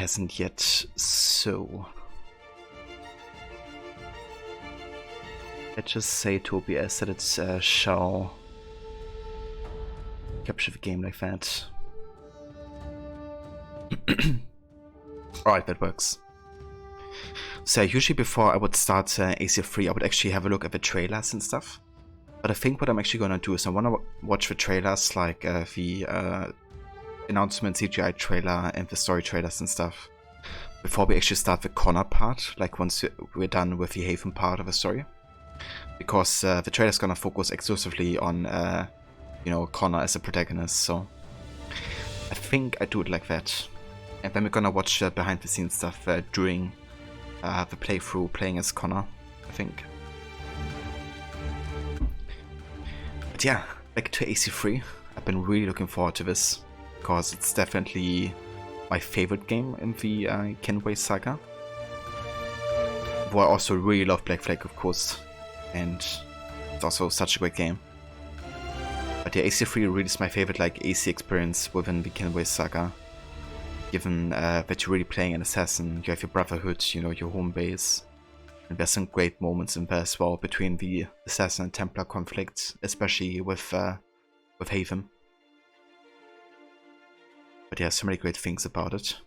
hasn't yet, so let's just say to OBS that it shall capture the game like that. Alright, that works. So usually before I would start AC3, I would actually have a look at the trailers and stuff. But I think what I'm actually gonna do is I wanna watch the trailers, like the announcement CGI trailer and the story trailers and stuff, before we actually start the Connor part, like once we're done with the Haven part of the story. Because the trailer's gonna focus exclusively on, you know, Connor as a protagonist, so I think I do it like that. And then we're gonna watch behind the scenes stuff during the playthrough, playing as Connor, I think. But yeah, back to AC3. I've been really looking forward to this, because it's definitely my favorite game in the Kenway saga. But I also really love Black Flag, of course, and it's also such a great game. But yeah, AC3 really is my favorite like AC experience within the Kenway saga. Given that you're really playing an assassin, you have your brotherhood, you know, your home base. And there's some great moments in there as well between the assassin and Templar conflict, especially with Haven. But yeah, so many great things about it.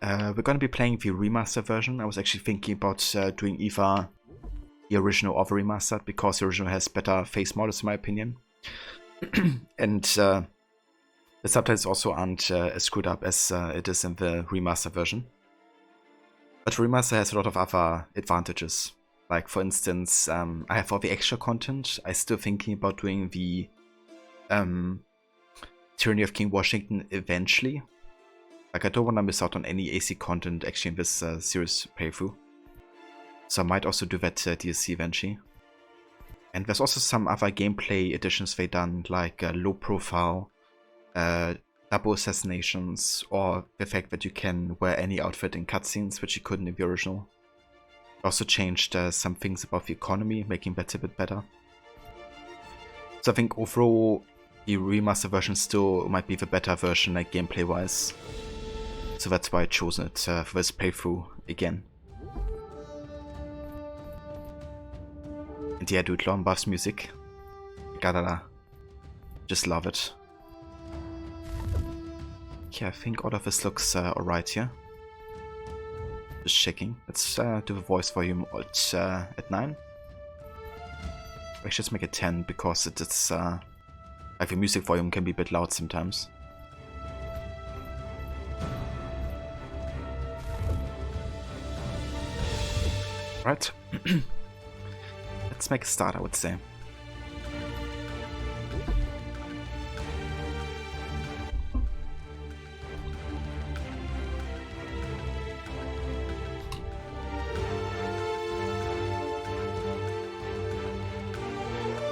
We're going to be playing the remaster version. I was actually thinking about doing either the original or the remastered, because the original has better face models in my opinion. And the subtitles also aren't as screwed up as it is in the remaster version. But remaster has a lot of other advantages. Like for instance, I have all the extra content. I'm still thinking about doing the Tyranny of King Washington eventually. Like I don't want to miss out on any AC content actually in this series playthrough. So I might also do that DLC eventually. And there's also some other gameplay additions they've done, like low profile, double assassinations, or the fact that you can wear any outfit in cutscenes, which you couldn't in the original. Also changed some things about the economy, making that a bit better. So I think overall, the remaster version still might be the better version, like gameplay wise. So that's why I chose it for this playthrough again. And yeah, dude, Lorne Buff's music. Gotta just love it. Yeah, I think all of this looks alright here. Just checking. Let's do the voice volume at 9. Actually, let's make it 10 because it's like the music volume can be a bit loud sometimes. Right. Let's make a start, I would say.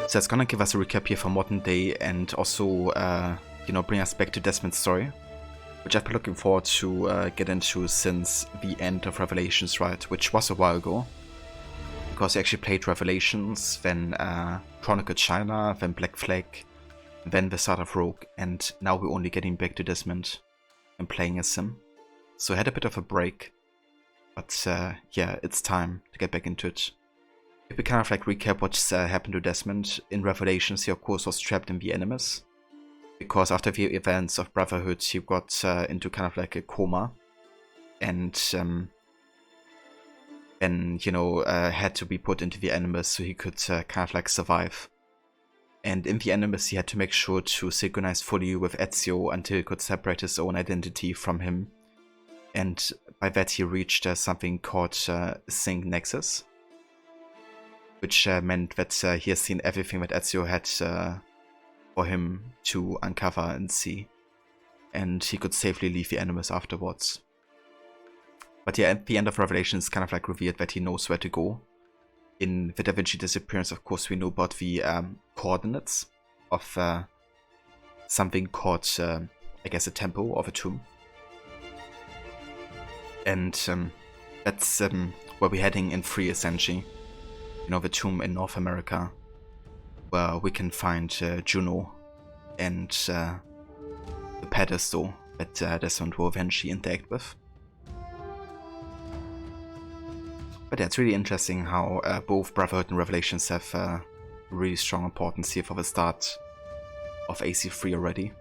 So it's gonna give us a recap here for modern day and also, you know, bring us back to Desmond's story, which I've been looking forward to get into since the end of Revelations, right? Which was a while ago, because I actually played Revelations, then Chronicled China, then Black Flag, then the start of Rogue, and now we're only getting back to Desmond and playing as him. So I had a bit of a break, but yeah, it's time to get back into it. If we kind of like recap what's happened to Desmond in Revelations, he of course was trapped in the Animus, because after the events of Brotherhood he got into kind of like a coma, and then, you know, had to be put into the Animus so he could kind of like survive. And in the Animus he had to make sure to synchronize fully with Ezio until he could separate his own identity from him, and by that he reached something called Sync Nexus, which meant that he has seen everything that Ezio had for him to uncover and see, and he could safely leave the Animus afterwards. But yeah, at the end of Revelation it's kind of like revealed that he knows where to go. In the Da Vinci Disappearance, of course, we know about the coordinates of something called, I guess, a temple or a tomb. And that's where we're heading in 3, essentially. You know, the tomb in North America, where we can find Juno and the pedestal that Desmond will eventually interact with. But yeah, it's really interesting how both Brotherhood and Revelations have really strong importance here for the start of AC3 already.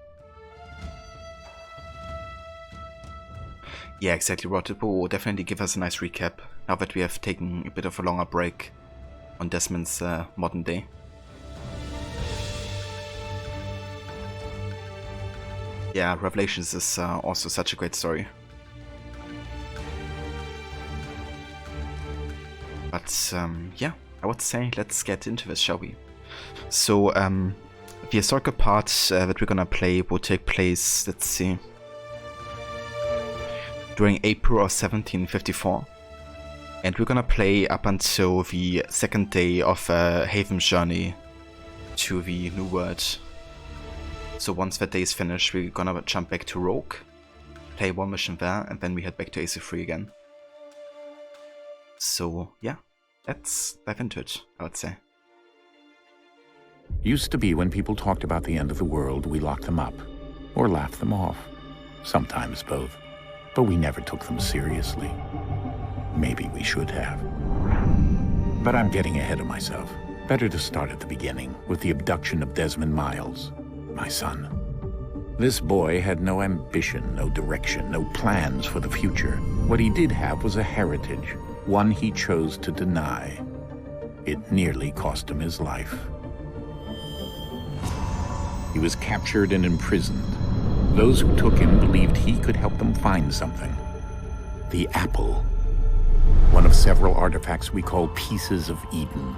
Yeah, exactly, Rod. It will definitely give us a nice recap now that we have taken a bit of a longer break on Desmond's modern day. Yeah, Revelations is also such a great story. But yeah, I would say let's get into this, shall we? So the historical part that we're gonna play will take place, let's see, during April of 1754. And we're gonna play up until the second day of Haven's journey to the New World. So once that day is finished, we're gonna jump back to Rogue, play one mission there, and then we head back to AC3 again. So yeah, let's dive into it, I would say. Used to be when people talked about the end of the world, we locked them up, or laughed them off. Sometimes both. But we never took them seriously. Maybe we should have. But I'm getting ahead of myself. Better to start at the beginning, with the abduction of Desmond Miles, my son. This boy had no ambition, no direction, no plans for the future. What he did have was a heritage, one he chose to deny. It nearly cost him his life. He was captured and imprisoned. Those who took him believed he could help them find something. The apple. One of several artifacts we call pieces of Eden.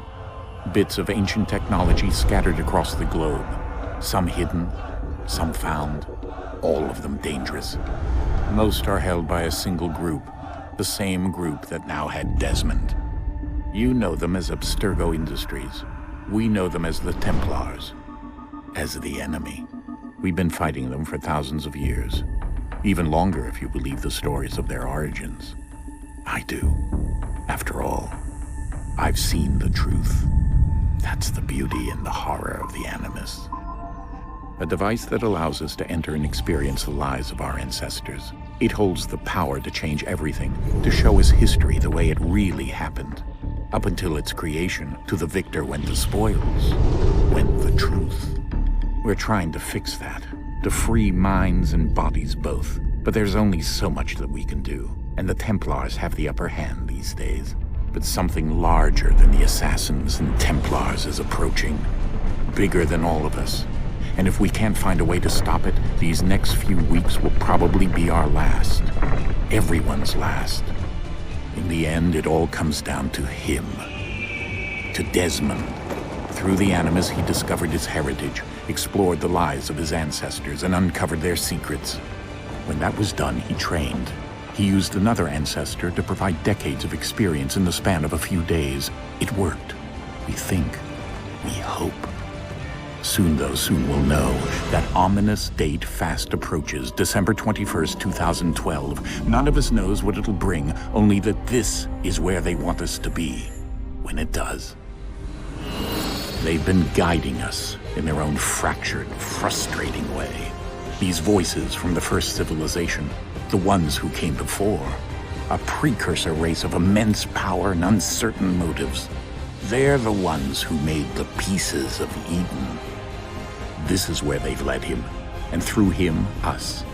Bits of ancient technology scattered across the globe. Some hidden, some found, all of them dangerous. Most are held by a single group, the same group that now had Desmond. You know them as Abstergo Industries. We know them as the Templars, as the enemy. We've been fighting them for thousands of years, even longer if you believe the stories of their origins. I do. After all, I've seen the truth. That's the beauty and the horror of the Animus. A device that allows us to enter and experience the lives of our ancestors. It holds the power to change everything, to show us history the way it really happened. Up until its creation, to the victor went the spoils, went the truth. We're trying to fix that, to free minds and bodies both. But there's only so much that we can do, and the Templars have the upper hand these days. But something larger than the Assassins and Templars is approaching, bigger than all of us. And if we can't find a way to stop it, these next few weeks will probably be our last. Everyone's last. In the end, it all comes down to him. To Desmond. Through the Animus, he discovered his heritage, explored the lives of his ancestors, and uncovered their secrets. When that was done, he trained. He used another ancestor to provide decades of experience in the span of a few days. It worked. We think. We hope. Soon, though, soon we'll know. That ominous date fast approaches, December 21st, 2012. None of us knows what it'll bring, only that this is where they want us to be, when it does. They've been guiding us in their own fractured, frustrating way. These voices from the first civilization, the ones who came before, a precursor race of immense power and uncertain motives. They're the ones who made the pieces of Eden. This is where they've led him, and through him, us.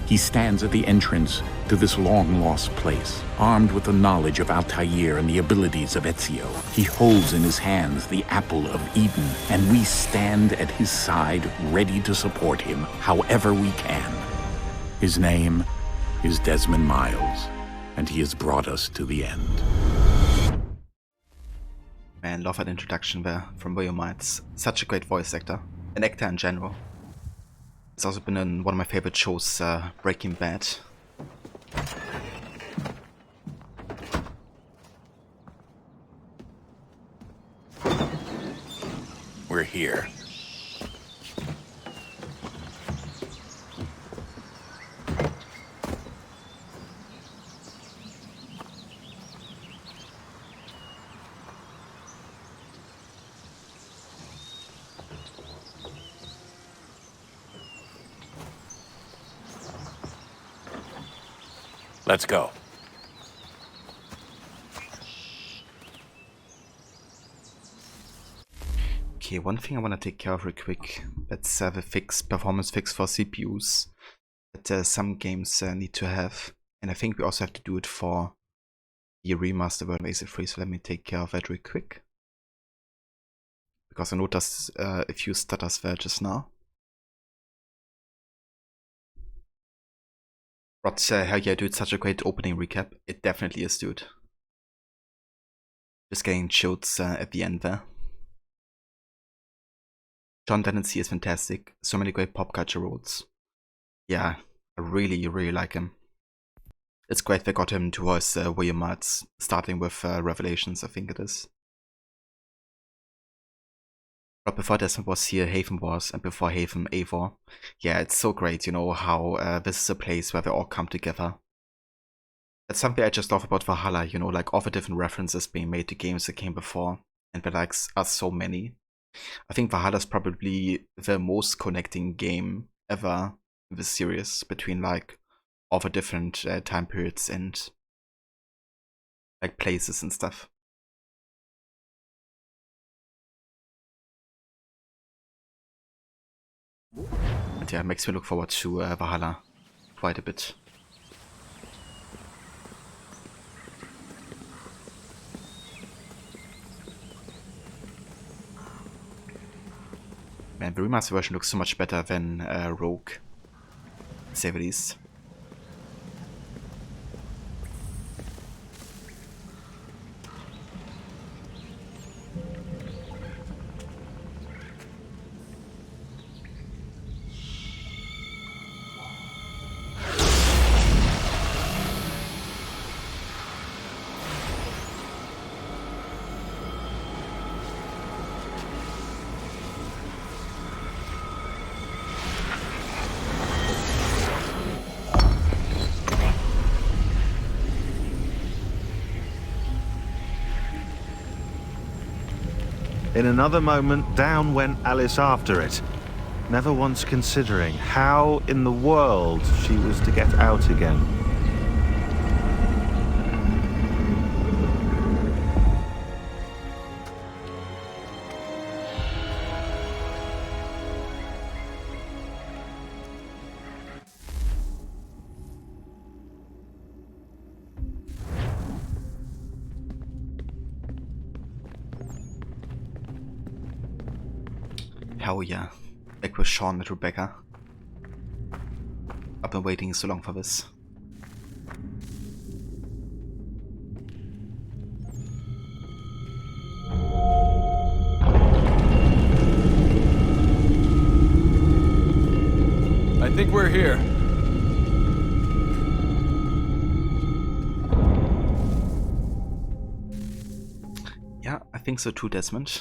He stands at the entrance to this long-lost place, armed with the knowledge of Altair and the abilities of Ezio. He holds in his hands the apple of Eden, and we stand at his side, ready to support him however we can. His name is Desmond Miles, and he has brought us to the end. Man, love that introduction there from William Miles. Such a great voice actor. An actor in general. It's also been in one of my favorite shows, Breaking Bad. We're here. Let's go. Okay, one thing I want to take care of real quick. That's the performance fix for CPUs that some games need to have. And I think we also have to do it for the remaster version of AC3, so let me take care of that real quick. Because I noticed a few stutters there just now. But hell yeah, dude, such a great opening recap. It definitely is, dude. Just getting chills at the end there. John Dennessy is fantastic. So many great pop culture roles. Yeah, I really, really like him. It's great they got him to voice William Martz, starting with Revelations, I think it is. But before this was here, Haven was, and before Haven, Eivor. Yeah, it's so great, you know, how this is a place where they all come together. That's something I just love about Valhalla, you know, like all the different references being made to games that came before, and there like are so many. I think Valhalla is probably the most connecting game ever in the series between like all the different time periods and like places and stuff. And yeah, it makes me look forward to Valhalla quite a bit. Man, the remaster version looks so much better than Rogue, to say the least. In another moment, down went Alice after it, never once considering how in the world she was to get out again. Hell yeah. Back with Sean and Rebecca. I've been waiting so long for this. I think we're here. Yeah, I think so too, Desmond.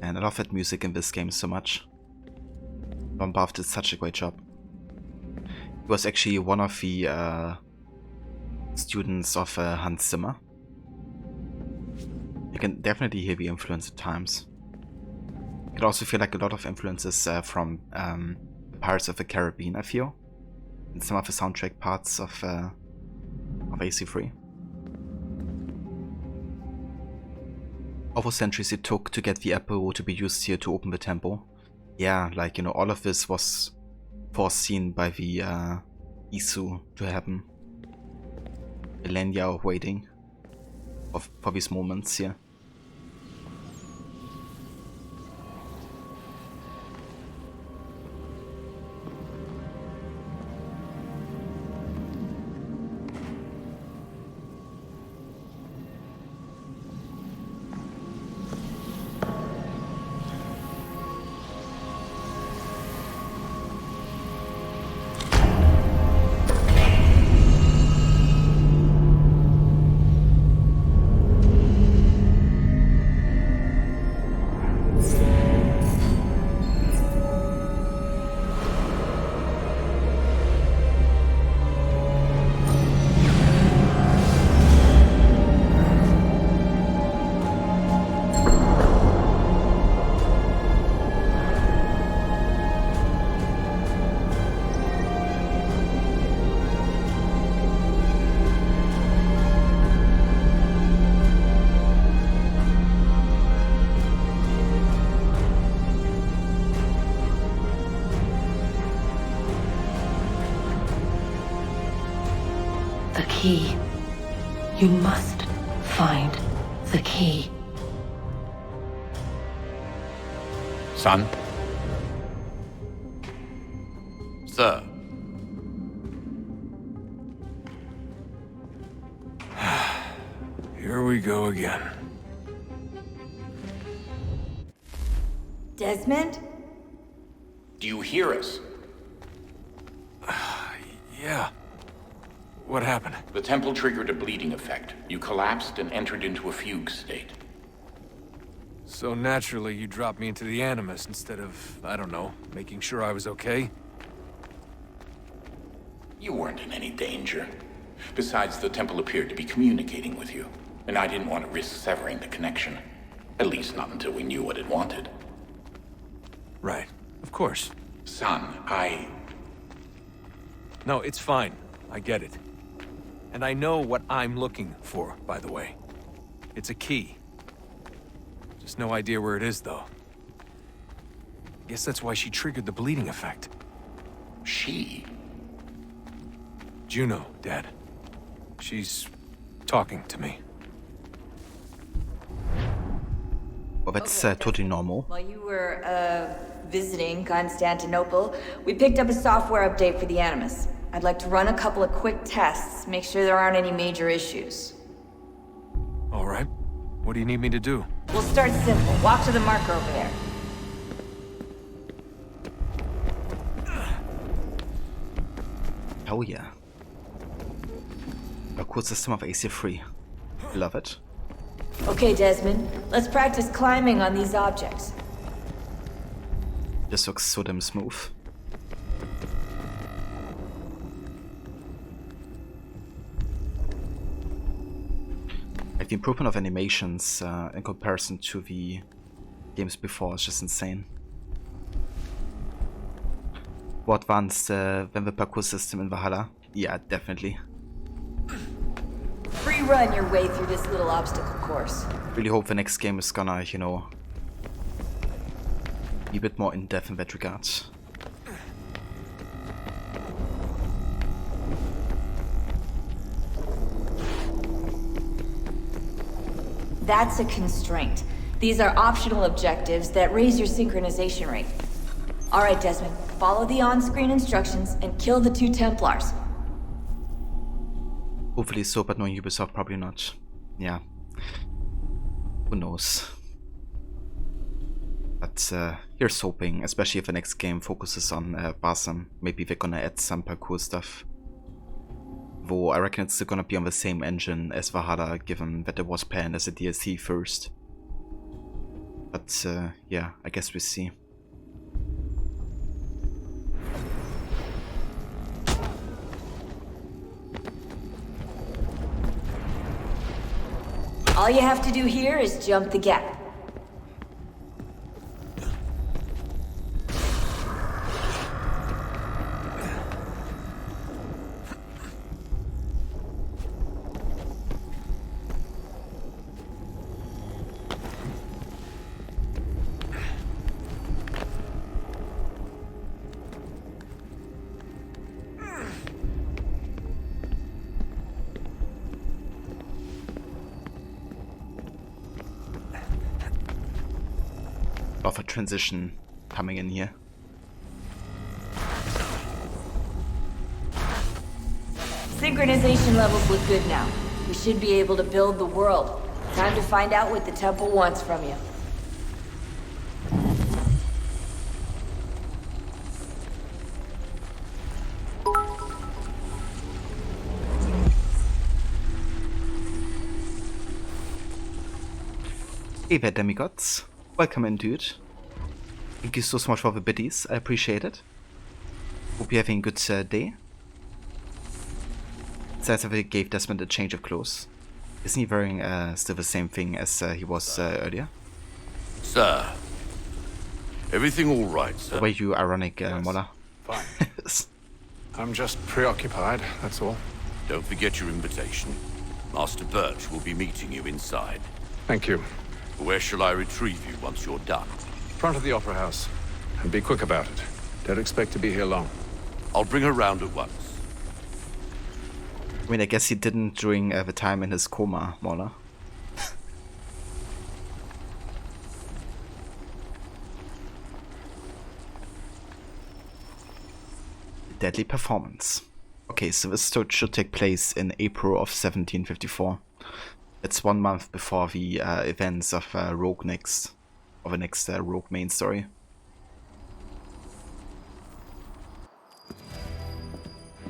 And I love that music in this game so much. Ron Barth did such a great job. He was actually one of the students of Hans Zimmer. You can definitely hear the influence at times. You can also feel like a lot of influences from Pirates of the Caribbean, I feel. In some of the soundtrack parts of AC3. All those centuries it took to get the apple to be used here to open the temple. Yeah, like, you know, all of this was foreseen by the Isu to happen. Millennia of waiting for these moments here. key. You must find the key. Son? Sir. Here we go again. Desmond? Do you hear us? Yeah. What happened? The temple triggered a bleeding effect. You collapsed and entered into a fugue state. So naturally, you dropped me into the Animus instead of, I don't know, making sure I was okay? You weren't in any danger. Besides, the temple appeared to be communicating with you, and I didn't want to risk severing the connection. At least not until we knew what it wanted. Right. Of course. Son, No, it's fine. I get it. And I know what I'm looking for, by the way. It's a key. Just no idea where it is, though. Guess that's why she triggered the bleeding effect. She? Juno, Dad. She's talking to me. Well, that's totally normal. While you were, visiting Constantinople, we picked up a software update for the Animus. I'd like to run a couple of quick tests, make sure there aren't any major issues. All right. What do you need me to do? We'll start simple. Walk to the marker over there. Oh yeah. A cool system of AC3. Love it. Okay, Desmond. Let's practice climbing on these objects. This looks so damn smooth. Like the improvement of animations in comparison to the games before is just insane. More advanced than the parkour system in Valhalla? Yeah, definitely. Free run your way through this little obstacle course. Really hope the next game is gonna, you know, be a bit more in-depth in that regard. That's a constraint. These are optional objectives that raise your synchronization rate. Alright, Desmond. Follow the on-screen instructions and kill the 2 Templars. Hopefully so, but knowing Ubisoft, probably not. Yeah. Who knows? But here's hoping, especially if the next game focuses on Basim. Maybe they're gonna add some parkour stuff. Though I reckon it's still gonna be on the same engine as Valhalla, given that it was planned as a DLC first. But yeah, I guess we'll see. All you have to do here is jump the gap. Of a transition coming in here. Synchronization levels look good now. We should be able to build the world. Time to find out what the temple wants from you. Hey there, demigods. Welcome in, dude. Thank you so much for the biddies. I appreciate it. Hope you're having a good day. Says if they gave Desmond a change of clothes. Isn't he wearing still the same thing as he was earlier? Sir. Everything all right, sir? Were you ironic, Mola? Fine. I'm just preoccupied, that's all. Don't forget your invitation. Master Birch will be meeting you inside. Thank you. Where shall I retrieve you once you're done? Front of the Opera House. And be quick about it. Don't expect to be here long. I'll bring her round at once. I mean, I guess he didn't during the time in his coma, Mauler. Deadly performance. Okay, so this should take place in April of 1754. It's 1 month before the events of Rogue next, or the next Rogue main story.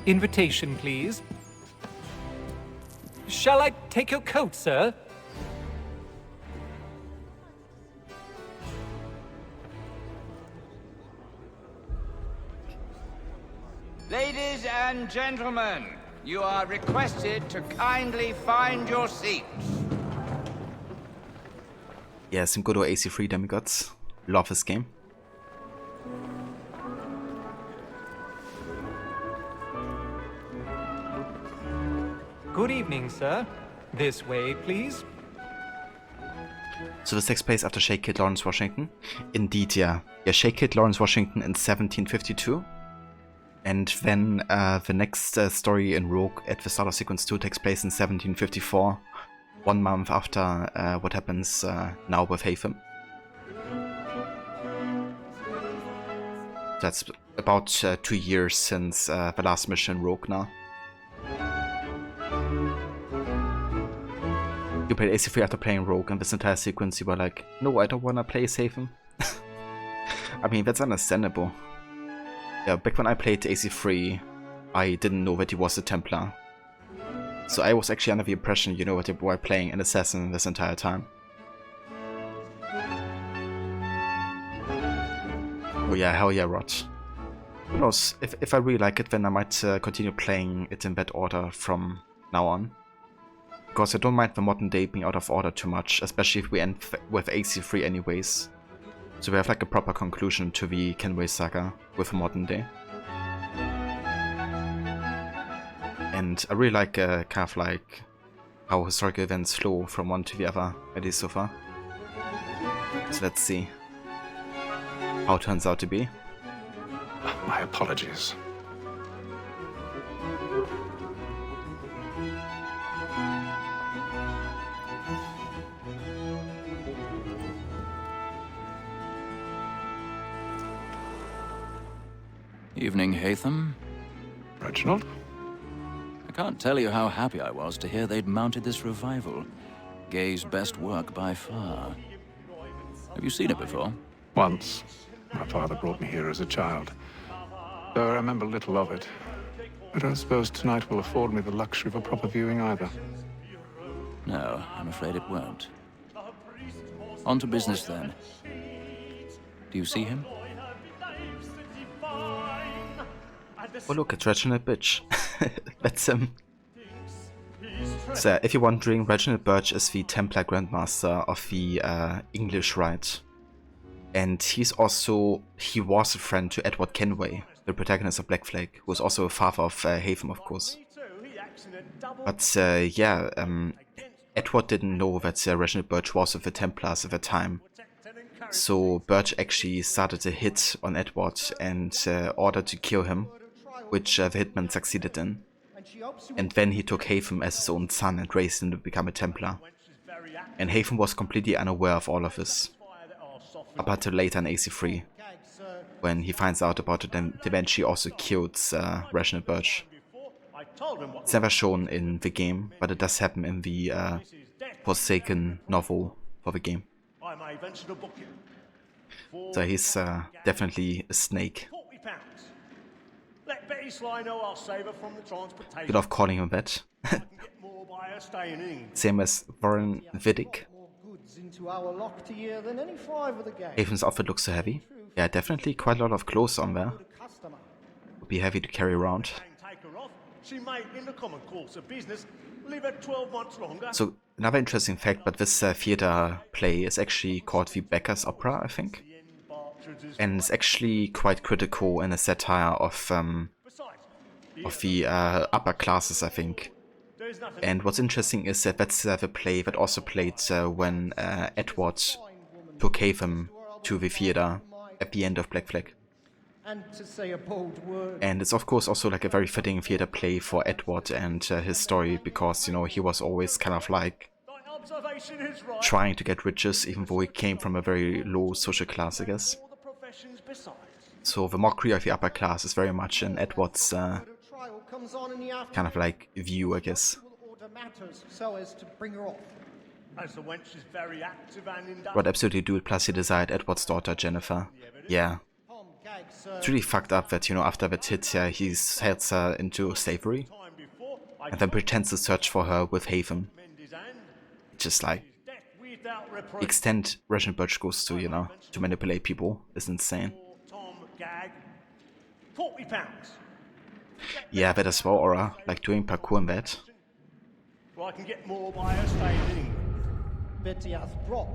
Invitation, please. Shall I take your coat, sir? Ladies and gentlemen, you are requested to kindly find your seats. Yeah, some good old AC3 demigods. Love this game. Good evening, sir. This way, please. So this takes place after Shake killed Lawrence Washington. Indeed, yeah. Yeah, Shake killed Lawrence Washington in 1752. And then the next story in Rogue at the start of Sequence 2 takes place in 1754. 1 month after what happens now with Haytham. That's about 2 years since the last mission in Rogue now. You played AC3 after playing Rogue, and this entire sequence you were like, no, I don't wanna play Haytham. I mean, that's understandable. Yeah, back when I played AC3, I didn't know that he was a Templar. So I was actually under the impression, you know, that you were playing an assassin this entire time. Oh yeah, hell yeah, Rod. Who knows, if I really like it, then I might continue playing it in that order from now on. Because I don't mind the modern day being out of order too much, especially if we end with AC3 anyways. So we have like a proper conclusion to the Kenway saga with modern day. And I really like kind of like how historical events flow from one to the other, at least so far. So let's see how it turns out to be. My apologies. Evening, Haytham. Reginald? I can't tell you how happy I was to hear they'd mounted this revival. Gay's best work by far. Have you seen it before? Once. My father brought me here as a child. Though I remember little of it. I don't suppose tonight will afford me the luxury of a proper viewing either. No, I'm afraid it won't. On to business then. Do you see him? Oh look, it's Reginald Birch. That's him. So if you're wondering, Reginald Birch is the Templar Grandmaster of the English Rite. And he was a friend to Edward Kenway, the protagonist of Black Flag, who was also a father of Haytham, of course. But yeah, Edward didn't know that Reginald Birch was with the Templars at the time. So Birch actually started a hit on Edward and ordered to kill him, which the hitman succeeded in. And then he took Haytham as his own son and raised him to become a Templar. And Haytham was completely unaware of all of this, up until later in AC3, when he finds out about it and eventually also kills Reginald Birch. It's never shown in the game, but it does happen in the Forsaken novel for the game. So he's definitely a snake. Good off calling him that. Same as Warren Vidic. Haytham's outfit looks so heavy. Yeah, definitely quite a lot of clothes on there. Would be heavy to carry around. So another interesting fact, but this theater play is actually called the Becker's Opera, I think. And it's actually quite critical in a satire of the upper classes, I think. And what's interesting is that that's the play that also played when Edward took Haytham to the theater at the end of Black Flag. And to say a bold word. And it's of course also like a very fitting theater play for Edward and his story, because, you know, he was always kind of like trying to get riches, even though he came from a very low social class, I guess. So the mockery of the upper class is very much in Edward's kind of like view, I guess. What absolutely do it, plus he desired Edward's daughter, Jennifer. Yeah. It's really fucked up that, you know, after that hit, yeah, he heads her into slavery and then pretends to search for her with Haven. Just like, the extent Reginald Birch goes to, you know, to manipulate people is insane. Yeah, that as well, Aura, like doing parkour and that.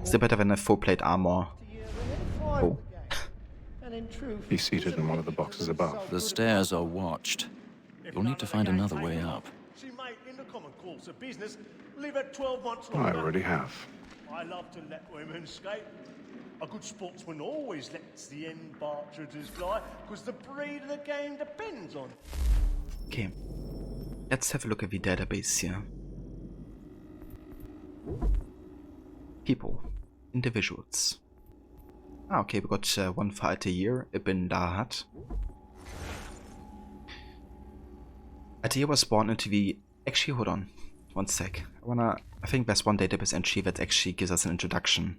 Still better than a full plate armor. Oh. He's seated in one of the boxes above. The stairs are watched. You'll need to find another way up. I already have. I love to let women skate. A good sportsman always lets the end partridges fly, because the breed of the game depends on. Okay, let's have a look at the database here. People, individuals. Ah, okay, we got one fight a year, Ibn Dahat. Atia was born into the... Actually, hold on. One sec. I think there's one database entry that actually gives us an introduction.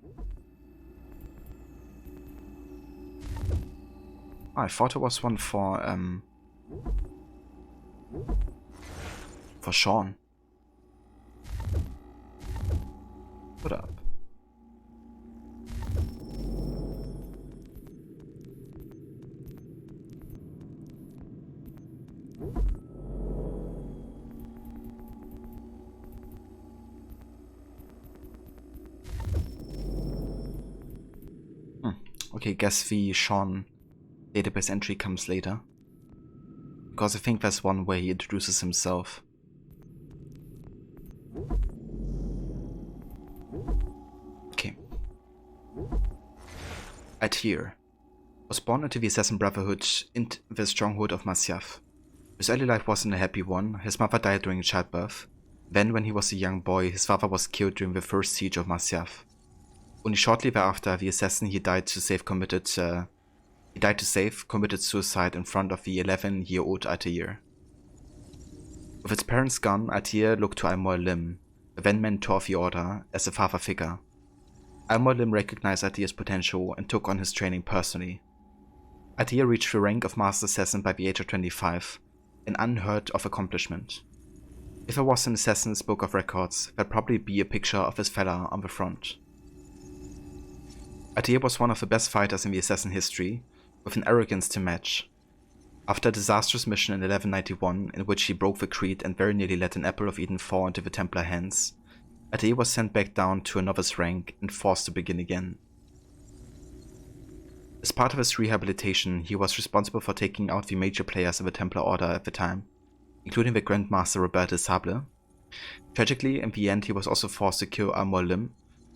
Oh, I thought it was one for Sean. What up? Okay, guess the Sean database entry comes later. Because I think there's one where he introduces himself. Okay. Atir was born into the Assassin Brotherhood in the stronghold of Masyaf. His early life wasn't a happy one. His mother died during childbirth. Then, when he was a young boy, his father was killed during the first siege of Masyaf. Only shortly thereafter, the assassin he died to save committed suicide in front of the 11-year-old Atir. With its parents gone, Atir looked to Al-Mualim, the then mentor of the Order, as a father figure. Al-Mualim recognized Atir's potential and took on his training personally. Atir reached the rank of Master Assassin by the age of 25, an unheard of accomplishment. If there was an Assassin's Book of Records, there'd probably be a picture of his fella on the front. Atir was one of the best fighters in the Assassin history, with an arrogance to match. After a disastrous mission in 1191, in which he broke the creed and very nearly let an Apple of Eden fall into the Templar hands, Atir was sent back down to a novice rank and forced to begin again. As part of his rehabilitation, he was responsible for taking out the major players in the Templar Order at the time, including the Grandmaster Robert de Sable. Tragically, in the end, he was also forced to kill Al-Mualim,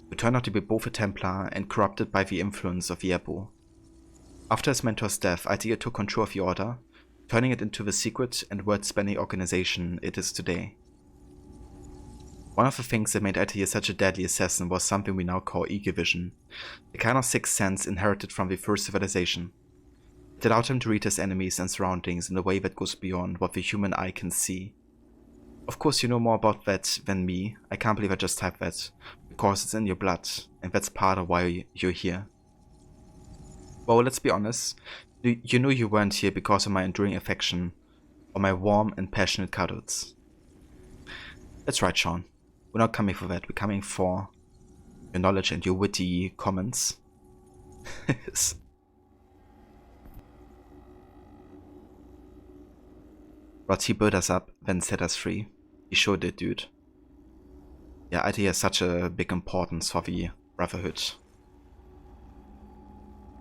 who turned out to be both a Templar and corrupted by the influence of the Abu. After his mentor's death, Atir took control of the Order, turning it into the secret and world-spanning organization it is today. One of the things that made Atir such a deadly assassin was something we now call Egovision, a kind of sixth sense inherited from the first civilization. It allowed him to read his enemies and surroundings in a way that goes beyond what the human eye can see. Of course, you know more about that than me. I can't believe I just typed that, because it's in your blood, and that's part of why you're here. Well, let's be honest, you know you weren't here because of my enduring affection, or my warm and passionate cuddles. That's right, Sean. We're not coming for that, we're coming for your knowledge and your witty comments. But he built us up, then set us free. He sure did, dude. Yeah, Atir has such a big importance for the Brotherhood.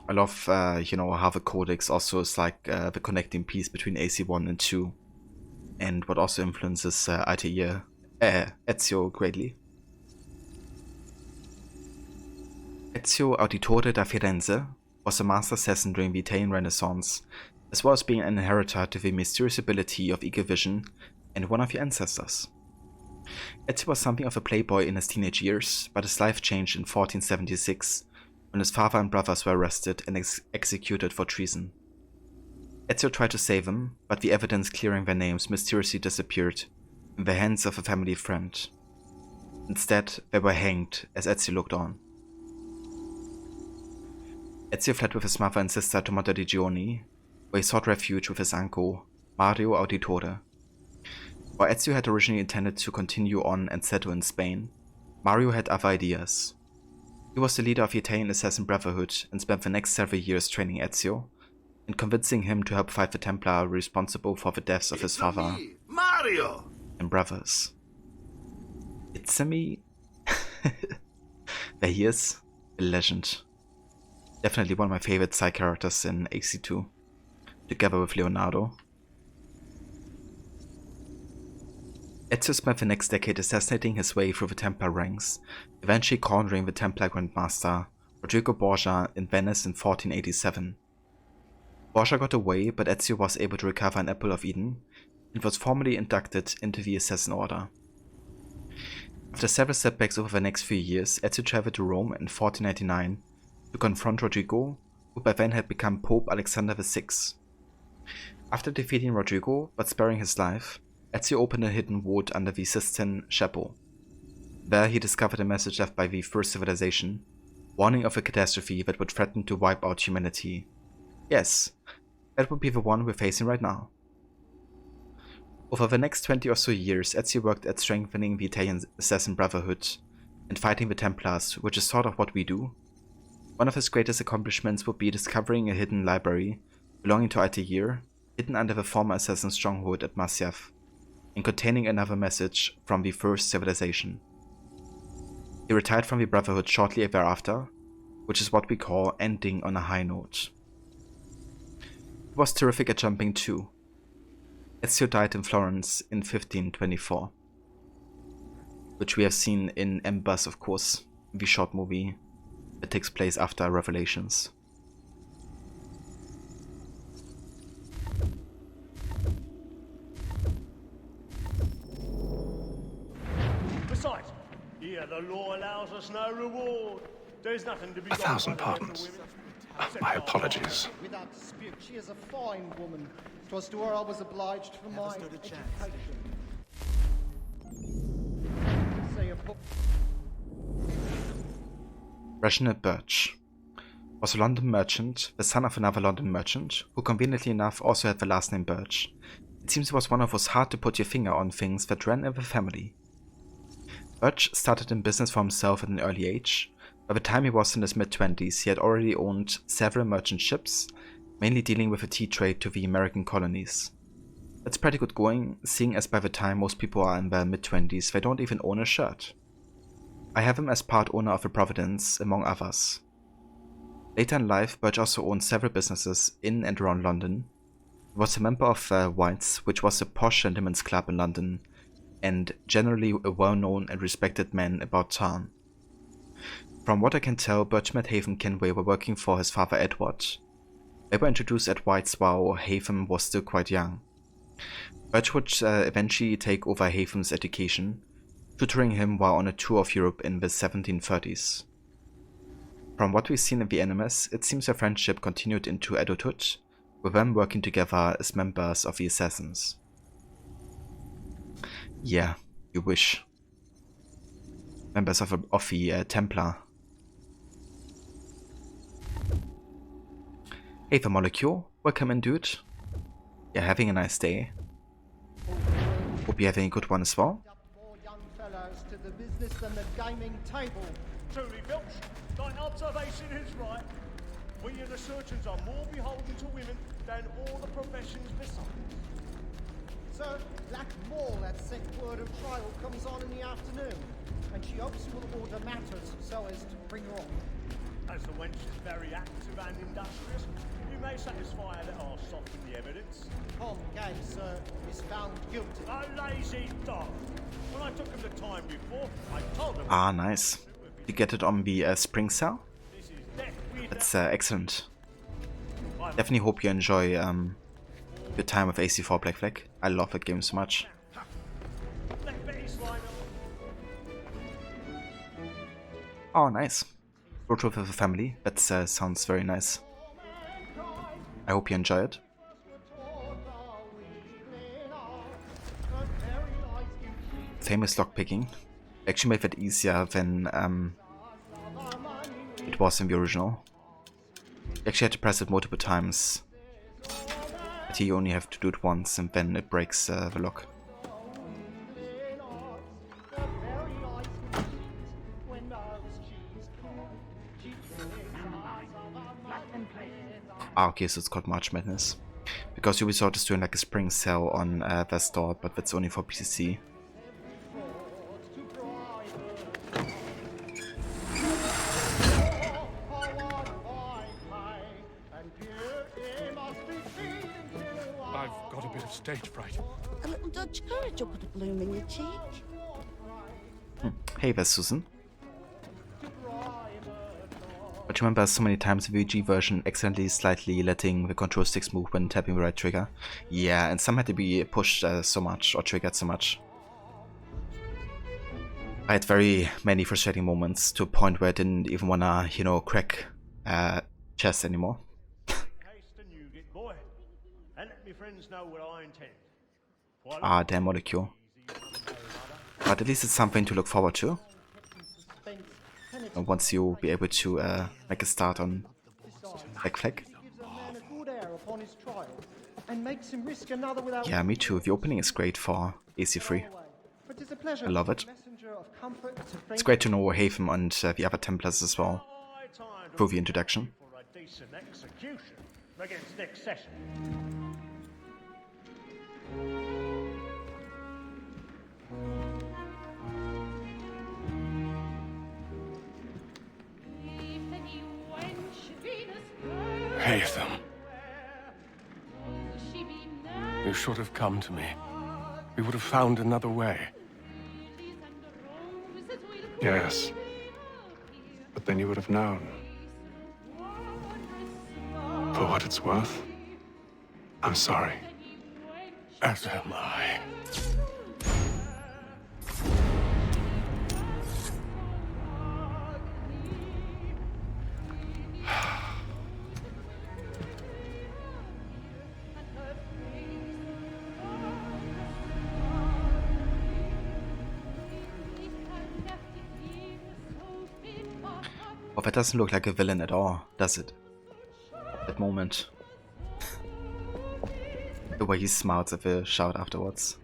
I love, you know, how the Codex also is like the connecting piece between AC1 and 2. And what also influences Atir, Ezio greatly. Ezio Auditore da Firenze was a master assassin during the Italian Renaissance, as well as being an inheritor to the mysterious ability of Egovision and one of your ancestors. Ezio was something of a playboy in his teenage years, but his life changed in 1476 when his father and brothers were arrested and executed for treason. Ezio tried to save them, but the evidence clearing their names mysteriously disappeared in the hands of a family friend. Instead, they were hanged as Ezio looked on. Ezio fled with his mother and sister to Monteriggioni, where he sought refuge with his uncle, Mario Auditore. While Ezio had originally intended to continue on and settle in Spain, Mario had other ideas. He was the leader of the Italian Assassin Brotherhood and spent the next several years training Ezio and convincing him to help fight the Templar responsible for the deaths of his father Mario! and brothers. It's me. There he is, a legend. Definitely one of my favorite side characters in AC2, together with Leonardo. Ezio spent the next decade assassinating his way through the Templar ranks, eventually cornering the Templar Grandmaster, Rodrigo Borgia, in Venice in 1487. Borgia got away, but Ezio was able to recover an Apple of Eden, and was formally inducted into the Assassin Order. After several setbacks over the next few years, Ezio traveled to Rome in 1499 to confront Rodrigo, who by then had become Pope Alexander VI. After defeating Rodrigo, but sparing his life, Ezio opened a hidden vault under the Sistine Chapel. There he discovered a message left by the First Civilization, warning of a catastrophe that would threaten to wipe out humanity. Yes, that would be the one we're facing right now. Over the next 20 or so years, Ezio worked at strengthening the Italian Assassin Brotherhood and fighting the Templars, which is sort of what we do. One of his greatest accomplishments would be discovering a hidden library belonging to Altair, hidden under the former assassin stronghold at Masyaf, and containing another message from the First Civilization. He retired from the Brotherhood shortly thereafter, which is what we call ending on a high note. He was terrific at jumping too. Ezio died in Florence in 1524, which we have seen in Embers, of course, the short movie that takes place after Revelations. Besides, here the law allows us no reward. There's nothing to be 1,000 pardons. My apologies. Without dispute, she is a fine woman. 'Twas to her I was obliged for my education. Say a book. Reginald Birch was a London merchant, the son of another London merchant, who conveniently enough also had the last name Birch. It seems he was one of those hard to put your finger on things that ran in the family. Birch started in business for himself at an early age. By the time he was in his mid-20s, he had already owned several merchant ships, mainly dealing with the tea trade to the American colonies. That's pretty good going, seeing as by the time most people are in their mid-20s, they don't even own a shirt. I have him as part owner of the Providence, among others. Later in life, Birch also owned several businesses in and around London. He was a member of White's, which was a posh gentleman's club in London, and generally a well-known and respected man about town. From what I can tell, Birch met Haven Kenway were working for his father Edward. They were introduced at White's while Haven was still quite young. Birch would eventually take over Haven's education, tutoring him while on a tour of Europe in the 1730s. From what we've seen in the Animus, it seems their friendship continued into adulthood, with them working together as members of the Assassins. Yeah, you wish. Members of the Templar. Hey, the Molecule, welcome in, dude. Yeah, having a nice day. Hope you're having a good one as well. To the business and the gaming table. Truly, Bilch, thine observation is right. We the surgeons are more beholden to women than all the professions besides. Sir, Black Mall that sent word of trial comes on in the afternoon, and she hopes will order matters so as to bring her on. As the wench is very active and industrious, you may satisfy her that I'll soften the evidence. Tom Gay, sir, is found guilty. A lazy dog. When I took him the time before, I told him... Ah, nice. You get it on the spring cell? This is death with That's excellent. Definitely hope you enjoy your time with AC4 Black Flag. I love that game so much. Oh, nice. Road trip with a family. That sounds very nice. I hope you enjoy it. Famous lockpicking. Actually made that easier than it was in the original. You actually had to press it multiple times. But here you only have to do it once and then it breaks the lock. Ah, okay, so it's called March Madness. Because Ubisoft is doing like a spring sale on their store, but that's only for PCC. I've got a bit of stage fright. A little Dutch courage will put a bloom in your cheek. Hey there, Susan. But remember so many times the VG version accidentally slightly letting the control sticks move when tapping the right trigger? Yeah, and some had to be pushed so much or triggered so much. I had very many frustrating moments to a point where I didn't even wanna, you know, crack chess anymore. Ah, damn molecule. But at least it's something to look forward to. Once you'll be able to make a start on Black Flag. Yeah, me too. The opening is great for AC3. I love it. It's great to know Haven and the other Templars as well through the introduction. Hatham. You should have come to me. We would have found another way. Yes. But then you would have known. For what it's worth, I'm sorry. As am I. Oh, that doesn't look like a villain at all, does it? That moment. The way he smiles at the shout afterwards.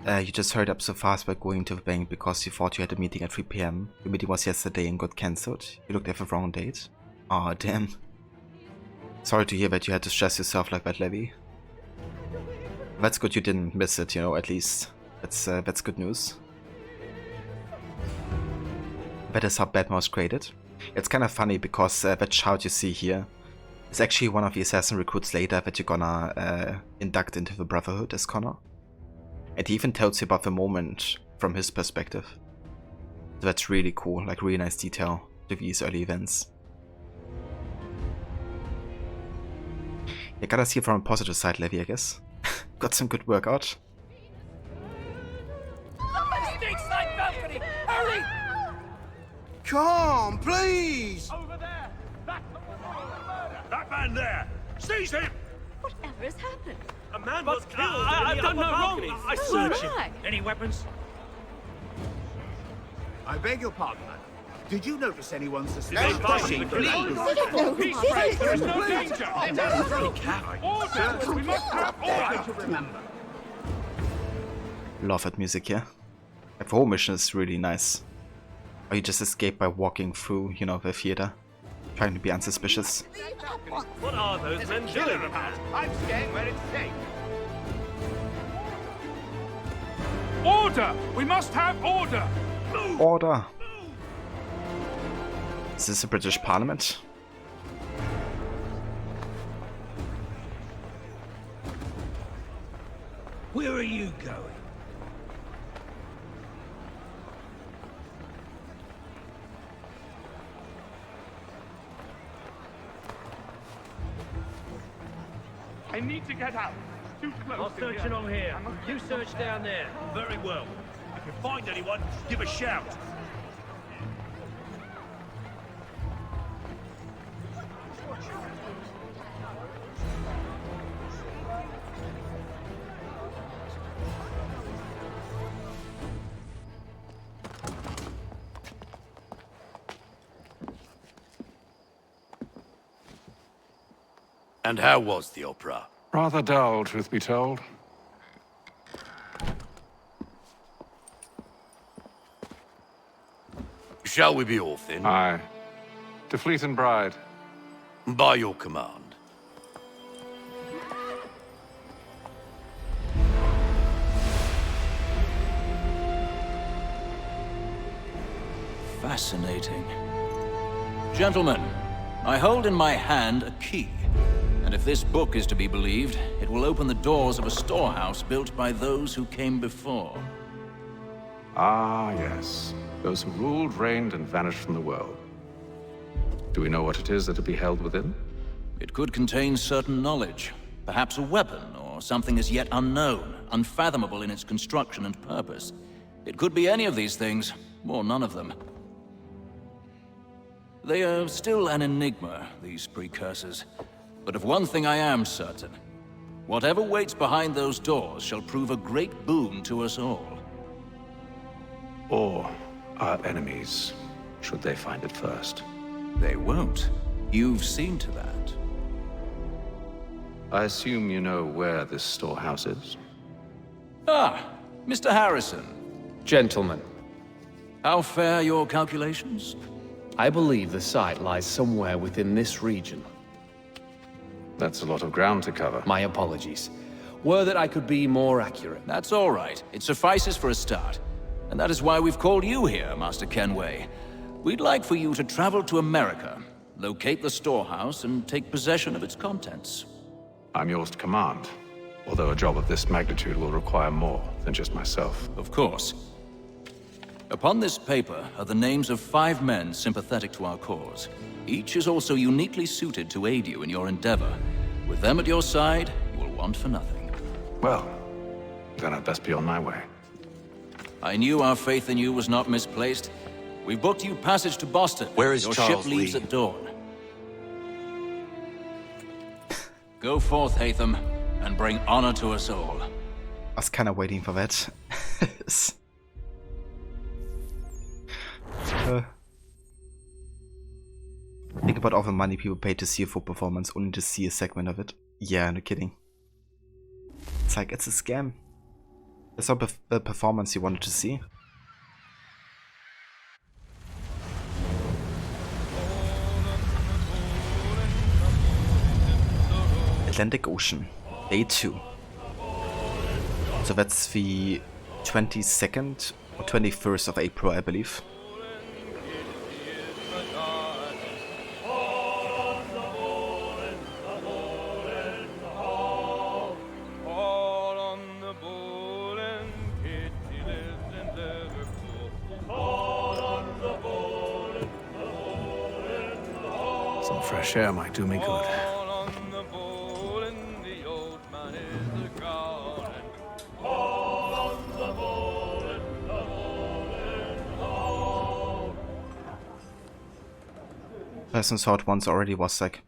You just hurried up so fast by going to the bank because you thought you had a meeting at 3 PM. Your meeting was yesterday and got cancelled. You looked at the wrong date. Aw, damn. Sorry to hear that you had to stress yourself like that, Levy. That's good you didn't miss it, you know, at least. That's good news. That is how Batman was created. It's kind of funny because that shout you see here is actually one of the assassin recruits later that you're gonna induct into the Brotherhood as Connor. And he even tells you about the moment from his perspective. So that's really cool, like really nice detail to these early events. You gotta see it from a positive side, Levy, I guess. Got some good workout. Stateside balcony! Hurry! Come, please! Over there! That man there! Seize him! Whatever has happened? A man was killed. I've done no wrong. I searched him. Any weapons? I beg your pardon, madam. Did you notice anyone suspicious? There is no danger! Order! We must have order! Love that music here. The whole mission is really nice. Or you just escape by walking through, you know, the theater. Trying to be unsuspicious. What are those men doing? I'm staying where it's safe. Order! We must have order! Order! Is this a British Parliament? Where are you going? I need to get out. Too close. I'll search along here. You search down there. Very well. If you find anyone, give a shout. And how was the opera? Rather dull, truth be told. Shall we be off then? Aye. To Fleet and Bride. By your command. Fascinating. Gentlemen, I hold in my hand a key. And if this book is to be believed, it will open the doors of a storehouse built by those who came before. Ah, yes. Those who ruled, reigned, and vanished from the world. Do we know what it is that will be held within? It could contain certain knowledge. Perhaps a weapon, or something as yet unknown, unfathomable in its construction and purpose. It could be any of these things, or none of them. They are still an enigma, these precursors. But of one thing I am certain. Whatever waits behind those doors shall prove a great boon to us all. Or our enemies, should they find it first. They won't. You've seen to that. I assume you know where this storehouse is? Ah, Mr. Harrison. Gentlemen. How fare your calculations? I believe the site lies somewhere within this region. That's a lot of ground to cover. My apologies. Were that I could be more accurate. That's all right. It suffices for a start. And that is why we've called you here, Master Kenway. We'd like for you to travel to America, locate the storehouse, and take possession of its contents. I'm yours to command, although a job of this magnitude will require more than just myself. Of course. Upon this paper are the names of 5 men sympathetic to our cause. Each is also uniquely suited to aid you in your endeavor. With them at your side, you will want for nothing. Well, then I'd best be on my way. I knew our faith in you was not misplaced. We've booked you passage to Boston. Where is your Charles ship leaves Lee? at dawn. Go forth, Hatham, and bring honor to us all. I was kind of waiting for that. Think about all the money people pay to see a full performance, only to see a segment of it. Yeah, no kidding. It's like, it's a scam. It's not the performance you wanted to see. Atlantic Ocean, Day 2. So that's the 22nd or 21st of April, I believe. Some fresh air might do me good. Person saw it once already was like,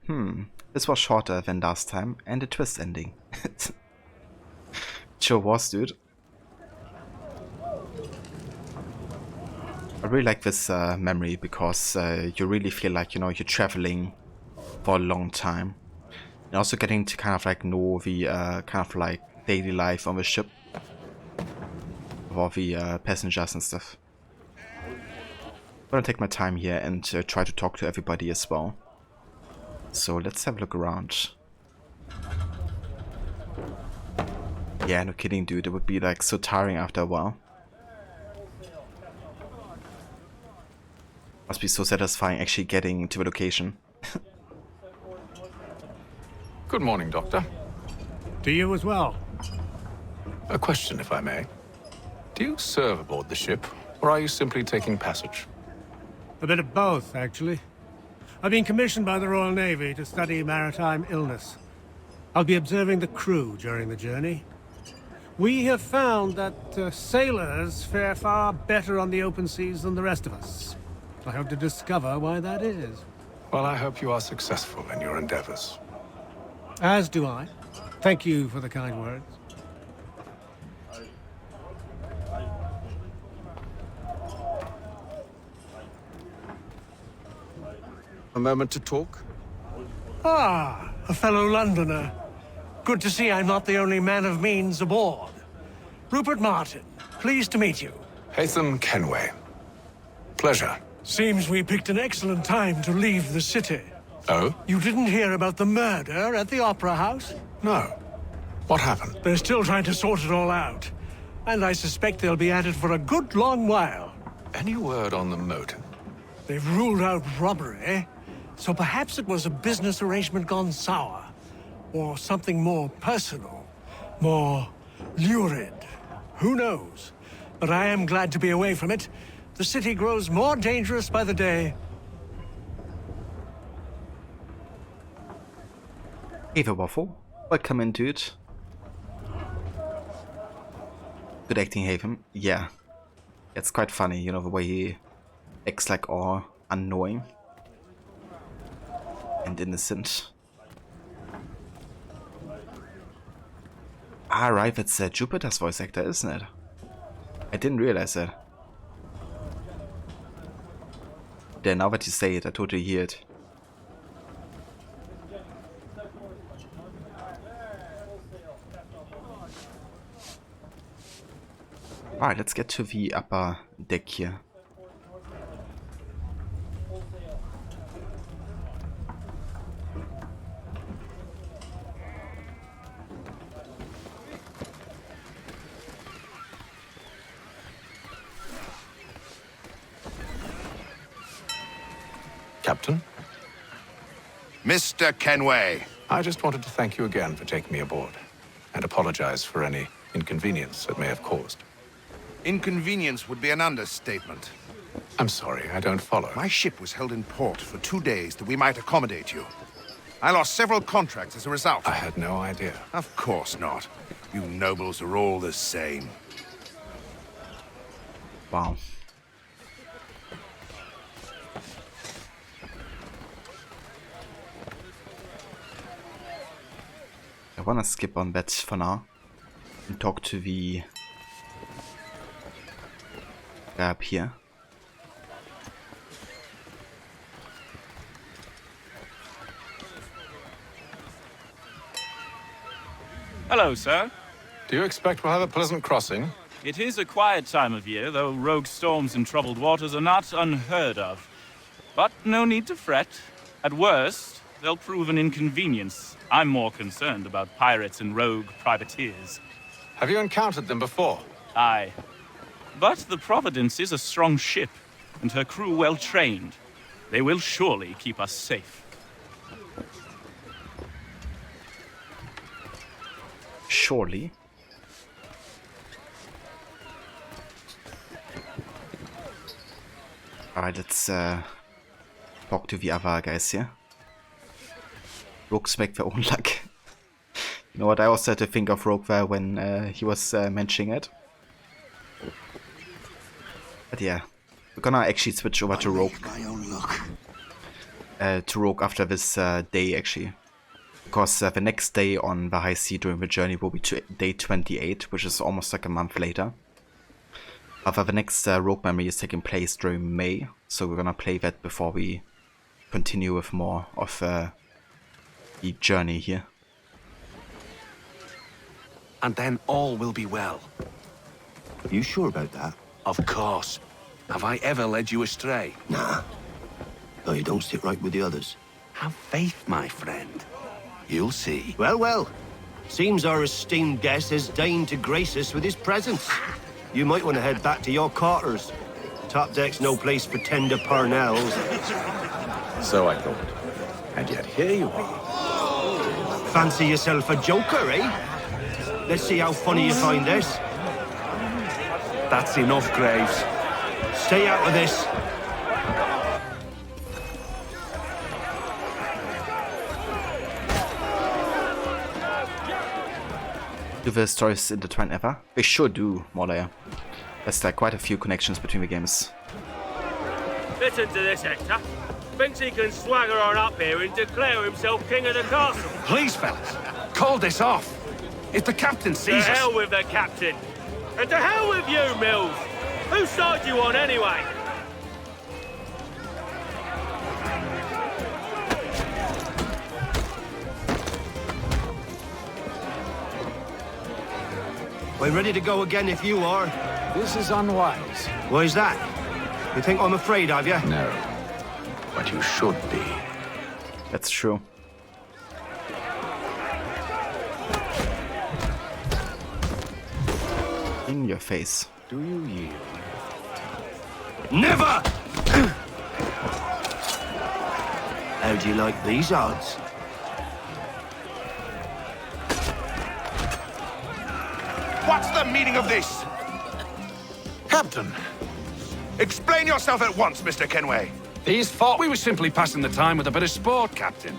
this was shorter than last time, and a twist ending. Sure was, dude. I really like this memory because you really feel like, you know, you're traveling for a long time. And also getting to kind of like know the kind of like daily life on the ship. Of all the passengers and stuff. I'm gonna take my time here and try to talk to everybody as well. So let's have a look around. Yeah, no kidding, dude. It would be like so tiring after a while. Must be so satisfying actually getting to the location. Good morning, Doctor. To you as well. A question, if I may. Do you serve aboard the ship, or are you simply taking passage? A bit of both, actually. I've been commissioned by the Royal Navy to study maritime illness. I'll be observing the crew during the journey. We have found that sailors fare far better on the open seas than the rest of us. I hope to discover why that is. Well, I hope you are successful in your endeavors. As do I. Thank you for the kind words. A moment to talk? Ah, a fellow Londoner. Good to see I'm not the only man of means aboard. Rupert Martin, pleased to meet you. Haytham Kenway. Pleasure. Seems we picked an excellent time to leave the city. Oh? You didn't hear about the murder at the Opera House? No. What happened? They're still trying to sort it all out. And I suspect they'll be at it for a good long while. Any word on the motive? They've ruled out robbery, so perhaps it was a business arrangement gone sour. Or something more personal, more lurid. Who knows? But I am glad to be away from it. The city grows more dangerous by the day. Hey the Waffle, welcome in, dude. Good acting, Haven. Yeah, it's quite funny, you know, the way he acts like all unknowing and innocent. Ah, right, that's Jupiter's voice actor, isn't it? I didn't realize that. Yeah, now that you say it, I totally hear it. Alright, let's get to the upper deck here. Captain? Mr. Kenway. I just wanted to thank you again for taking me aboard, and apologize for any inconvenience it may have caused. Inconvenience would be an understatement. I'm sorry, I don't follow. My ship was held in port for 2 days that we might accommodate you. I lost several contracts as a result. I had no idea. Of course not. You nobles are all the same. Wow. I wanna skip on that for now and talk to the guy up here. Hello, sir. Do you expect we'll have a pleasant crossing? It is a quiet time of year, though rogue storms in troubled waters are not unheard of. But no need to fret. At worst, they'll prove an inconvenience. I'm more concerned about pirates and rogue privateers. Have you encountered them before? Aye. But the Providence is a strong ship, and her crew well trained. They will surely keep us safe. Surely. Alright, let's talk to the other guys here. Rogues make their own luck. You know what, I also had to think of Rogue there when he was mentioning it. But yeah, we're gonna actually switch over to Rogue. To Rogue after this day, actually. Because the next day on the high sea during the journey will be to day 28, which is almost like a month later. However, the next Rogue memory is taking place during May, so we're gonna play that before we continue with more of the journey here. And then all will be well. You sure about that? Of course. Have I ever led you astray? Nah. No, you don't sit right with the others. Have faith, my friend. You'll see. Well, well. Seems our esteemed guest has deigned to grace us with his presence. You might want to head back to your quarters. Top deck's no place for tender parnells. So I thought. And yet here you are. Fancy yourself a joker, eh? Let's see how funny you find this. That's enough, Graves. Stay out of this. Do the stories intertwine ever? They sure do, Morlayer. There's like quite a few connections between the games. Listen to this, Hector. Thinks he can swagger on up here and declare himself king of the castle. Please, fellas, call this off. If the captain sees us... To hell with the captain. And to hell with you, Mills. Whose side you on, anyway? We're ready to go again if you are. This is unwise. Why is that? You think I'm afraid of you? No. But you should be. That's true. In your face. Do you yield? Never! How do you like these odds? What's the meaning of this? Captain, Explain yourself at once, Mr. Kenway. these thought we were simply passing the time with a bit of sport, Captain.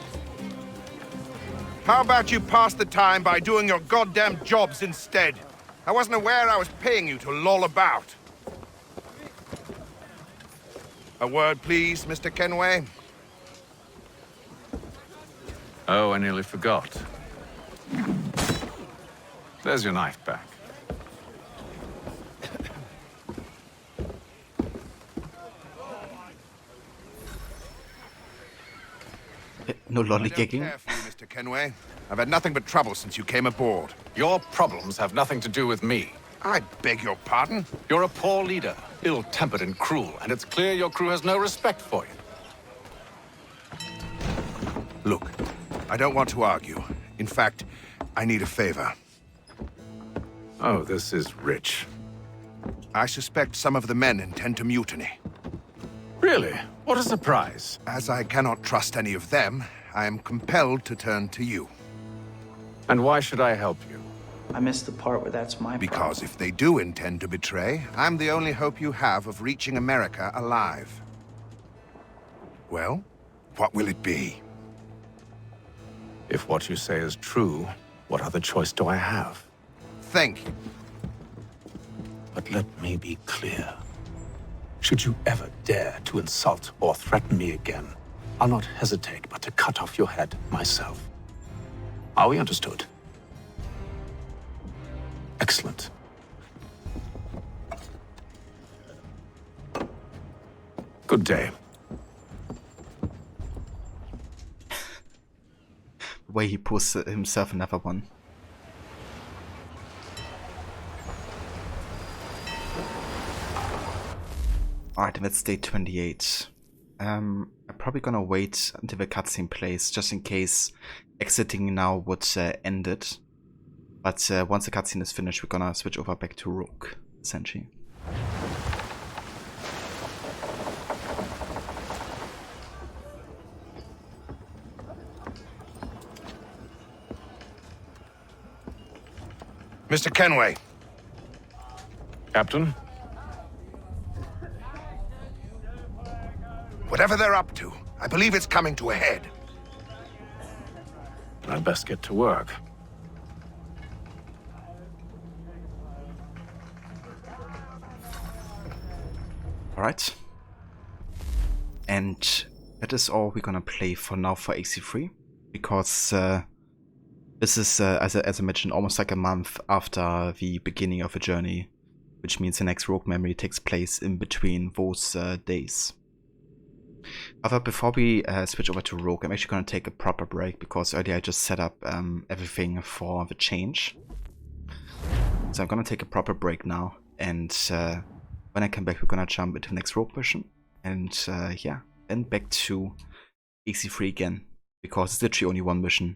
How about you pass the time by doing your goddamn jobs instead? I wasn't aware I was paying you to loll about. A word, please, Mr. Kenway. Oh, I nearly forgot. There's your knife back. No lollygagging. I don't care for you, Mr. Kenway. I've had nothing but trouble since you came aboard. Your problems have nothing to do with me. I beg your pardon? You're a poor leader, ill-tempered and cruel, and it's clear your crew has no respect for you. Look, I don't want to argue. In fact, I need a favor. Oh, this is rich. I suspect some of the men intend to mutiny. Really? What a surprise. As I cannot trust any of them, I am compelled to turn to you. And why should I help you? I missed the part where that's my Because if they do intend to betray, I'm the only hope you have of reaching America alive. Well, what will it be? If what you say is true, what other choice do I have? Think. But let me be clear. Should you ever dare to insult or threaten me again, I'll not hesitate but to cut off your head myself. Are we understood? Excellent. Good day. The way he pulls himself another one. Alright, that's day 28. I'm probably gonna wait until the cutscene plays, just in case exiting now would end it. But once the cutscene is finished, we're gonna switch over back to Rogue, essentially. Mr. Kenway. Captain? Whatever they're up to, I believe it's coming to a head. I'd best get to work. Alright. And that is all we're gonna play for now for AC3. Because this is, as I mentioned, almost like a month after the beginning of the journey. Which means the next Rogue memory takes place in between those days. However, before we switch over to Rogue, I'm actually going to take a proper break because earlier I just set up everything for the change. So I'm going to take a proper break now, and when I come back we're going to jump into the next Rogue mission, and yeah, then back to AC3 again, because it's literally only one mission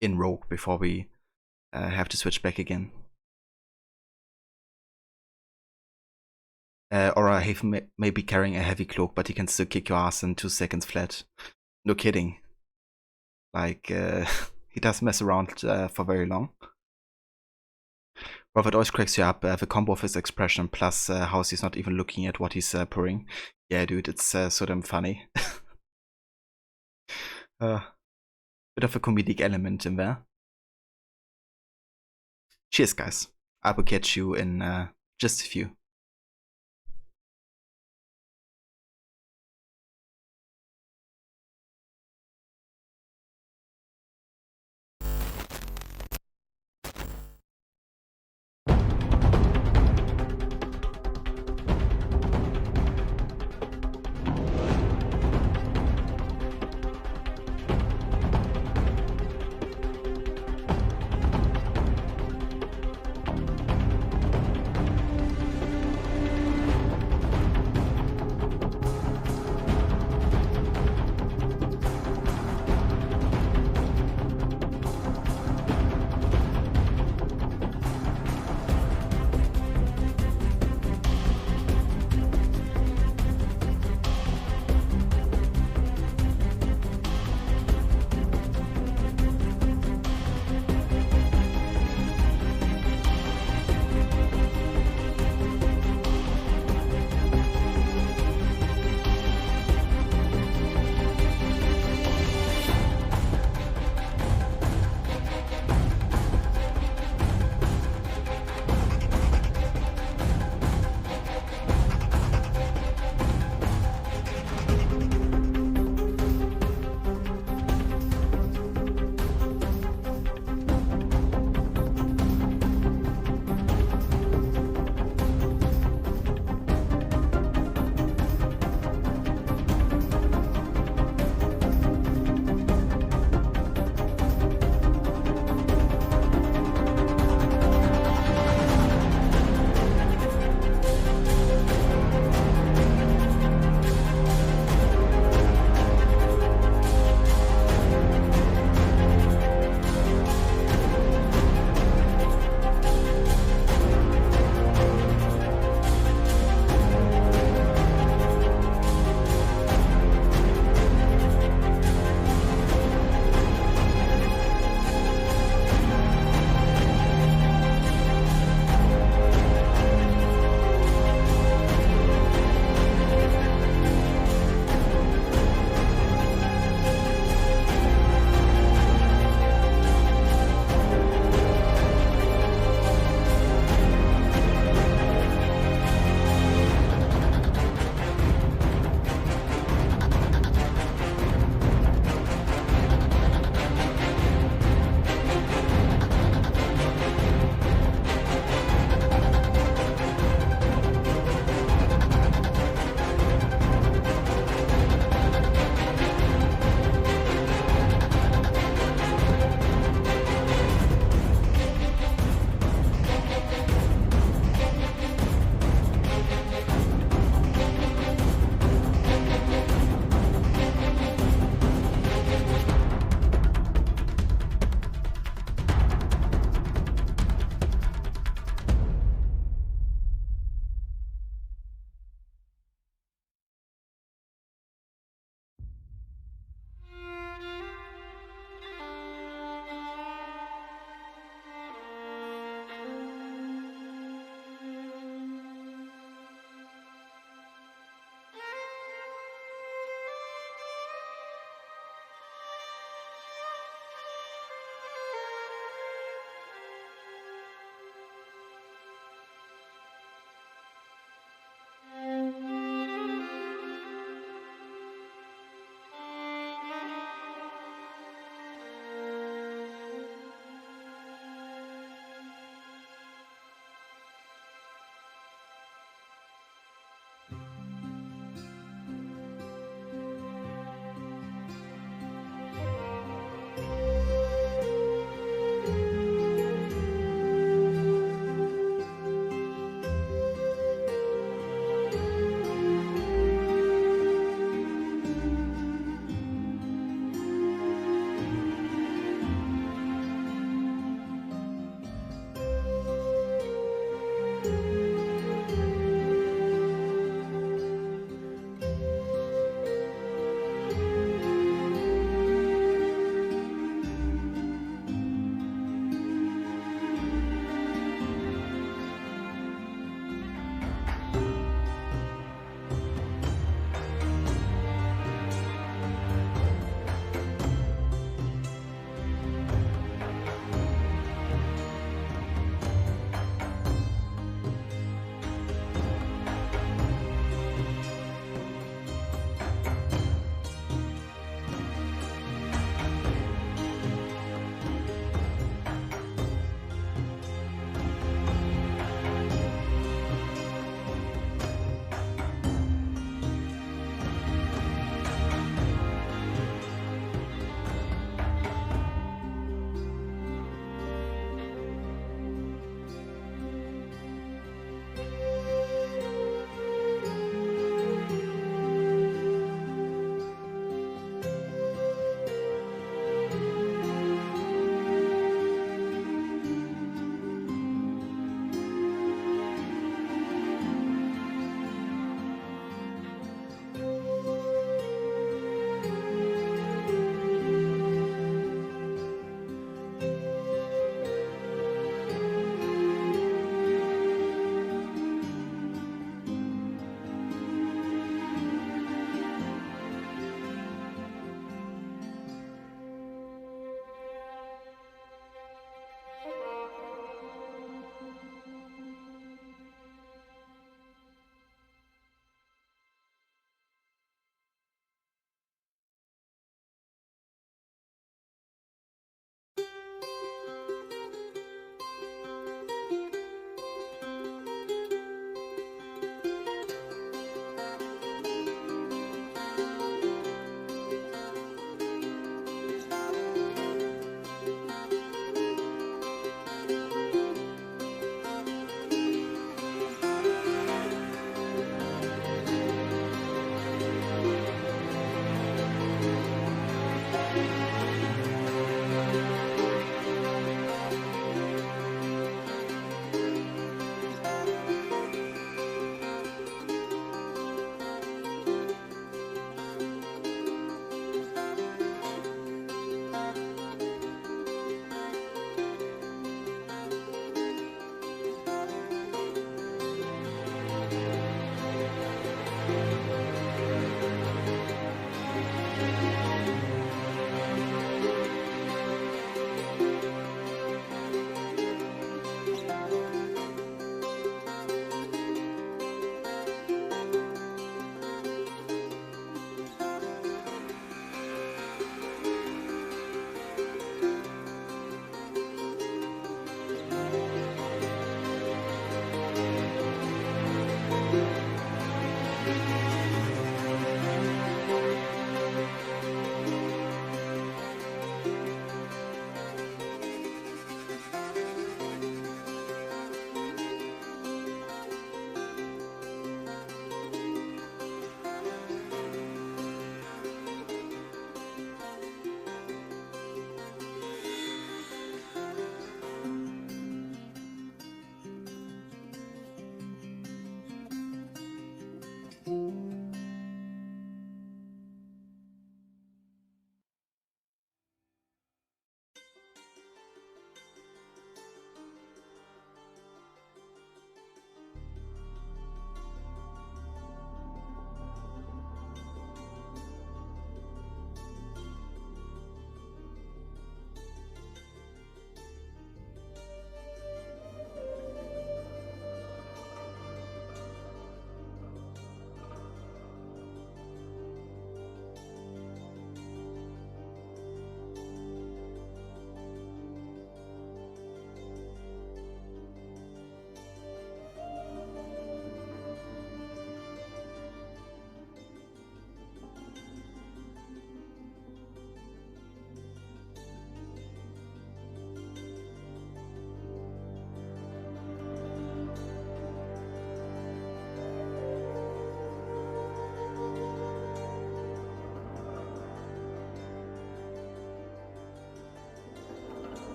in Rogue before we have to switch back again. Or Haven may be carrying a heavy cloak, but he can still kick your ass in 2 seconds flat. No kidding. Like, he doesn't mess around for very long. Robert always cracks you up. The combo of his expression plus how he's not even looking at what he's pouring. Yeah, dude, it's so damn funny. Bit of a comedic element in there. Cheers, guys. I will catch you in just a few.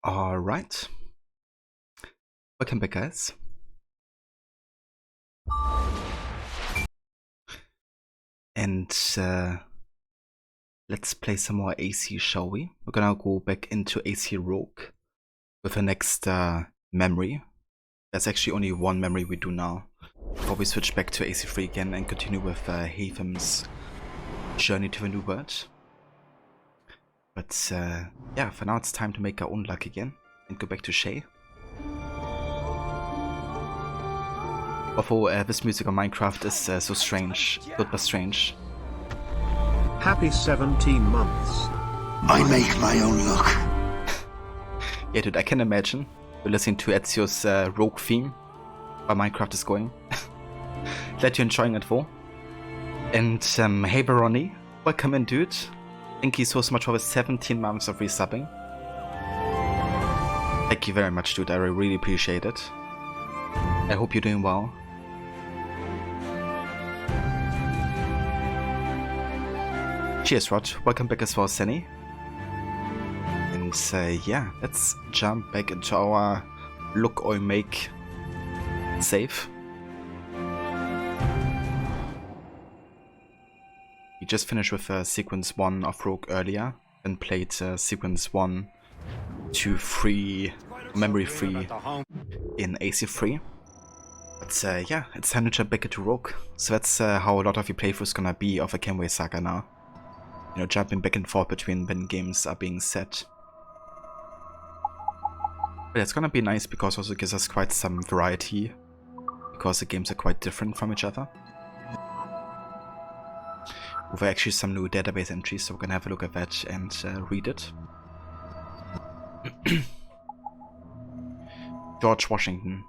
Alright. Welcome back, guys. And let's play some more AC, shall we? We're gonna go back into AC Rogue with the next memory. There's actually only one memory we do now before we switch back to AC3 again and continue with Hatham's journey to the New World. But yeah, for now it's time to make our own luck again and go back to Shay. Although this music on Minecraft is so strange, good but strange. Happy 17 months. I make my own luck. Yeah, dude, I can imagine you're listening to Ezio's Rogue theme while Minecraft is going. Glad you're enjoying it, though. And hey, Baroni, welcome in, dude. Thank you so much for the 17 months of resubbing. Thank you very much, dude. I really appreciate it. I hope you're doing well. Cheers, Rod. Welcome back as well, Senny. And yeah, let's jump back into our look or make save. We just finished with sequence 1 of Rogue earlier, then played sequence 1, 2, 3, memory 3 in AC3. But yeah, it's time to jump back into Rogue. So that's how a lot of your playthroughs gonna be of a Kenway Saga now. You know, jumping back and forth between when games are being set. But it's gonna be nice because also gives us quite some variety, because the games are quite different from each other. With actually some new database entries, so we're gonna have a look at that and read it. George Washington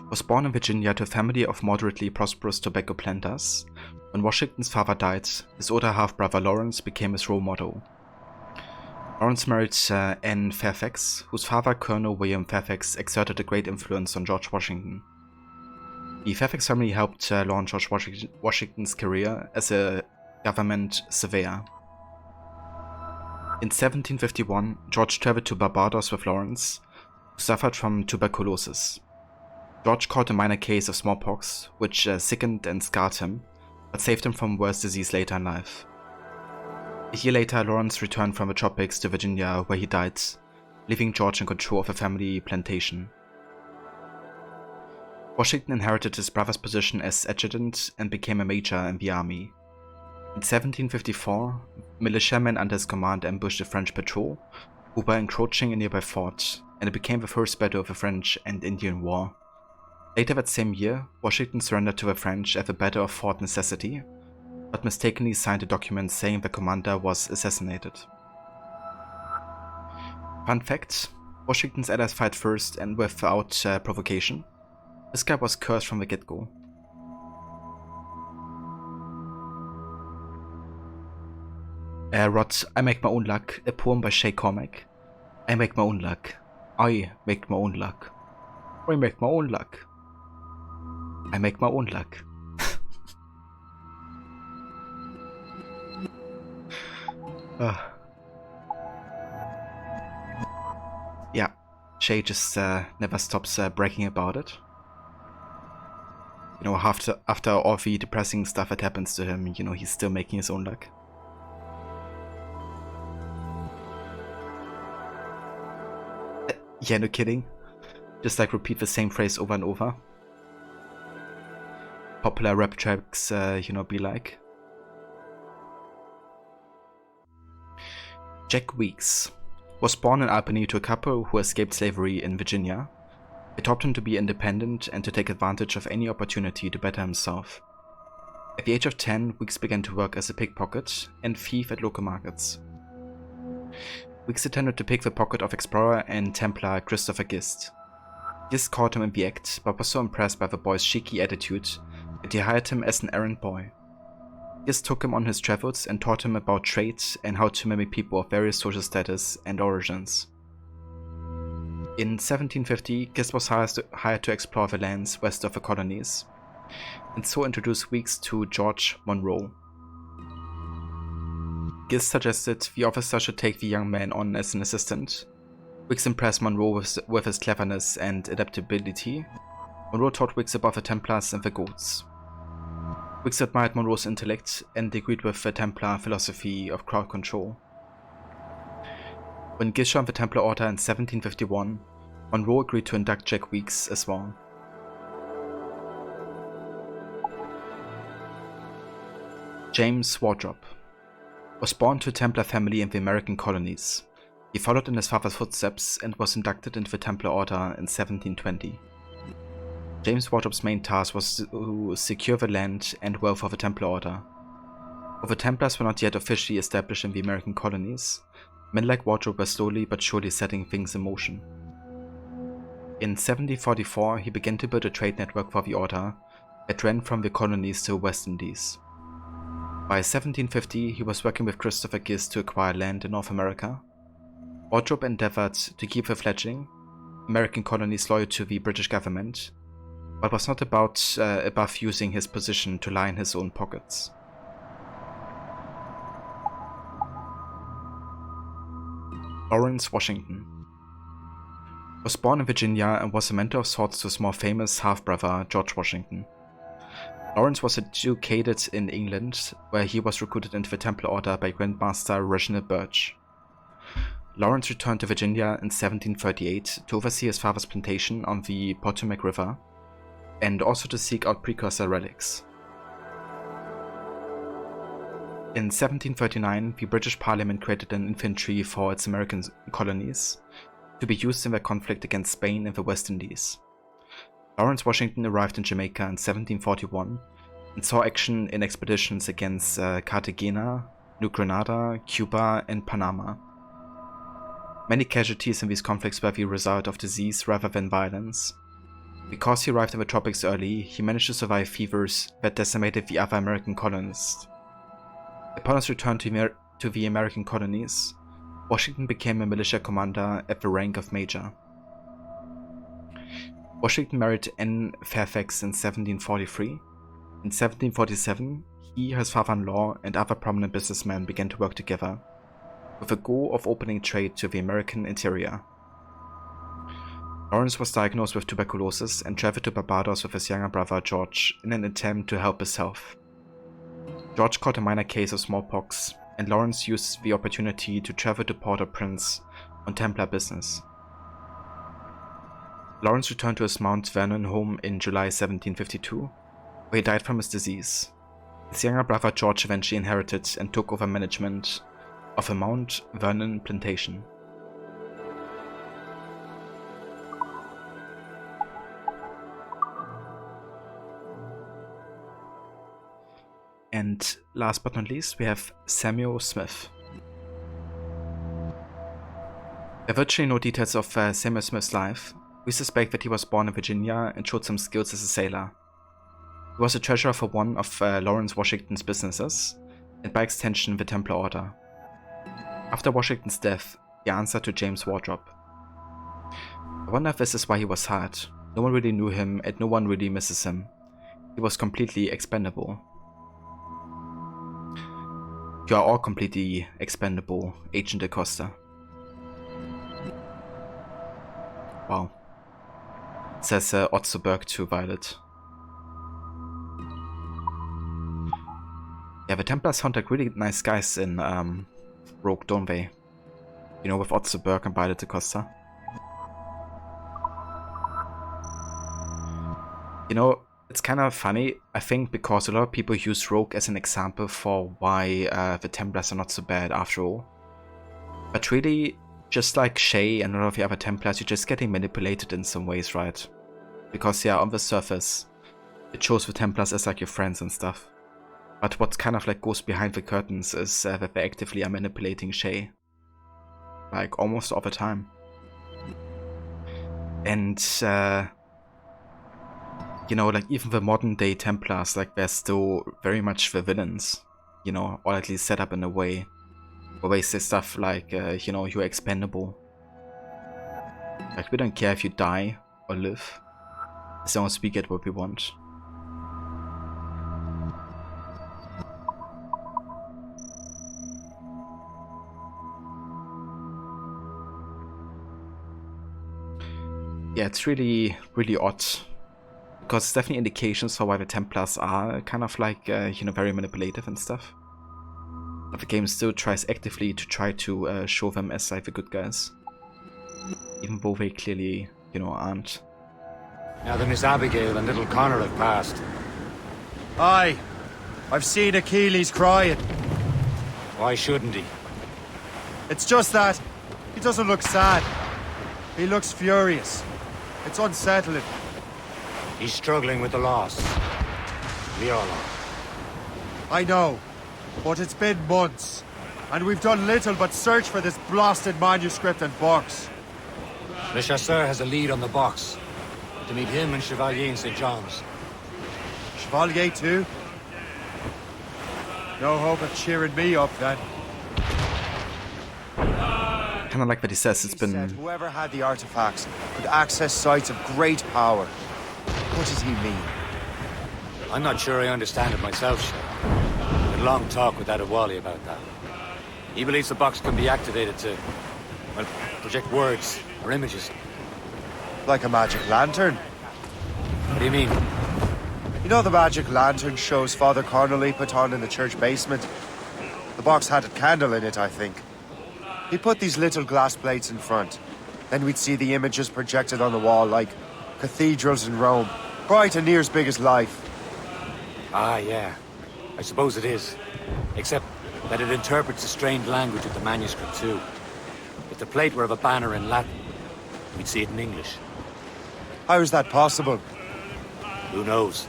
was born in Virginia to a family of moderately prosperous tobacco planters. When Washington's father died, his older half-brother Lawrence became his role model. Lawrence married Anne Fairfax, whose father, Colonel William Fairfax, exerted a great influence on George Washington. The Fairfax family helped launch George Washington's career as a government surveyor. In 1751, George traveled to Barbados with Lawrence, who suffered from tuberculosis. George caught a minor case of smallpox, which sickened and scarred him, but saved him from worse disease later in life. A year later, Lawrence returned from the tropics to Virginia, where he died, leaving George in control of a family plantation. Washington inherited his brother's position as adjutant and became a major in the army. In 1754, militiamen under his command ambushed a French patrol, who were encroaching a nearby fort, and it became the first battle of the French and Indian War. Later that same year, Washington surrendered to the French at the Battle of Fort Necessity, but mistakenly signed a document saying the commander was assassinated. Fun fact, Washington's allies fight first and without provocation. This guy was cursed from the get-go. Rod, I Make My Own Luck, a poem by Shay Cormac. I make my own luck. I make my own luck. I make my own luck. I make my own luck. Yeah, Shay just never stops bragging about it. You know, after all the depressing stuff that happens to him, you know, he's still making his own luck. Yeah, no kidding. Just like repeat the same phrase over and over. Popular rap tracks, you know, be like. Jack Weeks was born in Albany to a couple who escaped slavery in Virginia. It taught him to be independent and to take advantage of any opportunity to better himself. At the age of 10, Weeks began to work as a pickpocket and thief at local markets. Weeks attempted to pick the pocket of explorer and Templar Christopher Gist. Gist caught him in the act, but was so impressed by the boy's cheeky attitude that he hired him as an errand boy. Gist took him on his travels and taught him about trade and how to mimic people of various social status and origins. In 1750, Gist was hired to explore the lands west of the colonies, and so introduced Weeks to George Monroe. Gist suggested the officer should take the young man on as an assistant, Wicks impressed Monroe with his cleverness and adaptability. Monroe taught Wicks about the Templars and the Goats. Wicks admired Monroe's intellect and agreed with the Templar philosophy of crowd control. When Gish joined the Templar Order in 1751, Monroe agreed to induct Jack Weeks as well. James Wardrop was born to a Templar family in the American colonies. He followed in his father's footsteps and was inducted into the Templar Order in 1720. James Wardrop's main task was to secure the land and wealth of the Templar Order. While the Templars were not yet officially established in the American colonies, men like Wardrop were slowly but surely setting things in motion. In 1744, he began to build a trade network for the Order that ran from the colonies to the West Indies. By 1750, he was working with Christopher Gist to acquire land in North America. Wardrop endeavored to keep the fledgling American colonies loyal to the British government, but was not above using his position to line his own pockets. Lawrence Washington was born in Virginia and was a mentor of sorts to his more famous half-brother George Washington. Lawrence was educated in England, where he was recruited into the Templar Order by Grandmaster Reginald Birch. Lawrence returned to Virginia in 1738 to oversee his father's plantation on the Potomac River, and also to seek out precursor relics. In 1739, the British Parliament created an infantry for its American colonies to be used in their conflict against Spain and the West Indies. Lawrence Washington arrived in Jamaica in 1741 and saw action in expeditions against Cartagena, New Granada, Cuba, and Panama. Many casualties in these conflicts were the result of disease rather than violence. Because he arrived in the tropics early, he managed to survive fevers that decimated the other American colonists. Upon his return to the American colonies, Washington became a militia commander at the rank of major. Washington married Anne Fairfax in 1743. In 1747, he, his father-in-law, and other prominent businessmen began to work together, with the goal of opening trade to the American interior. Lawrence was diagnosed with tuberculosis and traveled to Barbados with his younger brother George in an attempt to help his health. George caught a minor case of smallpox, and Lawrence used the opportunity to travel to Port-au-Prince on Templar business. Lawrence returned to his Mount Vernon home in July 1752, where he died from his disease. His younger brother George eventually inherited and took over management of a Mount Vernon plantation. And last but not least, we have Samuel Smith. There are virtually no details of Samuel Smith's life. We suspect that he was born in Virginia and showed some skills as a sailor. He was a treasurer for one of Lawrence Washington's businesses, and by extension the Templar Order. After Washington's death, he answered to James Wardrop. I wonder if this is why he was hired. No one really knew him and no one really misses him. He was completely expendable. You are all completely expendable, Agent Acosta. Wow. Says Otto Berg to Violet. Yeah, the Templars sound like really nice guys in Rogue, don't they? You know, with Otto Berg and Violet Acosta. You know, it's kind of funny, I think, because a lot of people use Rogue as an example for why the Templars are not so bad after all. But really, just like Shay and a lot of the other Templars, you're just getting manipulated in some ways, right? Because yeah, on the surface, it shows the Templars as like your friends and stuff. But what kind of like goes behind the curtains is that they actively are manipulating Shay. Like almost all the time. And you know, like even the modern day Templars, like they're still very much the villains. You know, or at least set up in a way where they say stuff like, you know, you're expendable. Like we don't care if you die or live, as long as we get what we want. Yeah, it's really, really odd. Because it's definitely indications for why the Templars are kind of like, you know, very manipulative and stuff. But the game still tries actively to try to show them as like the good guys. Even though they clearly, you know, aren't. Now that Miss Abigail and little Connor have passed. Aye. I've seen Achilles crying. Why shouldn't he? It's just that he doesn't look sad. He looks furious. It's unsettling. He's struggling with the loss. We all are. I know, but it's been months, and we've done little but search for this blasted manuscript and box. Le Chasseur has a lead on the box. To meet him and Chevalier in St. John's. Chevalier too? No hope of cheering me up then. Kind of like that he says it's been... Said whoever had the artifacts could access sites of great power. What does he mean? I'm not sure I understand it myself, Shay. I had a long talk with Adewale about that. He believes the box can be activated to, well, project words or images. Like a magic lantern? What do you mean? You know the magic lantern shows Father Connolly put on in the church basement? The box had a candle in it, I think. He put these little glass plates in front. Then we'd see the images projected on the wall like cathedrals in Rome. Bright and near as big as life. Ah, yeah. I suppose it is. Except that it interprets the strained language of the manuscript too. If the plate were of a banner in Latin, we'd see it in English. How is that possible? Who knows?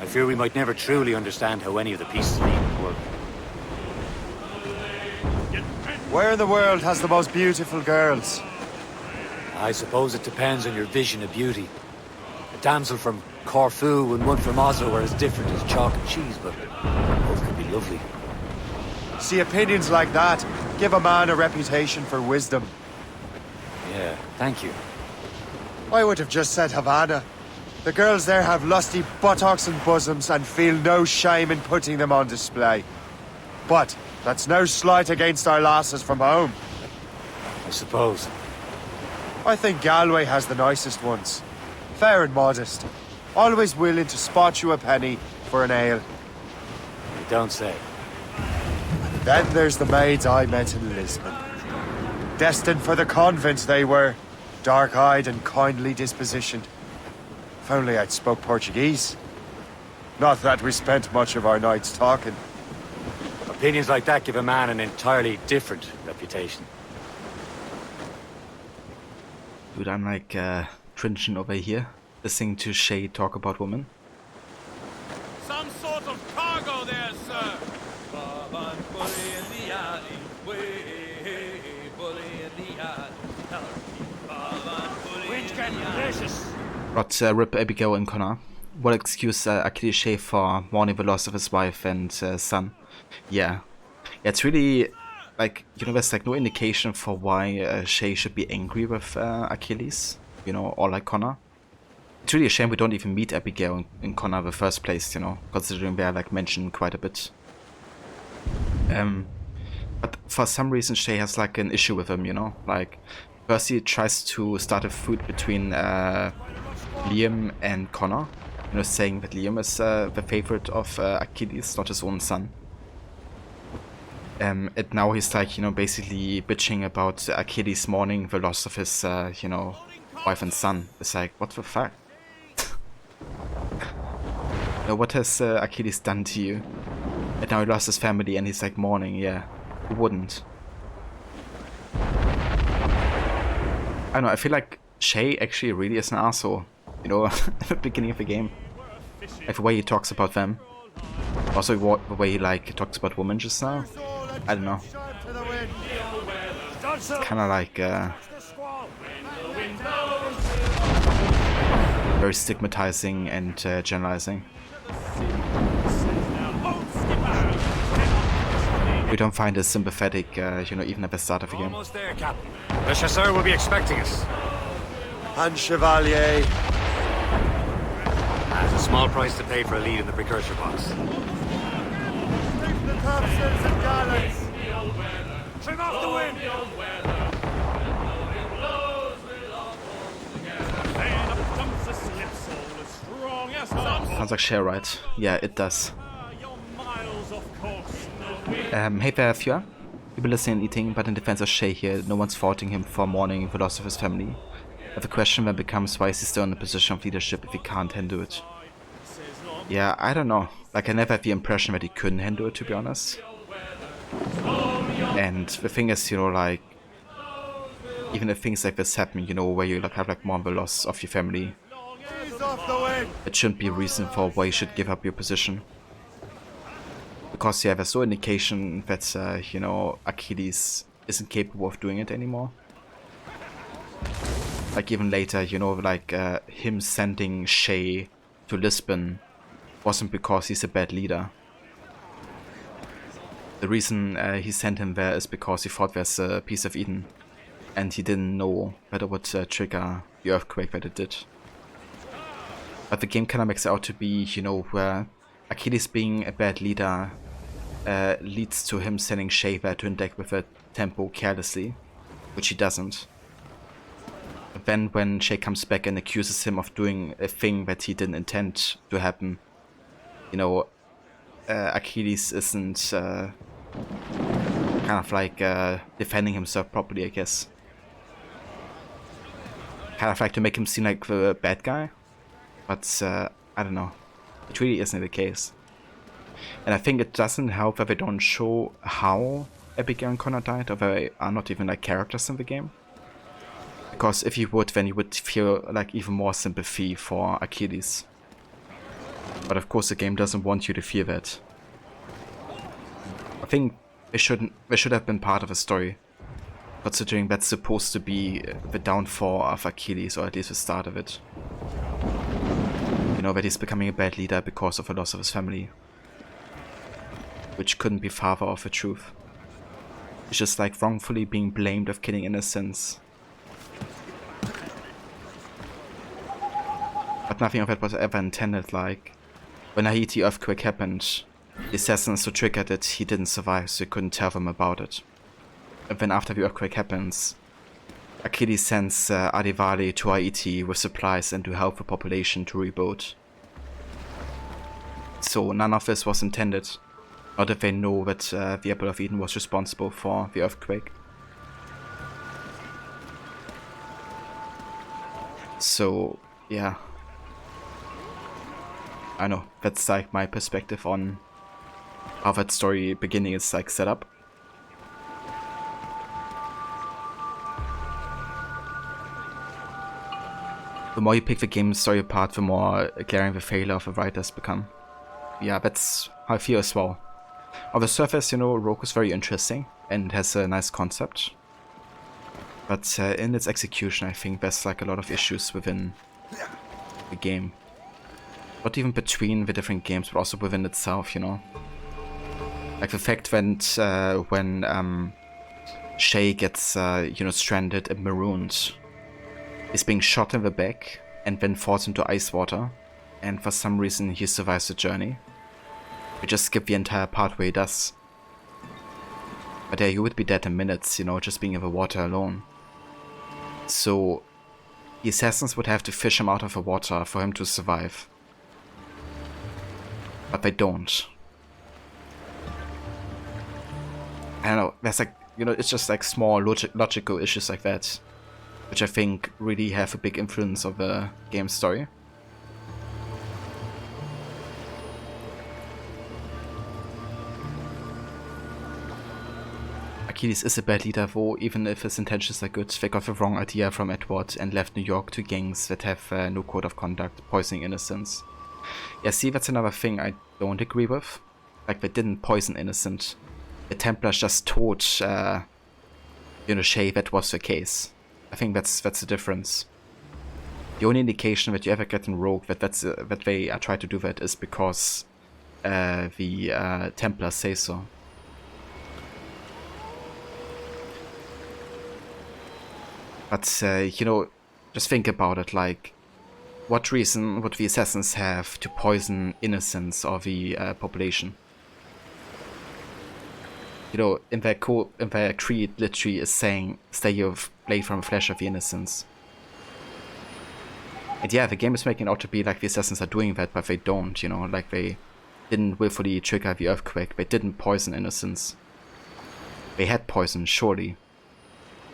I fear we might never truly understand how any of the pieces even work. Where in the world has the most beautiful girls? I suppose it depends on your vision of beauty. A damsel from Corfu and one from Oslo are as different as chalk and cheese, but both can be lovely. See, opinions like that give a man a reputation for wisdom. Yeah, thank you. I would have just said Havana. The girls there have lusty buttocks and bosoms and feel no shame in putting them on display. But that's no slight against our lasses from home. I suppose. I think Galway has the nicest ones. Fair and modest. Always willing to spot you a penny for an ale. You don't say. Then there's the maids I met in Lisbon. Destined for the convent they were. Dark-eyed and kindly dispositioned. If only I'd spoke Portuguese. Not that we spent much of our nights talking. Opinions like that give a man an entirely different reputation. Dude, I'm like cringing over here, listening to Shay talk about women. Some sort of cargo there, sir. Wind's getting vicious. But rip Abigail and Connor. What excuse Achilles Shay for mourning the loss of his wife and son? Yeah, it's really like, you know, there's like no indication for why Shay should be angry with Achilles, you know, or like Connor. It's really a shame we don't even meet Abigail and Connor in the first place, you know, considering they're like mentioned quite a bit. But for some reason Shay has like an issue with him, you know, like first he tries to start a feud between Liam and Connor, you know, saying that Liam is the favorite of Achilles, not his own son. And now he's like, you know, basically bitching about Achilles mourning the loss of his, you know, wife and son. It's like, what the fuck? You know, what has Achilles done to you? And now he lost his family and he's like mourning, yeah. Who wouldn't? I don't know, I feel like Shay actually really is an asshole, you know, at the beginning of the game. Like the way he talks about them. Also the way he like talks about women just now. I don't know. It's kind of like very stigmatizing and generalizing. We don't find it sympathetic, you know, even at the start of the game. Almost there, Captain. Le Chasseur will be expecting us. And Chevalier. There's a small price to pay for a lead in the precursor box. Trim off the wind! Sounds like Shay, right? Yeah, it does. Hey there, Fjord. You've been listening and eating, but in defense of Shay here, no one's faulting him for mourning the loss of his family. But the question then becomes, why is he still in a position of leadership if he can't handle it? Yeah, I don't know. Like, I never had the impression that he couldn't handle it, to be honest. And the thing is, you know, like, even if things like this happen, you know, where you like have like mourn the loss of your family, it shouldn't be a reason for why you should give up your position. Because yeah, there's no indication that, you know, Achilles isn't capable of doing it anymore. Like even later, you know, like him sending Shay to Lisbon wasn't because he's a bad leader. The reason he sent him there is because he thought there's a piece of Eden. And he didn't know that it would trigger the earthquake that it did. But the game kind of makes it out to be, you know, where Achilles being a bad leader leads to him sending Shay there to interact with a tempo carelessly, which he doesn't. But then when Shay comes back and accuses him of doing a thing that he didn't intend to happen, you know, Achilles isn't kind of like defending himself properly, I guess. Kind of like to make him seem like the bad guy, but I don't know, it really isn't the case. And I think it doesn't help that they don't show how Abigail and Connor died, or they are not even like characters in the game. Because if you would, then you would feel like even more sympathy for Achilles. But of course the game doesn't want you to feel that. I think they should have been part of a story, considering that's supposed to be the downfall of Achilles, or at least the start of it. You know, that he's becoming a bad leader because of the loss of his family. Which couldn't be farther off the truth. It's just like wrongfully being blamed of killing innocents. But nothing of it was ever intended. Like, when the Haiti earthquake happened, the assassins who triggered it, he didn't survive, so he couldn't tell them about it. And then after the earthquake happens, Achilles sends Adivale to Haiti with supplies and to help the population to rebuild. So none of this was intended. Not if they know that the Apple of Eden was responsible for the earthquake. So, yeah. I know, that's like my perspective on how that story beginning is like set up. The more you pick the game's story apart, the more glaring the failure of the writers become. Yeah, that's how I feel as well. On the surface, you know, Rogue is very interesting and has a nice concept. But in its execution, I think there's like a lot of issues within the game. Not even between the different games, but also within itself, you know. Like the fact that when Shay gets, you know, stranded and marooned, he's being shot in the back and then falls into ice water, and for some reason he survives the journey. We just skip the entire part where he does. But yeah, he would be dead in minutes, you know, just being in the water alone. So the assassins would have to fish him out of the water for him to survive. But they don't. I don't know, there's like, you know, it's just like small logical issues like that, which I think really have a big influence on the game's story. Achilles is a bad leader though, even if his intentions are good. They got the wrong idea from Edward and left New York to gangs that have no code of conduct, poisoning innocents. Yeah, see, that's another thing I don't agree with. Like, they didn't poison innocent. The Templars just told, you know, Shay that was the case. I think that's the difference. The only indication that you ever get in Rogue that that they try to do that is because the Templars say so. But, you know, just think about it, like, what reason would the assassins have to poison innocents or the population? You know, in their creed literally is saying, stay your blade from the flesh of the innocents. And yeah, the game is making it out to be like the assassins are doing that, but they don't, you know, like they didn't willfully trigger the earthquake, they didn't poison innocents. They had poison, surely,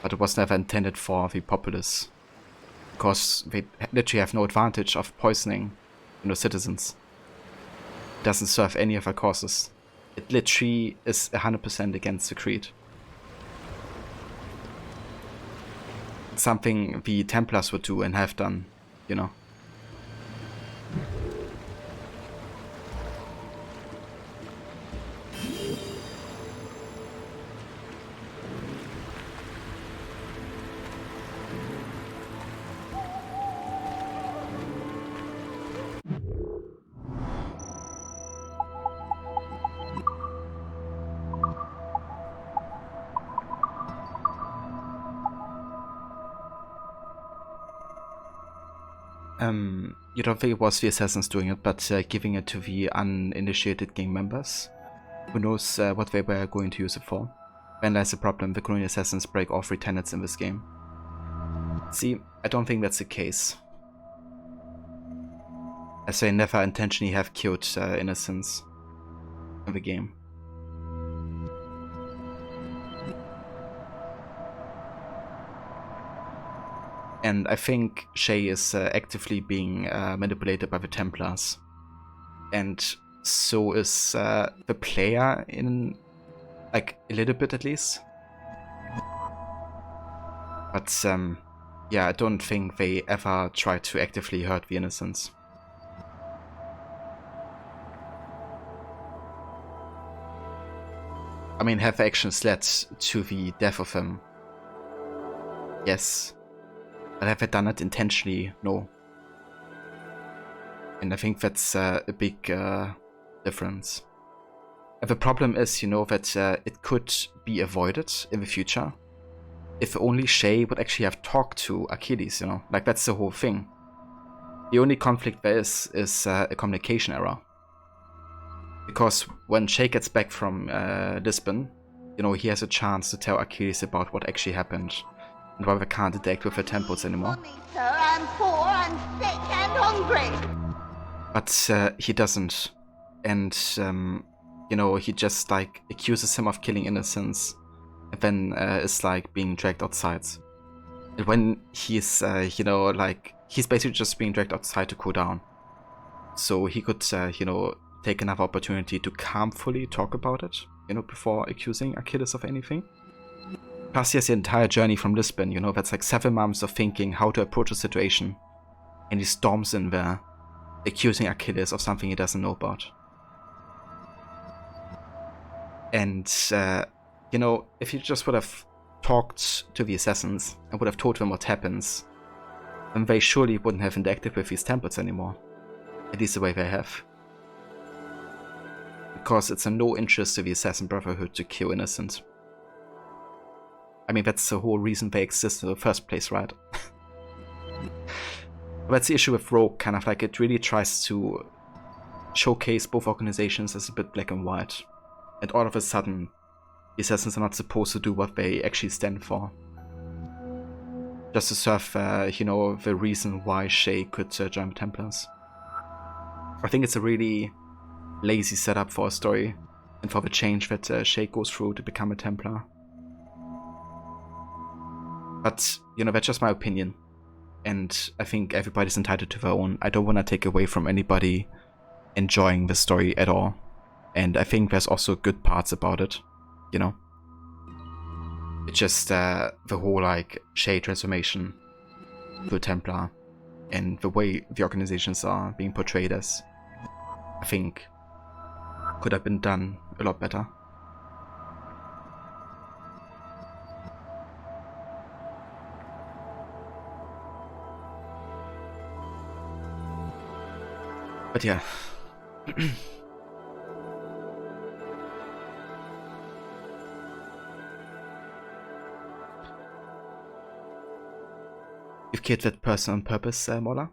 but it was never intended for the populace, because they literally have no advantage of poisoning, you know, citizens. It doesn't serve any of their causes. It literally is 100% against the creed. It's something the Templars would do and have done, you know. You don't think it was the assassins doing it, but giving it to the uninitiated gang members? Who knows what they were going to use it for? When there's a problem, the colonial assassins break all 3 tenets in this game. See, I don't think that's the case. As they never intentionally have killed innocents in the game. And I think Shay is actively being manipulated by the Templars. And so is the player, in like a little bit at least. But yeah, I don't think they ever try to actively hurt the innocents. I mean, have actions led to the death of him? Yes. But have I done it intentionally? No. And I think that's a big difference. And the problem is, you know, that it could be avoided in the future if only Shay would actually have talked to Achilles, you know? Like, that's the whole thing. The only conflict there is a communication error. Because when Shay gets back from Lisbon, you know, he has a chance to tell Achilles about what actually happened. And why they can't interact with the temples anymore. Sir, I'm poor and sick and hungry. But he doesn't. And, you know, he just, like, accuses him of killing innocents. And then is, like, being dragged outside. And when he's, you know, like, he's basically just being dragged outside to cool down. So he could, you know, take another opportunity to calmly talk about it, you know, before accusing Achilles of anything. Plus he has the entire journey from Lisbon, you know, that's like 7 months of thinking how to approach a situation. And he storms in there, accusing Achilles of something he doesn't know about. And, you know, if he just would have talked to the assassins and would have told them what happens, then they surely wouldn't have interacted with these temples anymore. At least the way they have. Because it's in no interest to the Assassin Brotherhood to kill innocent. I mean, that's the whole reason they exist in the first place, right? That's the issue with Rogue, kind of like it really tries to showcase both organizations as a bit black and white. And all of a sudden, the assassins are not supposed to do what they actually stand for. Just to serve, you know, the reason why Shay could join the Templars. I think it's a really lazy setup for a story, and for the change that Shay goes through to become a Templar. But, you know, that's just my opinion. And I think everybody's entitled to their own. I don't want to take away from anybody enjoying the story at all. And I think there's also good parts about it, you know. It's just the whole, like, Shay transformation to a Templar. And the way the organizations are being portrayed as, I think, could have been done a lot better. But yeah. You've killed that person on purpose, Mola?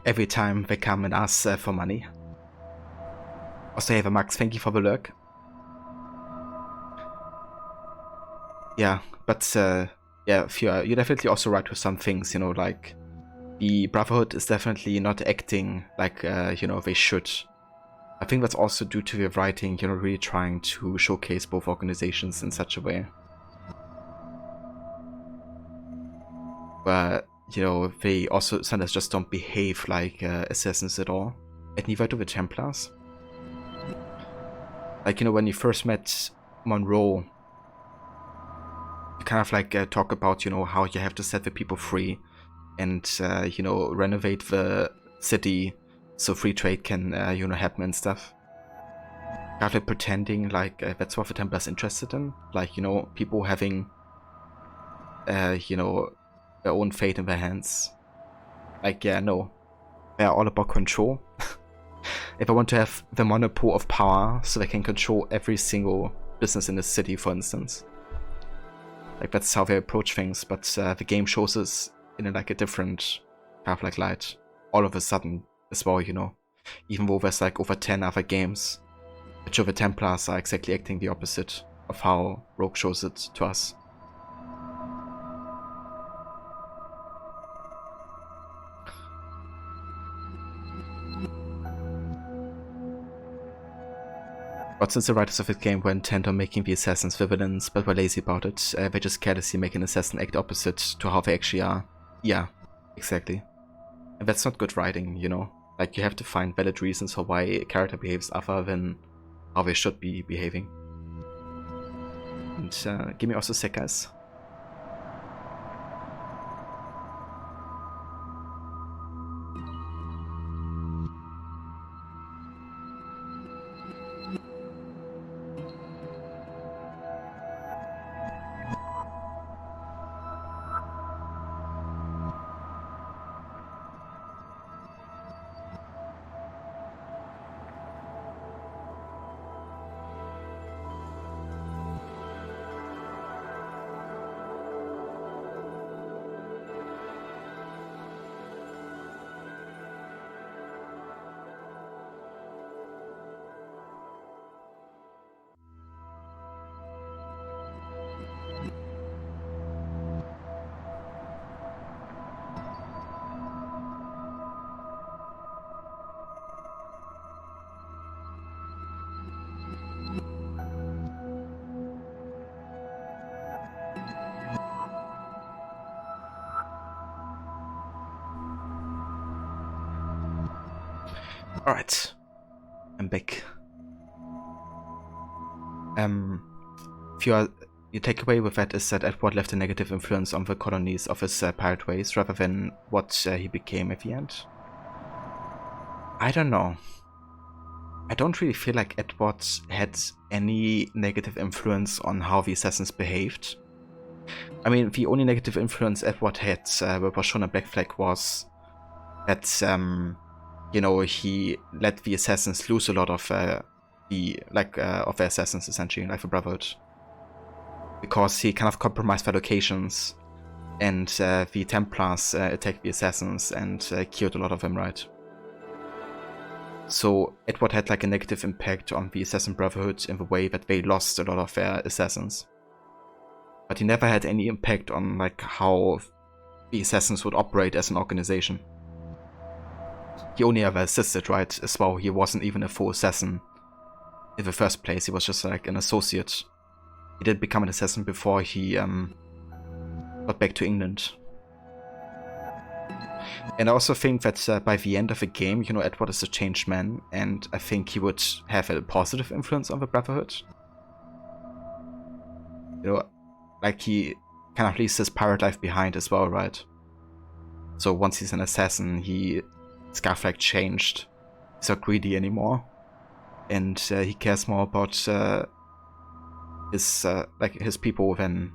Every time they come and ask for money. Also, hey, Max, thank you for the lurk. Yeah, but yeah, you're definitely also right with some things, you know, like the Brotherhood is definitely not acting like, you know, they should. I think that's also due to the writing, you know, really trying to showcase both organizations in such a way. Where, you know, they also sometimes just don't behave like assassins at all. And neither do the Templars. Like, you know, when you first met Monroe, you kind of like talk about, you know, how you have to set the people free and, you know, renovate the city so free trade can, you know, happen and stuff. Kind of like pretending like that's what the Templars interested in. Like, you know, people having, you know, their own fate in their hands. Like, yeah, no. They're all about control. If I want to have the monopoly of power so they can control every single business in the city, for instance. Like, that's how they approach things, but the game shows us in like a different kind of like light. All of a sudden as well, you know. Even though there's like over 10 other games, which of the Templars are exactly acting the opposite of how Rogue shows it to us. But since the writers of the game were intent on making the assassins the villains, but were lazy about it, they just carelessly make an assassin act opposite to how they actually are. Yeah, exactly. And that's not good writing, you know? Like, you have to find valid reasons for why a character behaves other than how they should be behaving. And give me also a sec, guys. Alright, I'm back. If your takeaway with that is that Edward left a negative influence on the colonies of his pirate ways rather than what he became at the end. I don't know. I don't really feel like Edward had any negative influence on how the assassins behaved. I mean, the only negative influence Edward had, what was shown in Black Flag, was that you know, he let the assassins lose a lot of the assassins, essentially, like the Brotherhood, because he kind of compromised their locations, and the Templars attacked the assassins and killed a lot of them, right? So Edward had like a negative impact on the Assassin Brotherhood in the way that they lost a lot of their assassins, but he never had any impact on like how the assassins would operate as an organization. He only ever assisted, right, as well. He wasn't even a full assassin in the first place. He was just like an associate. He did become an assassin before he got back to England. And I also think that by the end of the game, you know, Edward is a changed man, and I think he would have a positive influence on the Brotherhood. You know, like he kind of leaves his pirate life behind as well, right? So once he's an assassin, his kind of changed. He's not greedy anymore, and he cares more about his people than,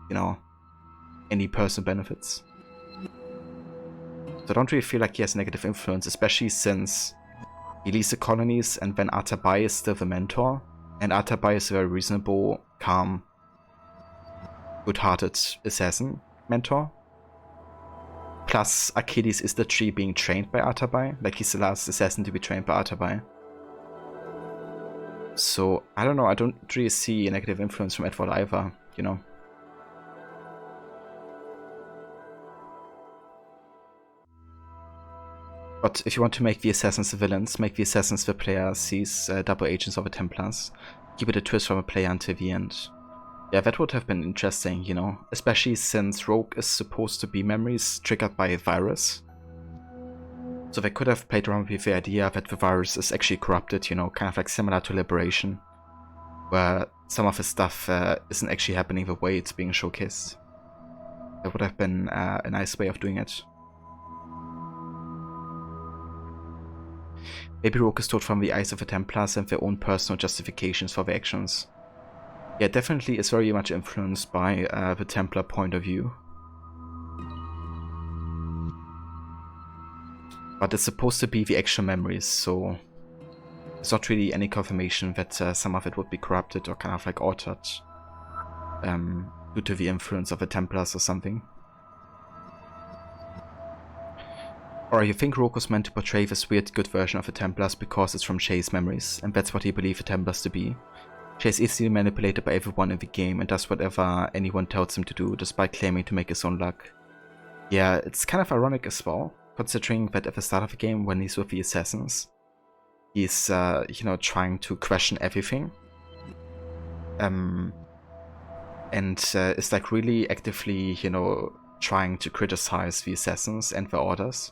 you know, any personal benefits. So I don't really feel like he has negative influence, especially since he leads the colonies, and then Atabai is still the mentor, and Atabai is a very reasonable, calm, good-hearted assassin mentor. Plus, Achilles is the tree being trained by Atabai, like he's the last assassin to be trained by Atabai. So, I don't know, I don't really see a negative influence from Edward either, you know. But if you want to make the assassins the villains, make the assassins the player sees double agents of the Templars. Keep it a twist from a player until the end. Yeah, that would have been interesting, you know, especially since Rogue is supposed to be memories triggered by a virus. So they could have played around with the idea that the virus is actually corrupted, you know, kind of like similar to Liberation, where some of the stuff isn't actually happening the way it's being showcased. That would have been a nice way of doing it. Maybe Rogue is told from the eyes of the Templars and their own personal justifications for their actions. Yeah, definitely is very much influenced by the Templar point of view. But it's supposed to be the actual memories, so there's not really any confirmation that some of it would be corrupted or kind of like altered due to the influence of the Templars or something. Or you think Rogue was meant to portray this weird good version of the Templars because it's from Shay's memories, and that's what he believed the Templars to be. Shay is easily manipulated by everyone in the game and does whatever anyone tells him to do, despite claiming to make his own luck. Yeah, it's kind of ironic as well, considering that at the start of the game, when he's with the assassins, he's, you know, trying to question everything. And is like really actively, you know, trying to criticize the assassins and their orders.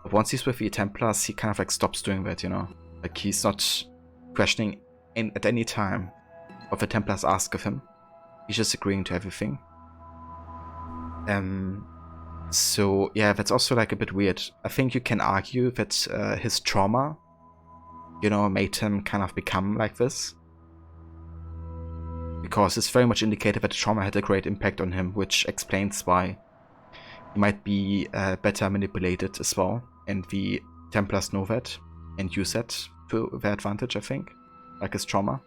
But once he's with the Templars, he kind of like stops doing that, you know. Like he's not questioning at any time what the Templars ask of him. He's just agreeing to everything. So yeah, that's also like a bit weird. I think you can argue that his trauma, you know, made him kind of become like this. Because it's very much indicated that the trauma had a great impact on him, which explains why he might be better manipulated as well. And the Templars know that and use that to their advantage, I think. Like his trauma.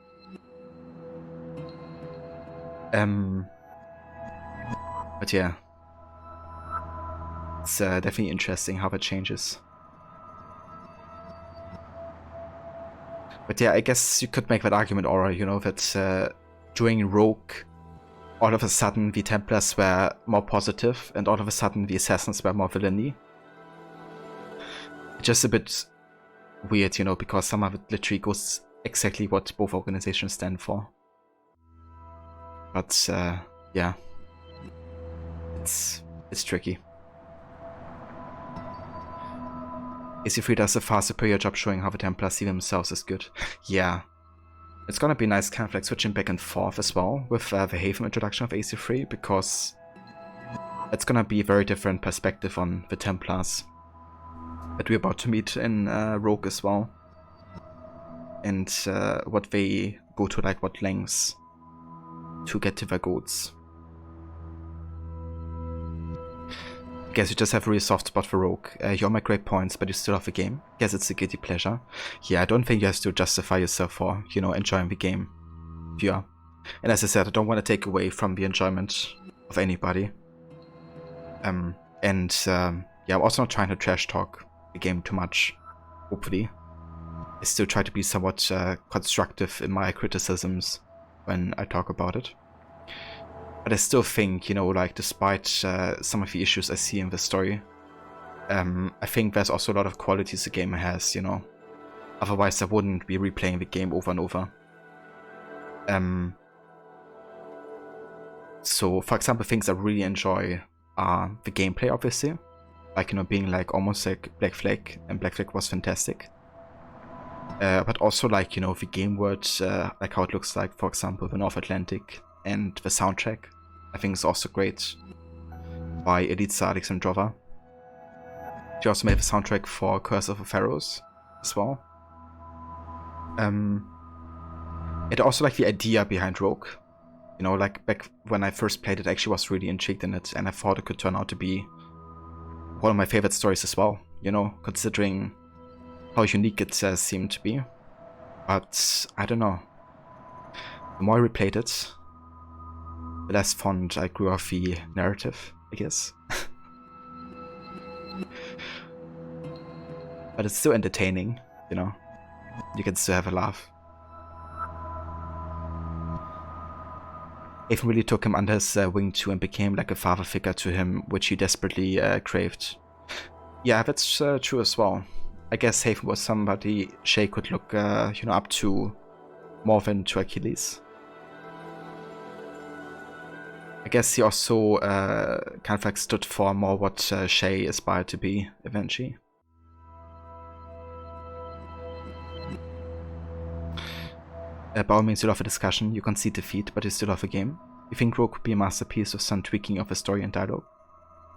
But yeah. It's definitely interesting how that changes. But yeah, I guess you could make that argument, Aura, you know, that during Rogue, all of a sudden the Templars were more positive, and all of a sudden the Assassins were more villainy. Just a bit weird, you know, because some of it literally goes exactly what both organizations stand for. But yeah, it's tricky. AC3 does a far superior job showing how the Templars see themselves as good. Yeah. It's gonna be nice kind of like switching back and forth as well with the Haven introduction of AC3, because it's gonna be a very different perspective on the Templars that we're about to meet in Rogue as well. And what they go to, like what lengths to get to their goals. Guess you just have a really soft spot for Rogue. You all make great points, but you still love the game. Guess it's a guilty pleasure. Yeah, I don't think you have to justify yourself for, you know, enjoying the game. If you are. And as I said, I don't want to take away from the enjoyment of anybody. Yeah, I'm also not trying to trash talk the game too much, hopefully. I still try to be somewhat constructive in my criticisms when I talk about it. But I still think, you know, like, despite some of the issues I see in the story, I think there's also a lot of qualities the game has, you know. Otherwise I wouldn't be replaying the game over and over. So, for example, things I really enjoy are the gameplay, obviously. Like, you know, being like almost like Black Flag, and Black Flag was fantastic. But also, like, you know, the game world, like how it looks like, for example, the North Atlantic. And the soundtrack, I think, is also great, by Elitsa Alexandrova. She also made the soundtrack for Curse of the Pharaohs as well. And I also like the idea behind Rogue. You know, like back when I first played it, I actually was really intrigued in it, and I thought it could turn out to be one of my favorite stories as well, you know, considering how unique it seemed to be. But I don't know. The more I replayed it, the less fond I grew of the narrative, I guess. But it's still entertaining, you know. You can still have a laugh. Haven really took him under his wing too and became like a father figure to him, which he desperately craved. Yeah, that's true as well. I guess Haven was somebody Shay could look, up to more than to Achilles. I guess he also kind of like stood for more what Shay aspired to be eventually. By all means, you love a discussion, you concede defeat, but you still love a game. You think Rogue could be a masterpiece with some tweaking of the story and dialogue.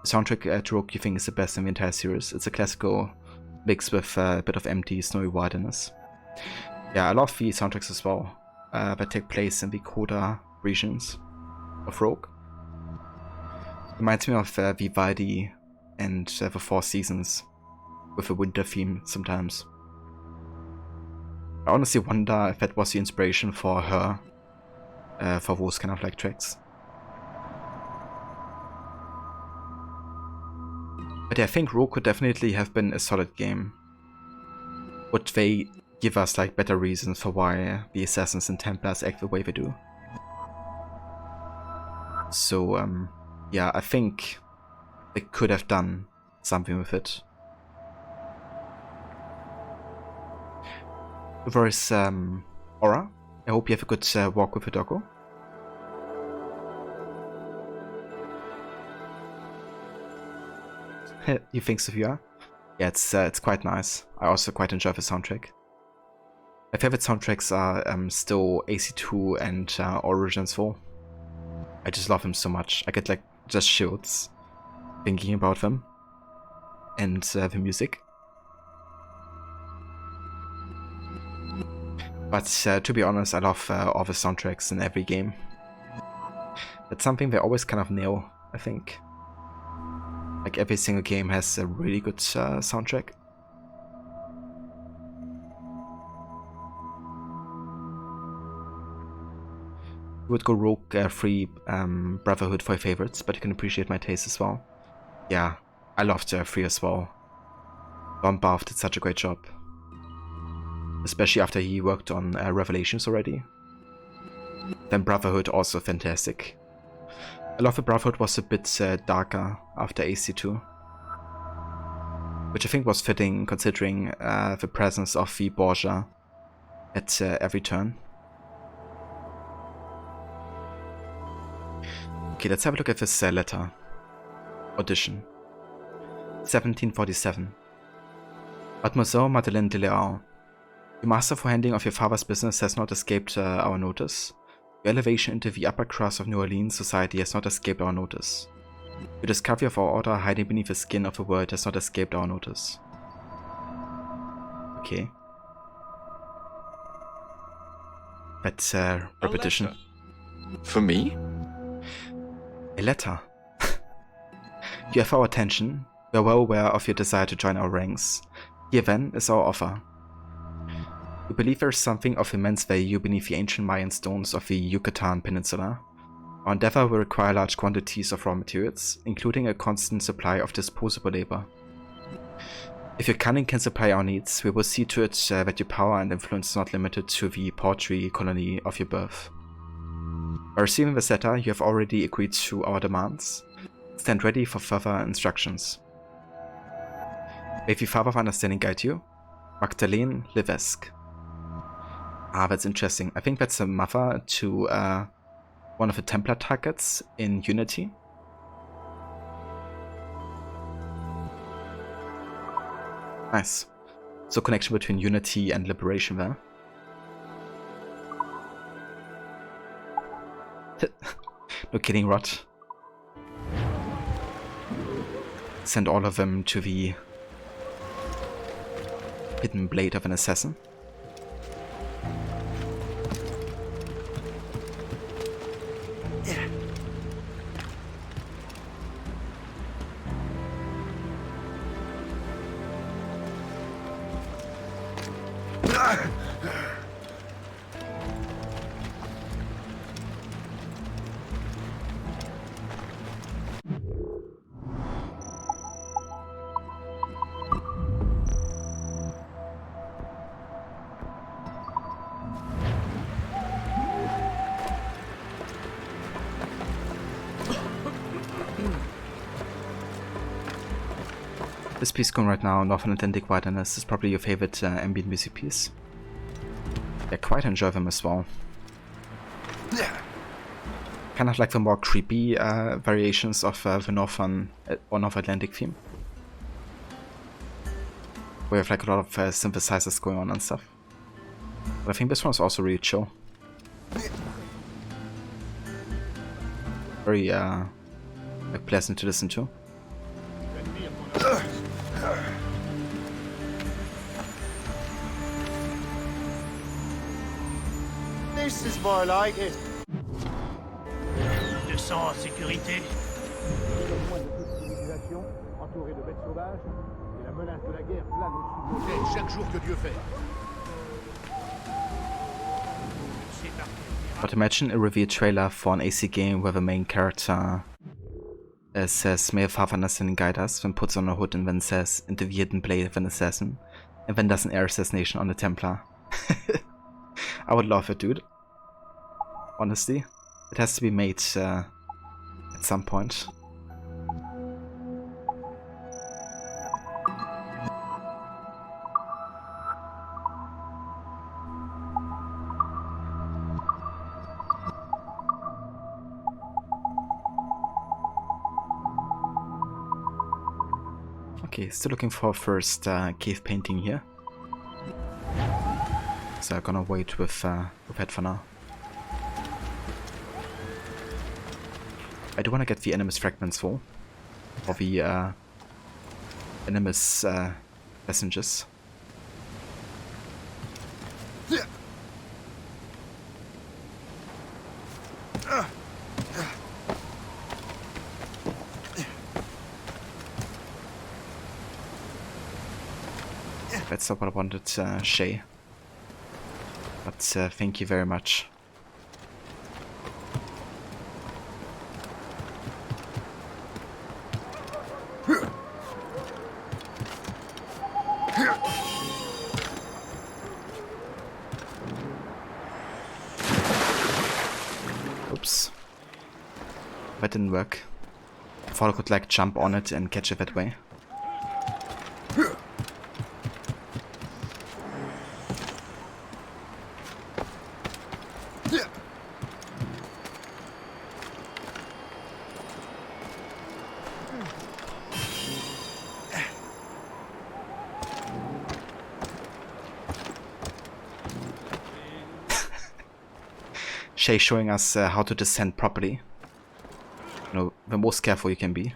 The soundtrack to Rogue you think is the best in the entire series. It's a classical mix with a bit of empty, snowy wilderness. Yeah, I love the soundtracks as well, that take place in the Coda regions of Rogue. Reminds me of Vivaldi and the Four Seasons, with a winter theme sometimes. I honestly wonder if that was the inspiration for her, for those kind of like tracks. But yeah, I think Rogue could definitely have been a solid game. Would they give us like better reasons for why the Assassins and Templars act the way they do? So, yeah, I think they could have done something with it. There is Aura. I hope you have a good walk with the doggo. You think so, yeah? Yeah, it's quite nice. I also quite enjoy the soundtrack. My favorite soundtracks are still AC2 and Origins 4. I just love them so much. I get like just chills thinking about them and the music. But to be honest, I love all the soundtracks in every game. That's something they always kind of nail, I think. Like every single game has a really good soundtrack. You would go Rogue Free Brotherhood for your favorites, but you can appreciate my taste as well. Yeah, I loved 3 as well. Lombard did such a great job. Especially after he worked on Revelations already. Then Brotherhood also fantastic. I love that Brotherhood was a bit darker after AC2. Which I think was fitting considering the presence of the Borgia at every turn. Okay, let's have a look at this letter. Audition. 1747. Mademoiselle Madeleine de Leon. Your masterful handling of your father's business has not escaped our notice. Your elevation into the upper crust of New Orleans society has not escaped our notice. Your discovery of our order hiding beneath the skin of the world has not escaped our notice. Okay. That's repetition. For me? A letter. You have our attention. We are well aware of your desire to join our ranks. Here then is our offer. We believe there is something of immense value beneath the ancient Mayan stones of the Yucatan Peninsula. Our endeavor will require large quantities of raw materials, including a constant supply of disposable labor. If your cunning can supply our needs, we will see to it that your power and influence is not limited to the paltry colony of your birth. By receiving this letter, you have already agreed to our demands. Stand ready for further instructions. May the Father of Understanding guide you. Magdalene Levesque. Ah, that's interesting. I think that's a mother to one of the Templar targets in Unity. Nice. So connection between Unity and Liberation there. No kidding, Rod. Send all of them to the hidden blade of an assassin. This piece going right now, Northern Atlantic Wilderness, is probably your favorite ambient music piece. I quite enjoy them as well. Kind of like the more creepy variations of the Northern or North Atlantic theme. Where you have like a lot of synthesizers going on and stuff. But I think this one's also really chill. Very like pleasant to listen to. This is more like it. De sang en sécurité. Entouré de bêtes sauvages, et la menace de la guerre plane au-dessus de nos têtes chaque jour que Dieu fait. But imagine a reveal trailer for an AC game where the main character says, "May your father understand guide us," then puts on a hood and then says, "Into the hidden blade of an assassin," and then does an air assassination on the Templar. I would love it, dude. Honestly, it has to be made at some point. Okay, still looking for first cave painting here. So I'm gonna wait with that for now. I do want to get the Animus fragments full, or the Animus messengers. That's not what I wanted, Shay. But thank you very much. Oops. That didn't work. I thought I could like jump on it and catch it that way. Shay showing us how to descend properly. You know, the most careful you can be.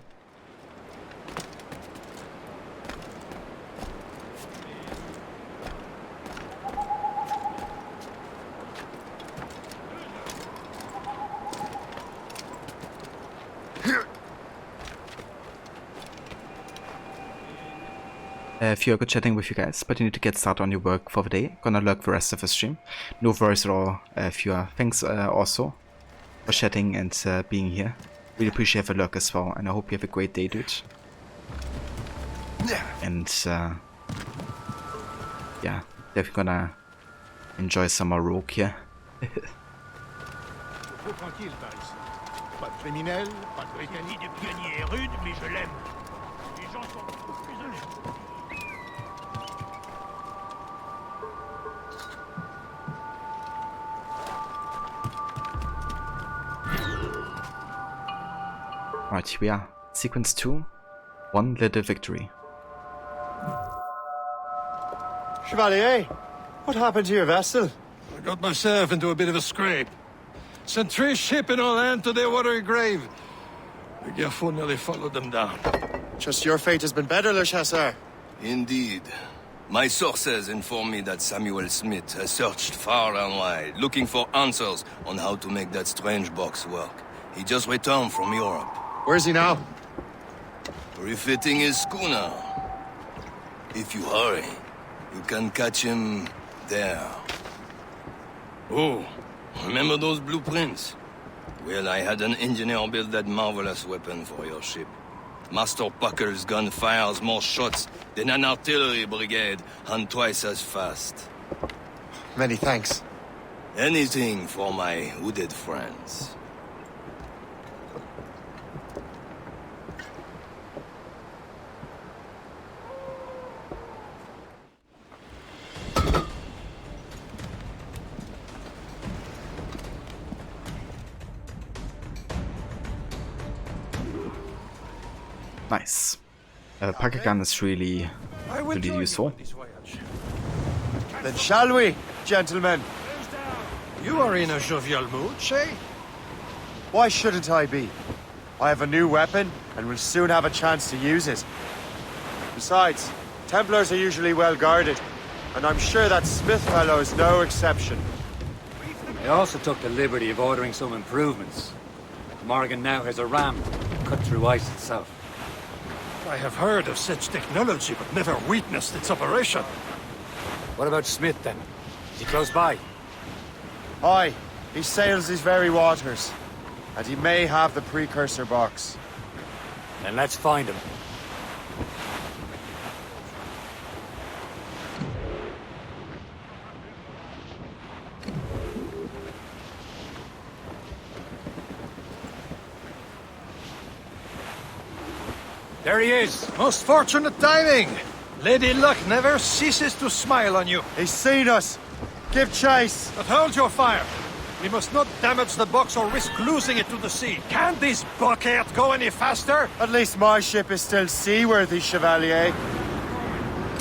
A few good chatting with you guys, but you need to get started on your work for the day. Gonna lurk the rest of the stream. No worries at all, Fewer. Thanks also for chatting and being here. Really appreciate the lurk as well, and I hope you have a great day, dude. And yeah, definitely gonna enjoy some more Rogue here. Tranquille par ici. Pas de criminels, pas de britannique. De pionnier est rude, mais je l'aime. Les gens sont prisonniers. Right, here we are. Sequence 2. One little victory. Chevalier, what happened to your vessel? I got myself into a bit of a scrape. Sent 3 ships in our land to their watery grave. The Gerfaut nearly followed them down. Just your fate has been better, Le Chasseur. Indeed. My sources inform me that Samuel Smith has searched far and wide, looking for answers on how to make that strange box work. He just returned from Europe. Where's he now? Refitting his schooner. If you hurry, you can catch him there. Oh, remember those blueprints? Well, I had an engineer build that marvelous weapon for your ship. Master Puckle's gun fires more shots than an artillery brigade and twice as fast. Many thanks. Anything for my hooded friends. Nice. Pocket gun is really useful. Then shall we, gentlemen? You are in a jovial mood, Shay? Why shouldn't I be? I have a new weapon, and will soon have a chance to use it. Besides, Templars are usually well guarded, and I'm sure that Smith fellow is no exception. I also took the liberty of ordering some improvements. Morgan now has a ram cut through ice itself. I have heard of such technology, but never witnessed its operation. What about Smith, then? Is he close by? Aye, he sails these very waters, and he may have the precursor box. Then let's find him. There he is! Most fortunate timing! Lady Luck never ceases to smile on you. He's seen us! Give chase! But hold your fire! We must not damage the box or risk losing it to the sea. Can this bucket go any faster? At least my ship is still seaworthy, Chevalier.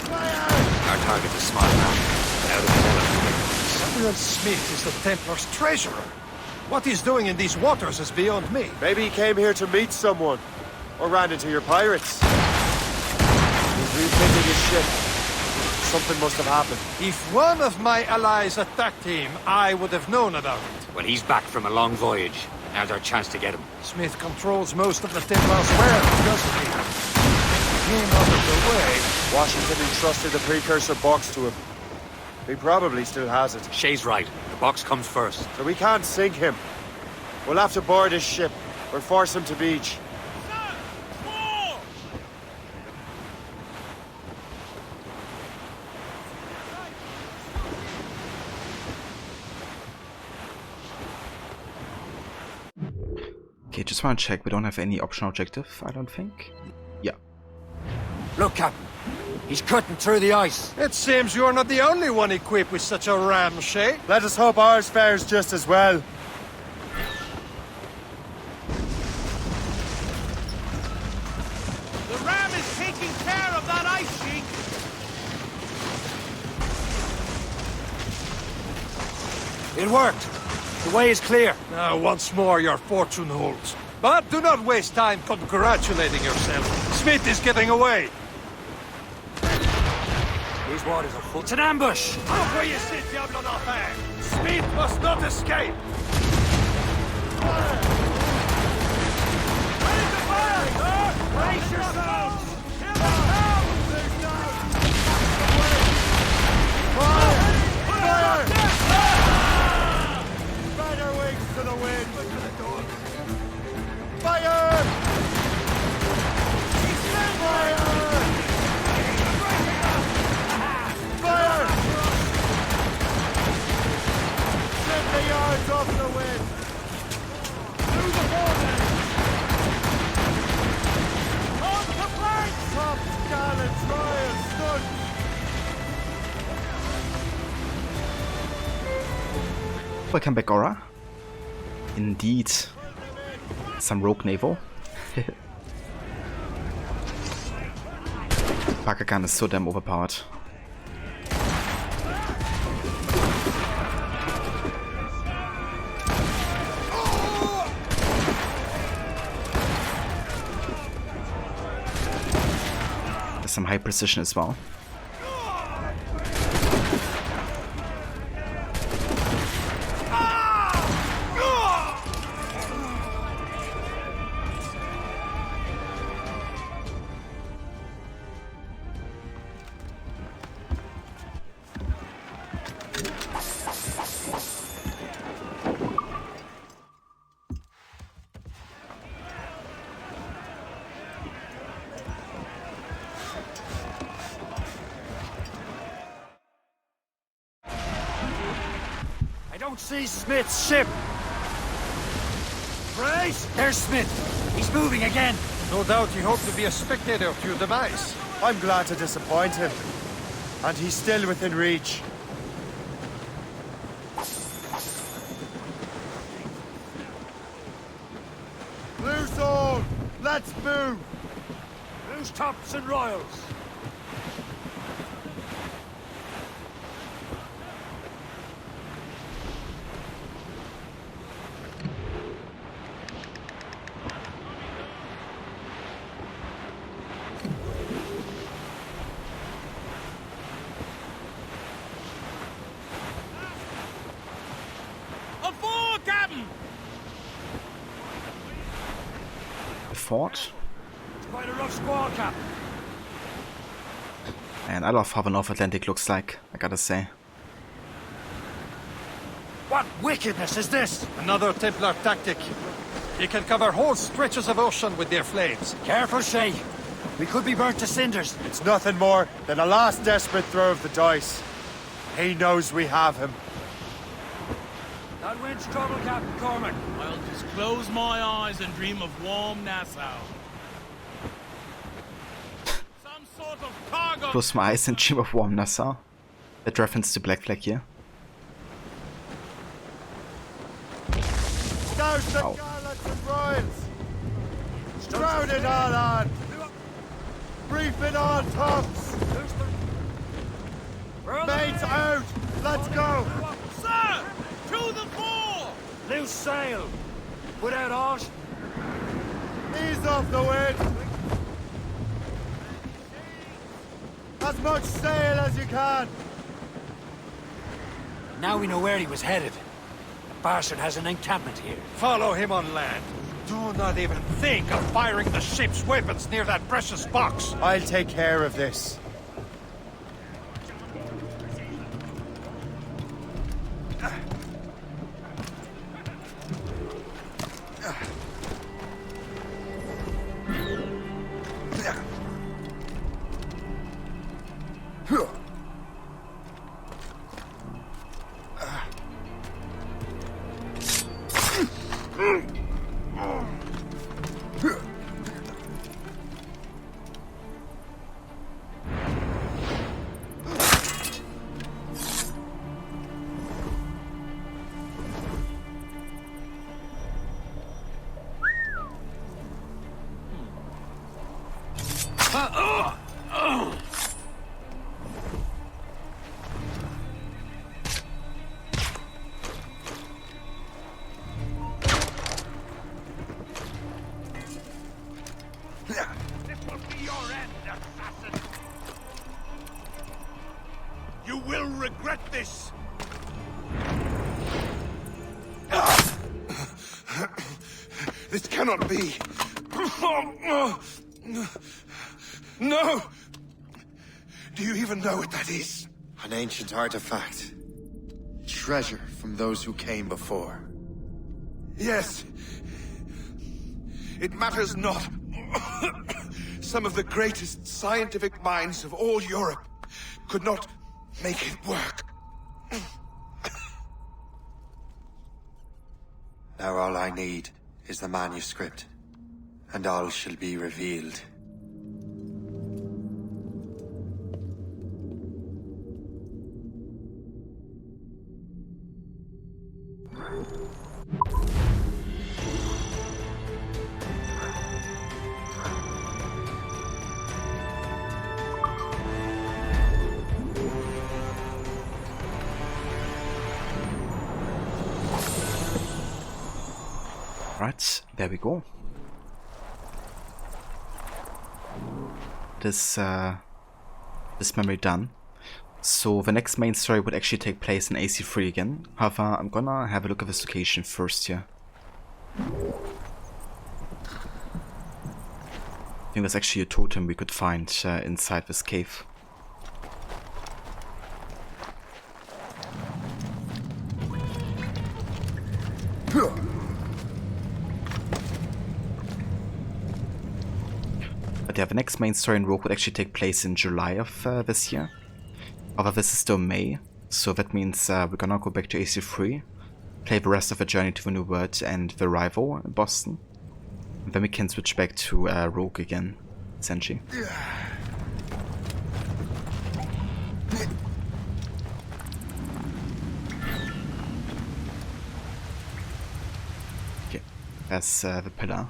Our target is smart now. Out of the Samuel Smith is the Templar's treasurer. What he's doing in these waters is beyond me. Maybe he came here to meet someone. Or ran into your pirates. He's refitting his ship. Something must have happened. If one of my allies attacked him, I would have known about it. Well, he's back from a long voyage. Now's our chance to get him. Smith controls most of the Templar's wealth, doesn't he? With him out of the way. Washington entrusted the precursor box to him. He probably still has it. Shay's right. The box comes first. So we can't sink him. We'll have to board his ship, or force him to beach. Okay, just want to check. We don't have any optional objective, I don't think. Yeah. Look, Captain. He's cutting through the ice. It seems you're not the only one equipped with such a ram, Shay. Let us hope ours fares just as well. The ram is taking care of that ice sheet. It worked. The way is clear. Now, once more, your fortune holds. But do not waste time congratulating yourself. Smith is getting away. These waters are full. It's an ambush! Out where you sit, Diablo d'Enfer! Smith must not escape! Ready to fire, sir! Brace yourselves! Here they come! Fire! Fire! Spread our wings to the wind! Fire! Fire! Fire! Send the yards off the wind! Through the forward! On the flank! Top gallants, royal stood! Welcome back, Aura. Indeed. Some rogue naval. Bakagan is so damn overpowered. There's some high precision as well. See Smith's ship! Brace! There's Smith! He's moving again! No doubt he hoped to be a spectator to your demise. I'm glad to disappoint him. And he's still within reach. Loose all! Let's move! Who's tops and royals? Fort. Quite a rough squall, Cap. And I love how the North Atlantic looks like, I gotta say. What wickedness is this? Another Templar tactic. You can cover whole stretches of ocean with their flames. Careful, Shay. We could be burnt to cinders. It's nothing more than a last desperate throw of the dice. He knows we have him. That wind's trouble, Captain Cormac. I'll just close my eyes and dream of warm Nassau. Some sort of cargo. Close my eyes and dream of warm Nassau. That reference to Black Flag here. Douse the garlets and royals! Drown it all on! Brief it all tops! Mates out! Let's go! Sir! To the fore! Loose sail! Put out oars! Ease off the wind! As much sail as you can! Now we know where he was headed. The bastard has an encampment here. Follow him on land. Do not even think of firing the ship's weapons near that precious box. I'll take care of this. You will regret this! This cannot be! No! Do you even know what that is? An ancient artifact. Treasure from those who came before. Yes. It matters not. Some of the greatest scientific minds of all Europe could not make it work. Now all I need is the manuscript, and all shall be revealed. Right, there we go. This memory done. So the next main story would actually take place in AC3 again. However, I'm gonna have a look at this location first here. I think there's actually a totem we could find inside this cave. But yeah, the next main story in Rogue would actually take place in July of this year. However, this is still May, so that means we're gonna go back to AC3, play the rest of the Journey to the New World and the Rival in Boston. And then we can switch back to Rogue again, essentially. Okay, that's the pillar.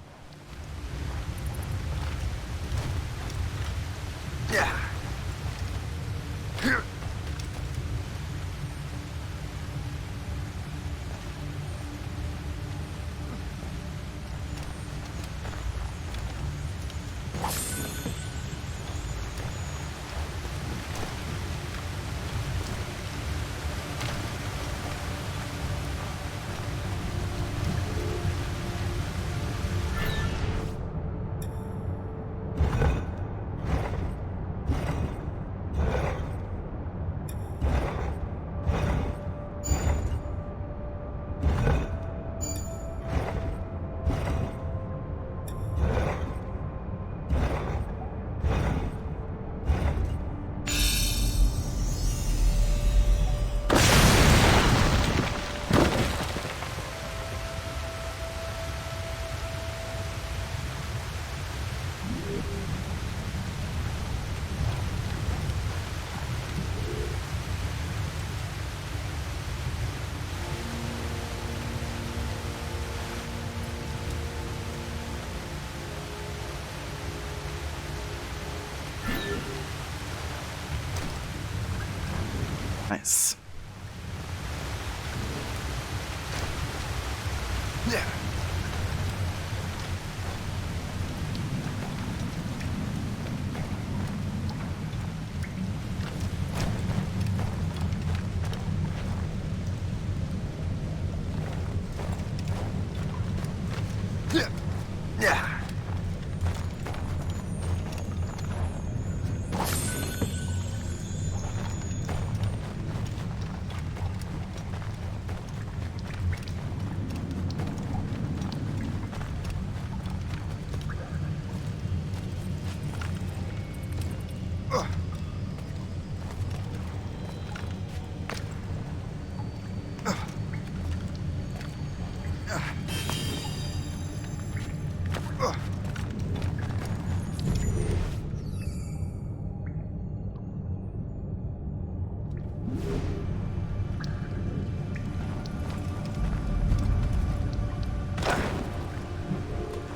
Nice.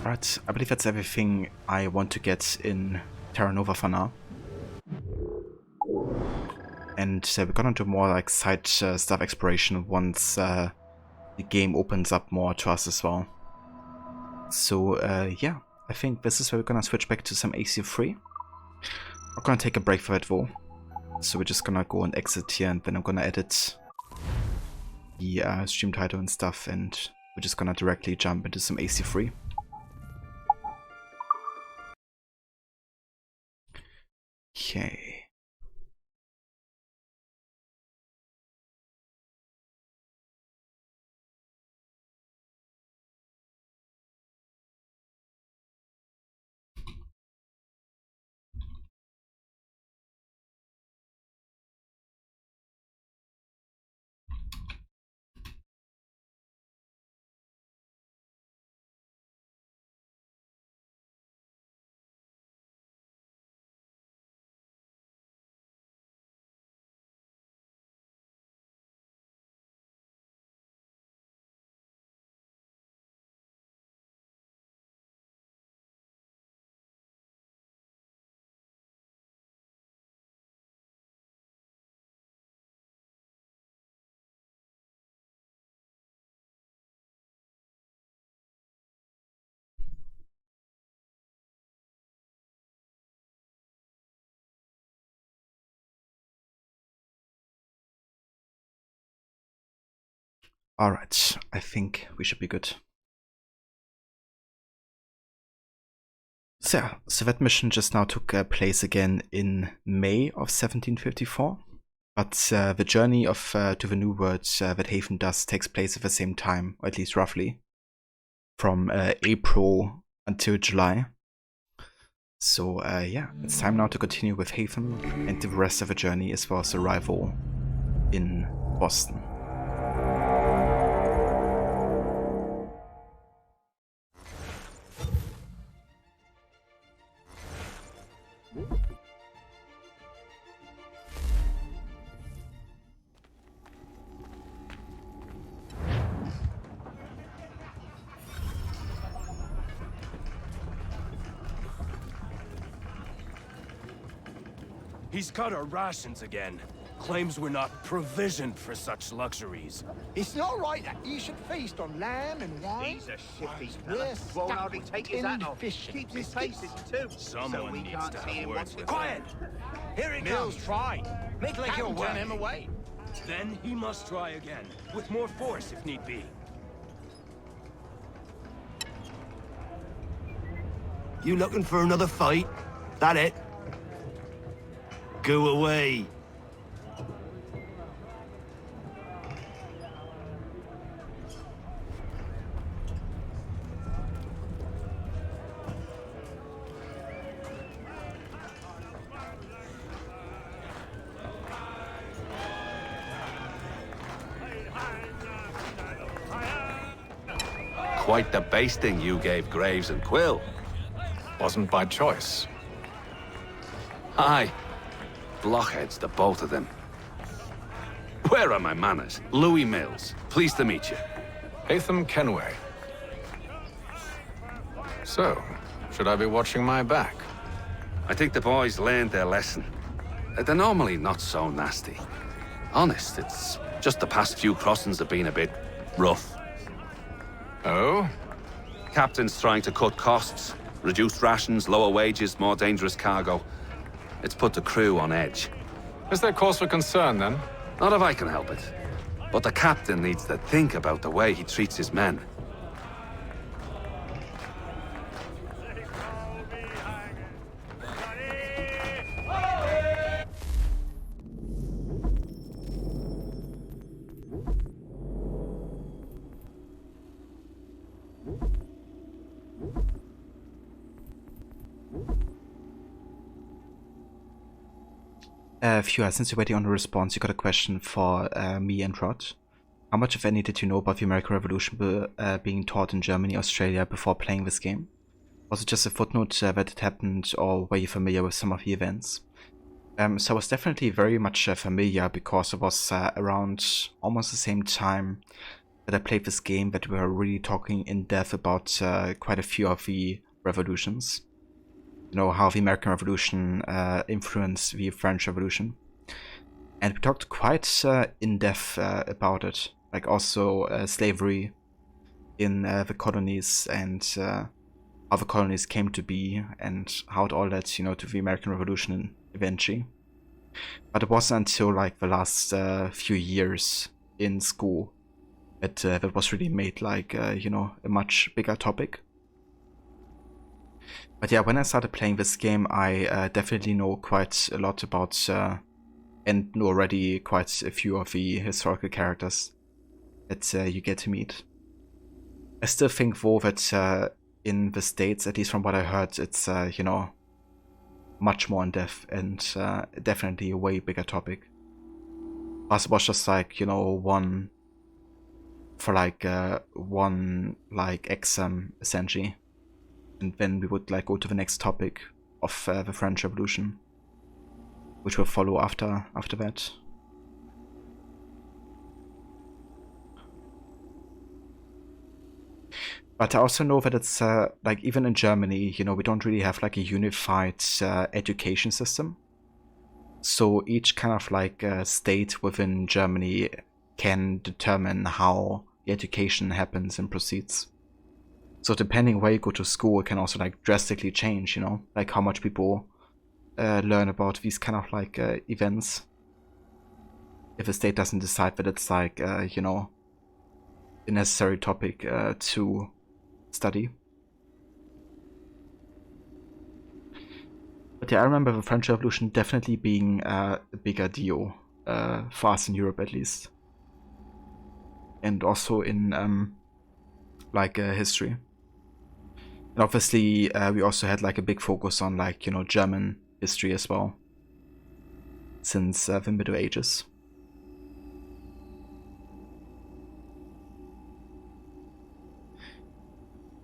Right, I believe that's everything I want to get in Terra Nova for now. And we're gonna do more like side stuff exploration once the game opens up more to us as well. So yeah, I think this is where we're gonna switch back to some AC3. We're gonna take a break for it though. So we're just gonna go and exit here, and then I'm gonna edit the stream title and stuff, and we're just gonna directly jump into some AC3. Okay. Alright, I think we should be good. So yeah, so that mission just now took place again in May of 1754. But the journey of to the New World that Haven does takes place at the same time, or at least roughly, from April until July. So yeah, it's time now to continue with Haven and the rest of the journey as well as arrival in Boston. He's cut our rations again. claims we're not provisioned for such luxuries. It's not right that you should feast on lamb and wine. He's a shifty We're fella. Won't hardly take his hat off. Keeps his faces too. Someone we needs can't to see have him words once with quiet. Here he Mills comes. tried. Make like you're Turn way. him away. Then he must try again, with more force if need be. You looking for another fight? That it? Go away. Quite the basting you gave Graves and Quill. Wasn't by choice. Aye. Blockheads, the both of them. Where are my manners? Louis Mills. Pleased to meet you. Kenway. So, should I be watching my back? I think the boys learned their lesson. They're normally not so nasty. Honest, it's just the past few crossings have been a bit rough. Oh? Captain's trying to cut costs. Reduced rations, lower wages, more dangerous cargo. It's put the crew on edge. Is there cause for concern, then? Not if I can help it. But the captain needs to think about the way he treats his men. Viewer, since you're waiting on a response, you got a question for me and Rod. How much, if any, did you know about the American Revolution being taught in Germany, Australia before playing this game? Was it just a footnote that it happened, or were you familiar with some of the events? So I was definitely very much familiar, because it was around almost the same time that I played this game that we were really talking in depth about quite a few of the revolutions. You know, how the American Revolution influenced the French Revolution. And we talked quite in depth about it. Like also slavery in the colonies, and how the colonies came to be, and how it all led, you know, to the American Revolution eventually. But it wasn't until like the last few years in school that that was really made like, you know, a much bigger topic. But yeah, when I started playing this game, I definitely know quite a lot about, and know already quite a few of the historical characters that you get to meet. I still think though that in the States, at least from what I heard, it's, you know, much more in depth, and definitely a way bigger topic. Plus it was just like, you know, one exam essentially. And then we would like go to the next topic of the French Revolution, which will follow after that. But I also know that it's like even in Germany, you know, we don't really have like a unified education system. So each kind of like state within Germany can determine how the education happens and proceeds. So depending where you go to school, it can also like drastically change, you know, like how much people learn about these kind of like events. If a state doesn't decide that it's like, you know, a necessary topic to study. But yeah, I remember the French Revolution definitely being a bigger deal for us in Europe at least. And also in like history. And obviously, we also had like a big focus on like, you know, German history as well, since the Middle Ages.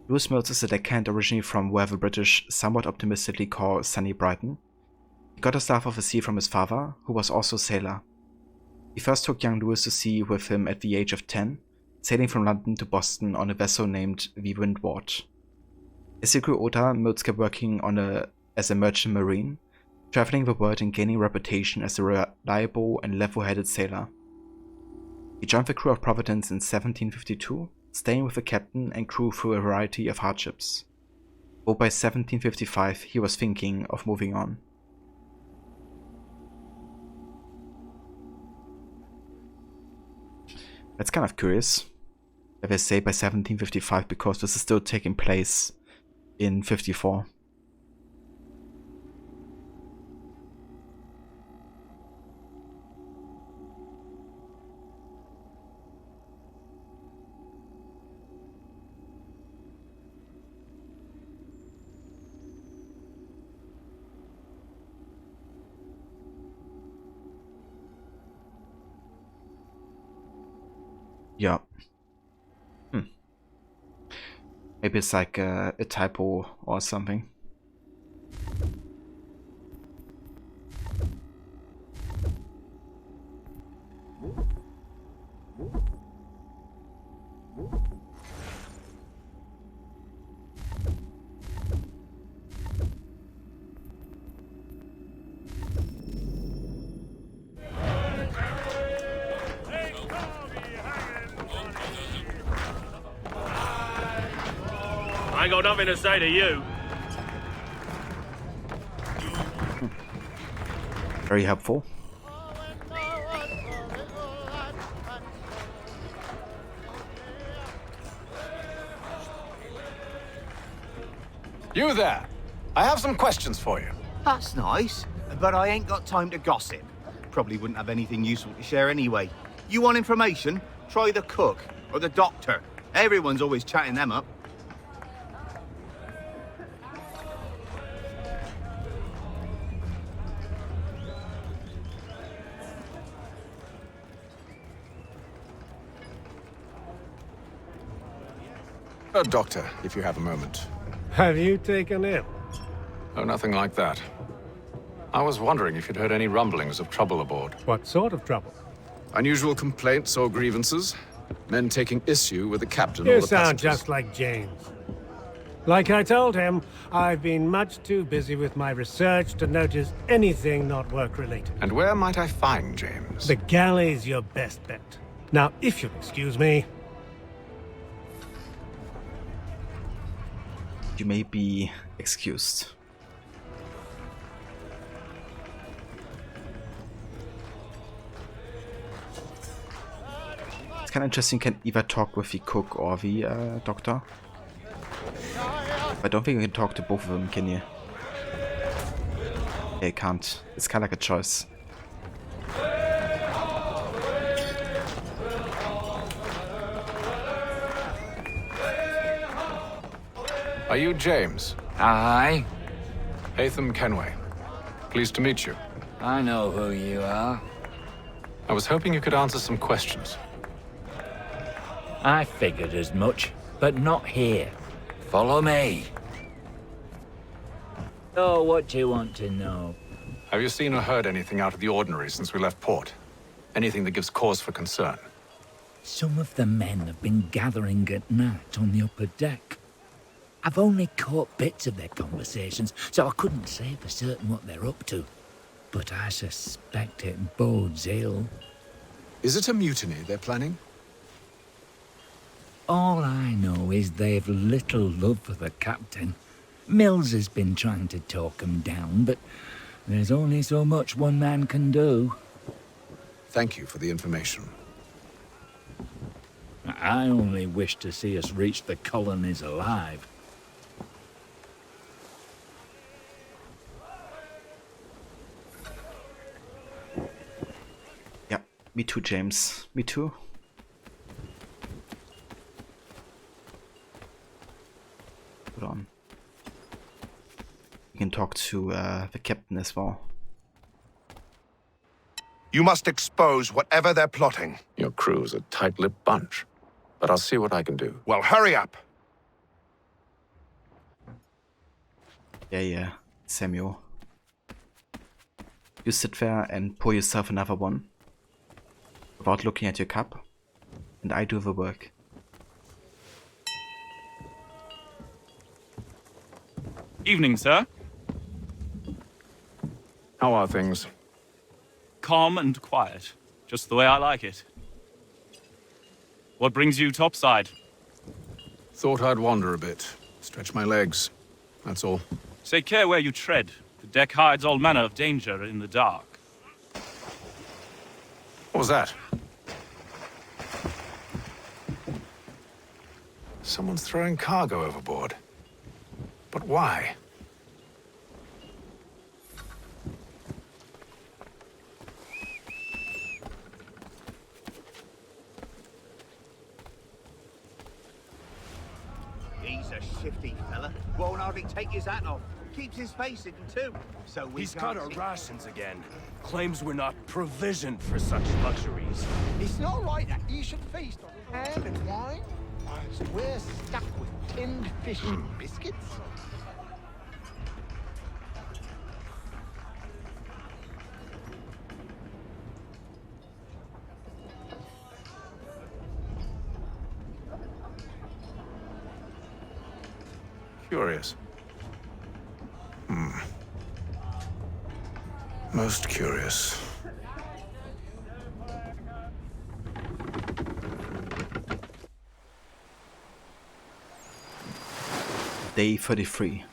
Lewis Mills is a deckhand originally from where the British somewhat optimistically call sunny Brighton. He got his staff of the sea from his father, who was also a sailor. He first took young Lewis to sea with him at the age of 10, sailing from London to Boston on a vessel named the Windward. As he grew older, Mills kept working on as a merchant marine, traveling the world and gaining reputation as a reliable and level-headed sailor. He joined the crew of Providence in 1752, staying with the captain and crew through a variety of hardships. Though by 1755 he was thinking of moving on. That's kind of curious that they say by 1755 because this is still taking place in 54. Yeah. Maybe it's like a typo or something. I ain't got nothing to say to you. Very helpful. You there! I have some questions for you. That's nice, but I ain't got time to gossip. Probably wouldn't have anything useful to share anyway. You want information? Try the cook or the doctor. Everyone's always chatting them up. A doctor, if you have a moment. Have you taken ill? Oh, nothing like that. I was wondering if you'd heard any rumblings of trouble aboard. What sort of trouble? Unusual complaints or grievances? Men taking issue with the captain or You the sound passengers? just like James. Like I told him, I've been much too busy with my research to notice anything not work-related. And where might I find James? The galley's your best bet. Now, if you'll excuse me... You may be excused. It's kind of interesting, you can either talk with the cook or the doctor. I don't think you can talk to both of them, can you? Yeah, you can't. It's kind of like a choice. Are you James? Aye. Hatham Kenway. Pleased to meet you. I know who you are. I was hoping you could answer some questions. I figured as much, but not here. Follow me. So, what do you want to know? Have you seen or heard anything out of the ordinary since we left port? Anything that gives cause for concern? Some of the men have been gathering at night on the upper deck. I've only caught bits of their conversations, so I couldn't say for certain what they're up to. But I suspect it bodes ill. Is it a mutiny they're planning? All I know is they've little love for the captain. Mills has been trying to talk 'em down, but there's only so much one man can do. Thank you for the information. I only wish to see us reach the colonies alive. Yeah, me too, James. Me too. Hold on. You can talk to the captain as well. You must expose whatever they're plotting. Your crew's a tight-lipped bunch, but I'll see what I can do. Well, hurry up. Yeah, Samuel. You sit there and pour yourself another one without looking at your cup, and I do the work. Evening, sir. How are things? Calm and quiet. Just the way I like it. What brings you topside? Thought I'd wander a bit. Stretch my legs. That's all. Take care where you tread. The deck hides all manner of danger in the dark. What was that? Someone's throwing cargo overboard. But why? He's a shifty fella. Won't hardly take his hat off. Keeps his face hidden too. So He's cut our rations again. Claims we're not provisioned for such luxuries. It's not right that you should feast on ham and wine whilst we're stuck with tinned fish and biscuits. Curious. Most curious. Day 33.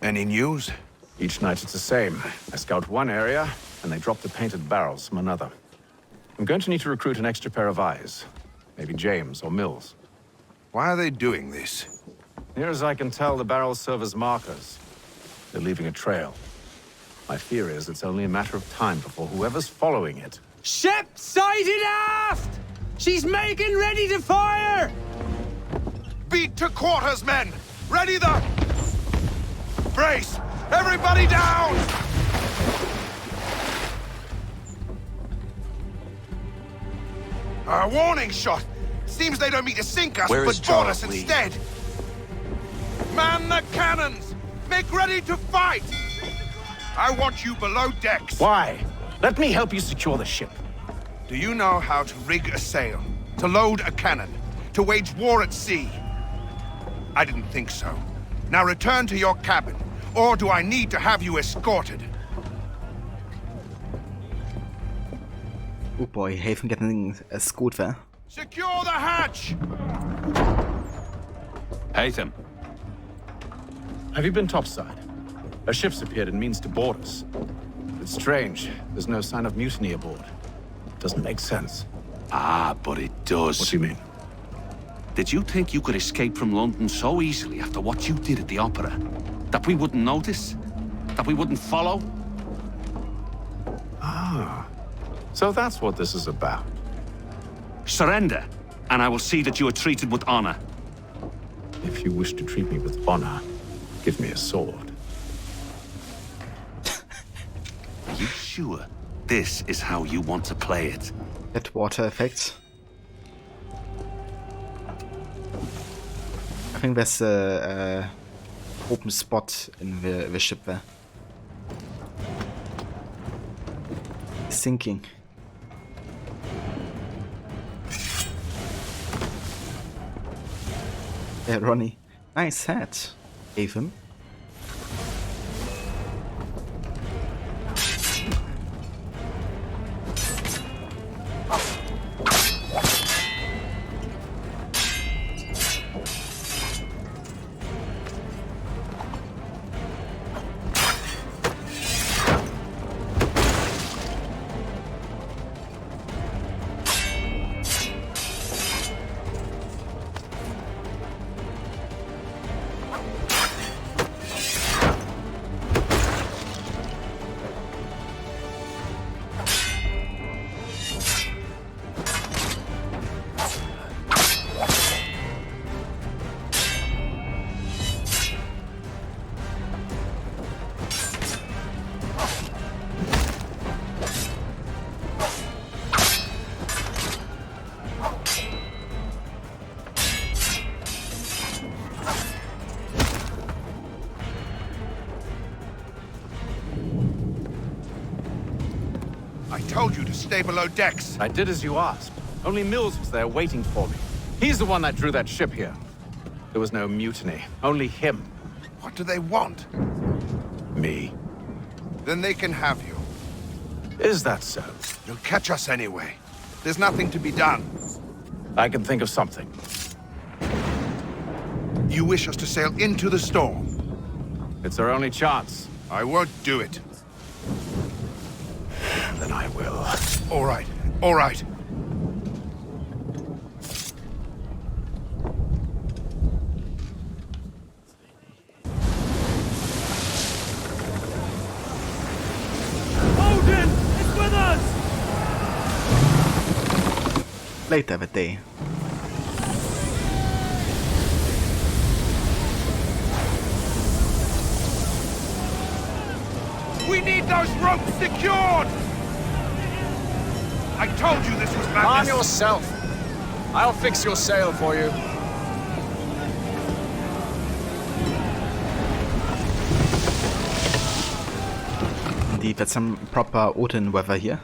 Any news? Each night it's the same. I scout one area, and they drop the painted barrels from another. I'm going to need to recruit an extra pair of eyes. Maybe James or Mills. Why are they doing this? Near as I can tell, the barrels serve as markers. They're leaving a trail. My fear is it's only a matter of time before whoever's following it... Ship sighted aft! She's making ready to fire! Beat to quarters, men! Ready the... Brace! Everybody down! A warning shot! Seems they don't mean to sink us, Where is but board us Charles Lee? instead! Man the cannons! Make ready to fight! I want you below decks. Why? Let me help you secure the ship. Do you know how to rig a sail? To load a cannon? To wage war at sea? I didn't think so. Now return to your cabin, or do I need to have you escorted? Oh boy, Haven getting escort there. Secure the hatch! Haytham. Have you been topside? A ship's appeared and means to board us. It's strange. There's no sign of mutiny aboard. Doesn't make sense. Ah, but it does. What do you mean? Did you think you could escape from London so easily after what you did at the opera? That we wouldn't notice? That we wouldn't follow? Ah. So that's what this is about. Surrender, and I will see that you are treated with honor. If you wish to treat me with honor, give me a sword. Are you sure this is how you want to play it? That water effect. I think there's a open spot in the ship there. Sinking. Yeah, Ronnie. Nice hat. Gave him. stay below decks. I did as you asked. Only Mills was there waiting for me. He's the one that drew that ship here. There was no mutiny, only him. What do they want? Me. Then they can have you. Is that so? You'll catch us anyway. There's nothing to be done. I can think of something. You wish us to sail into the storm? It's our only chance. I won't do it. Then I will. All right, all right. Odin! It's with us! Later that day. We need those ropes secured! I told you this was madness! Calm yourself. I'll fix your sail for you. Indeed, that's some proper Odin weather here.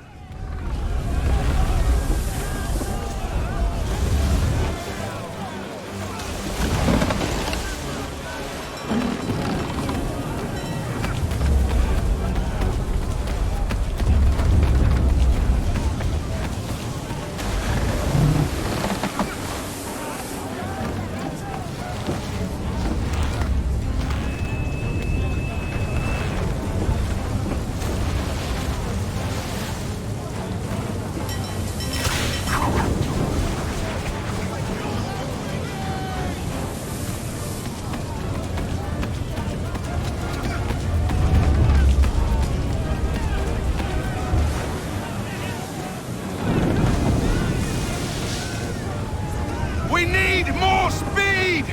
We need more speed!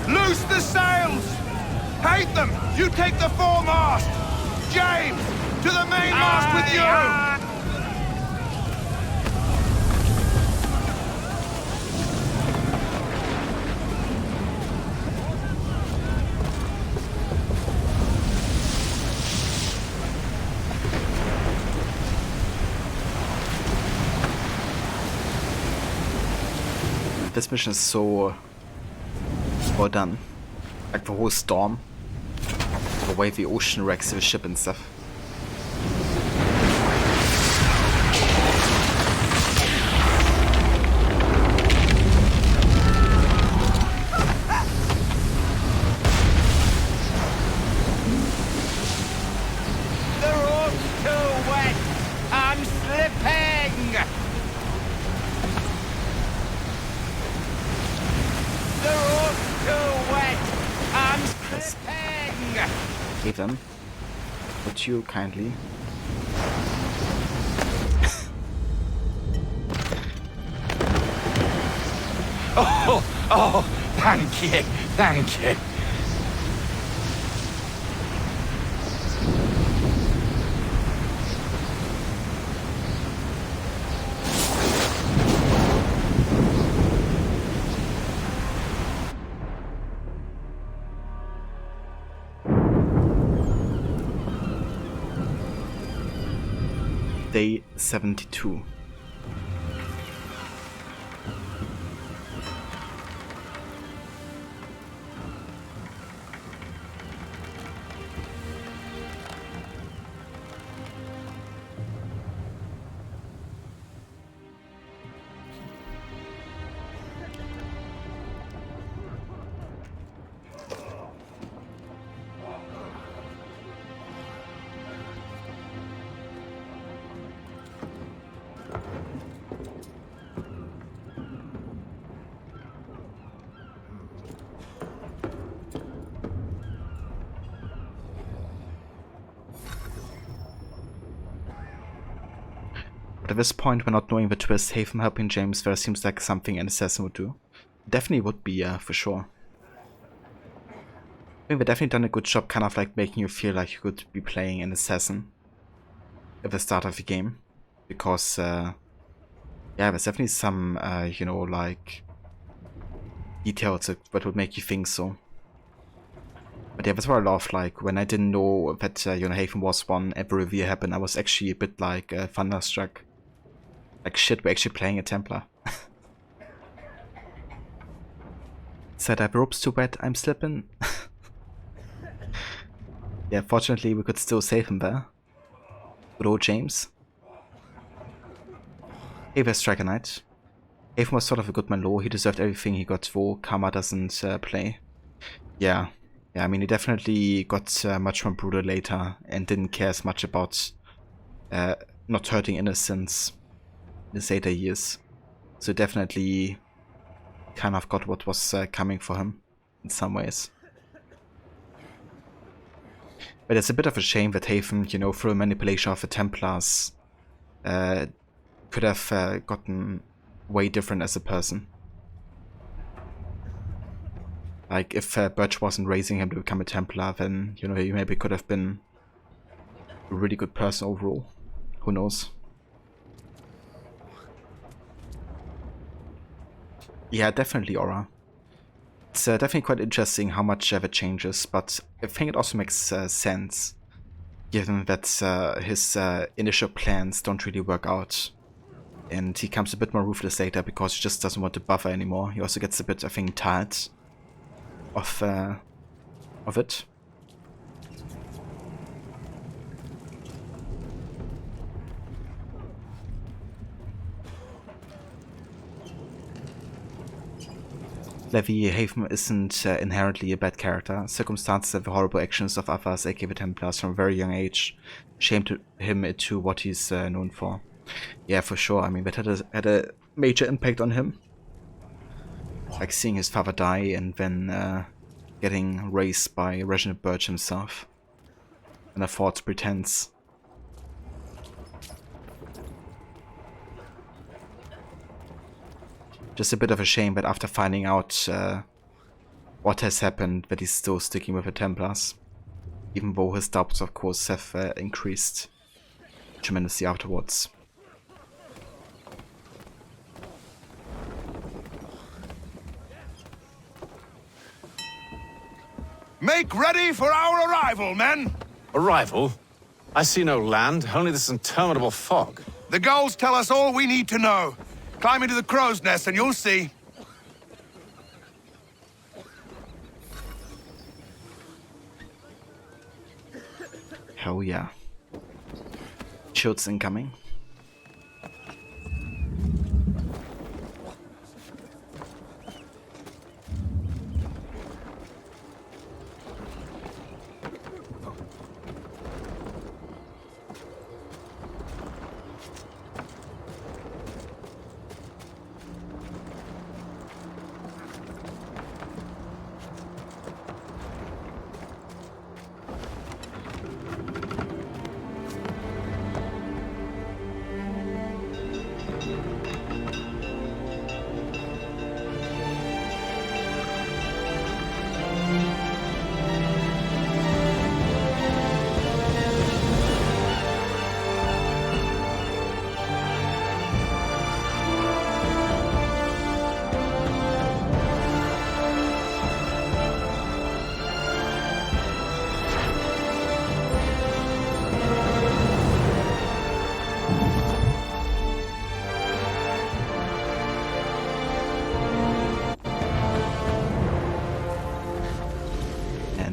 Loose the sails! Hate them! You take the foremast! James! To the mainmast with you! This mission is so well done. Like the whole storm, the way the ocean wrecks the ship and stuff. The rope's too wet. I'm slipping. The rope's too wet. I'm slipping. Ethan, would you kindly? Oh, thank you, thank you. Day 72. But at this point, we're not knowing the twist. Haven helping James there seems like something an assassin would do. Definitely would be, for sure. I think they've definitely done a good job kind of like making you feel like you could be playing an assassin at the start of the game. Because, yeah, there's definitely some, you know, like, details that would make you think so. But yeah, that's what I love, like, when I didn't know that, you know, Haven was one, every reveal happened, I was actually a bit, like, thunderstruck. Like shit, we're actually playing a Templar. Said I have ropes too wet, I'm slipping. Yeah, fortunately we could still save him there. Good old James. Ava Striker Knight. Avon was sort of a good man low, he deserved everything he got though Karma doesn't play. Yeah, I mean he definitely got much more brutal later and didn't care as much about not hurting innocents in his later years. So definitely kind of got what was coming for him in some ways. But it's a bit of a shame that Haven, you know, through manipulation of the Templars, could have gotten way different as a person. Like, if Birch wasn't raising him to become a Templar, then, you know, he maybe could have been a really good person overall. Who knows? Yeah, definitely Aura. It's definitely quite interesting how much that changes, but I think it also makes sense, given that his initial plans don't really work out. And he becomes a bit more ruthless later because he just doesn't want to buffer anymore. He also gets a bit, I think, tired of it. Levi Haven isn't inherently a bad character. Circumstances and the horrible actions of others, aka the Templars, from a very young age shamed him into what he's known for. Yeah, for sure. I mean, that had a major impact on him. Like seeing his father die and then getting raised by Reginald Birch himself. And a false pretense. Just a bit of a shame that after finding out what has happened, that he's still sticking with the Templars. Even though his doubts, of course, have increased tremendously afterwards. Make ready for our arrival, men! Arrival? I see no land, only this interminable fog. The gulls tell us all we need to know. Climb into the crow's nest and you'll see. Hell yeah. Shields incoming.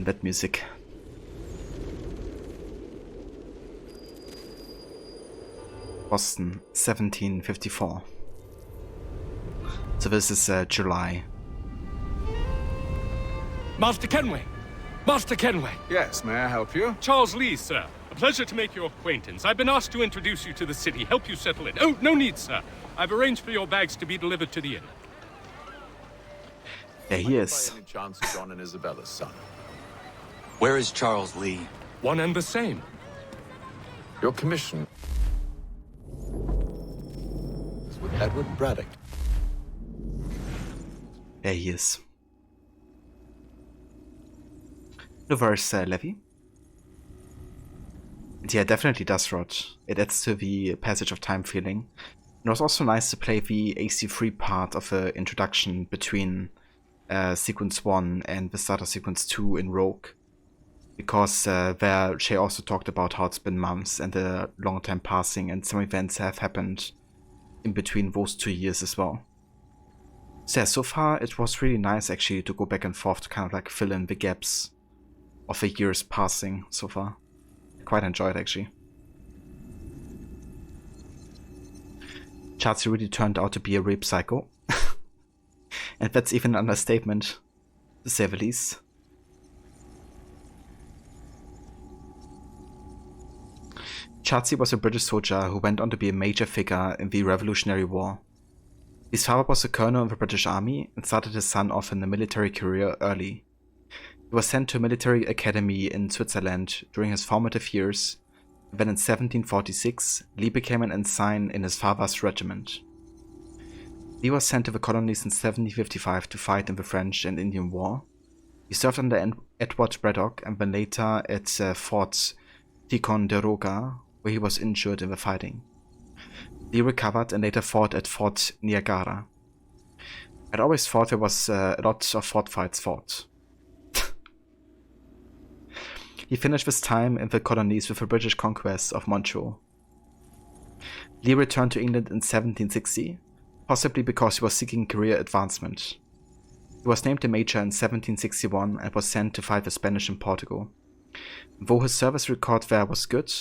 That music. Boston, 1754. So this is July. Master Kenway! Master Kenway! Yes, may I help you? Charles Lee, sir. A pleasure to make your acquaintance. I've been asked to introduce you to the city, help you settle in. Oh, no need, sir. I've arranged for your bags to be delivered to the inn. There he is. By any chance, John and Isabella's son? Where is Charles Lee? One and the same. Your commission is with Edward Braddock. There he is. Reverse Levy. And yeah, definitely does rot. It adds to the passage of time feeling. It was also nice to play the AC3 part of the introduction between Sequence 1 and the start of Sequence 2 in Rogue. Because there Shay also talked about how it's been months and a long time passing and some events have happened in between those 2 years as well. So yeah, so far it was really nice actually to go back and forth to kind of like fill in the gaps of the years passing so far. Quite enjoyed actually. Chatsy really turned out to be a rape psycho. And that's even an understatement, to say the least. Chatsy was a British soldier who went on to be a major figure in the Revolutionary War. His father was a colonel in the British Army and started his son off in a military career early. He was sent to a military academy in Switzerland during his formative years, and then in 1746 Lee became an ensign in his father's regiment. Lee was sent to the colonies in 1755 to fight in the French and Indian War. He served under Edward Braddock and then later at Fort Ticonderoga, where he was injured in the fighting. Lee recovered and later fought at Fort Niagara. I'd always thought there was a lot of fort fights fought. He finished his time in the colonies with the British conquest of Montreal. Lee returned to England in 1760, possibly because he was seeking career advancement. He was named a major in 1761 and was sent to fight the Spanish in Portugal. Though his service record there was good,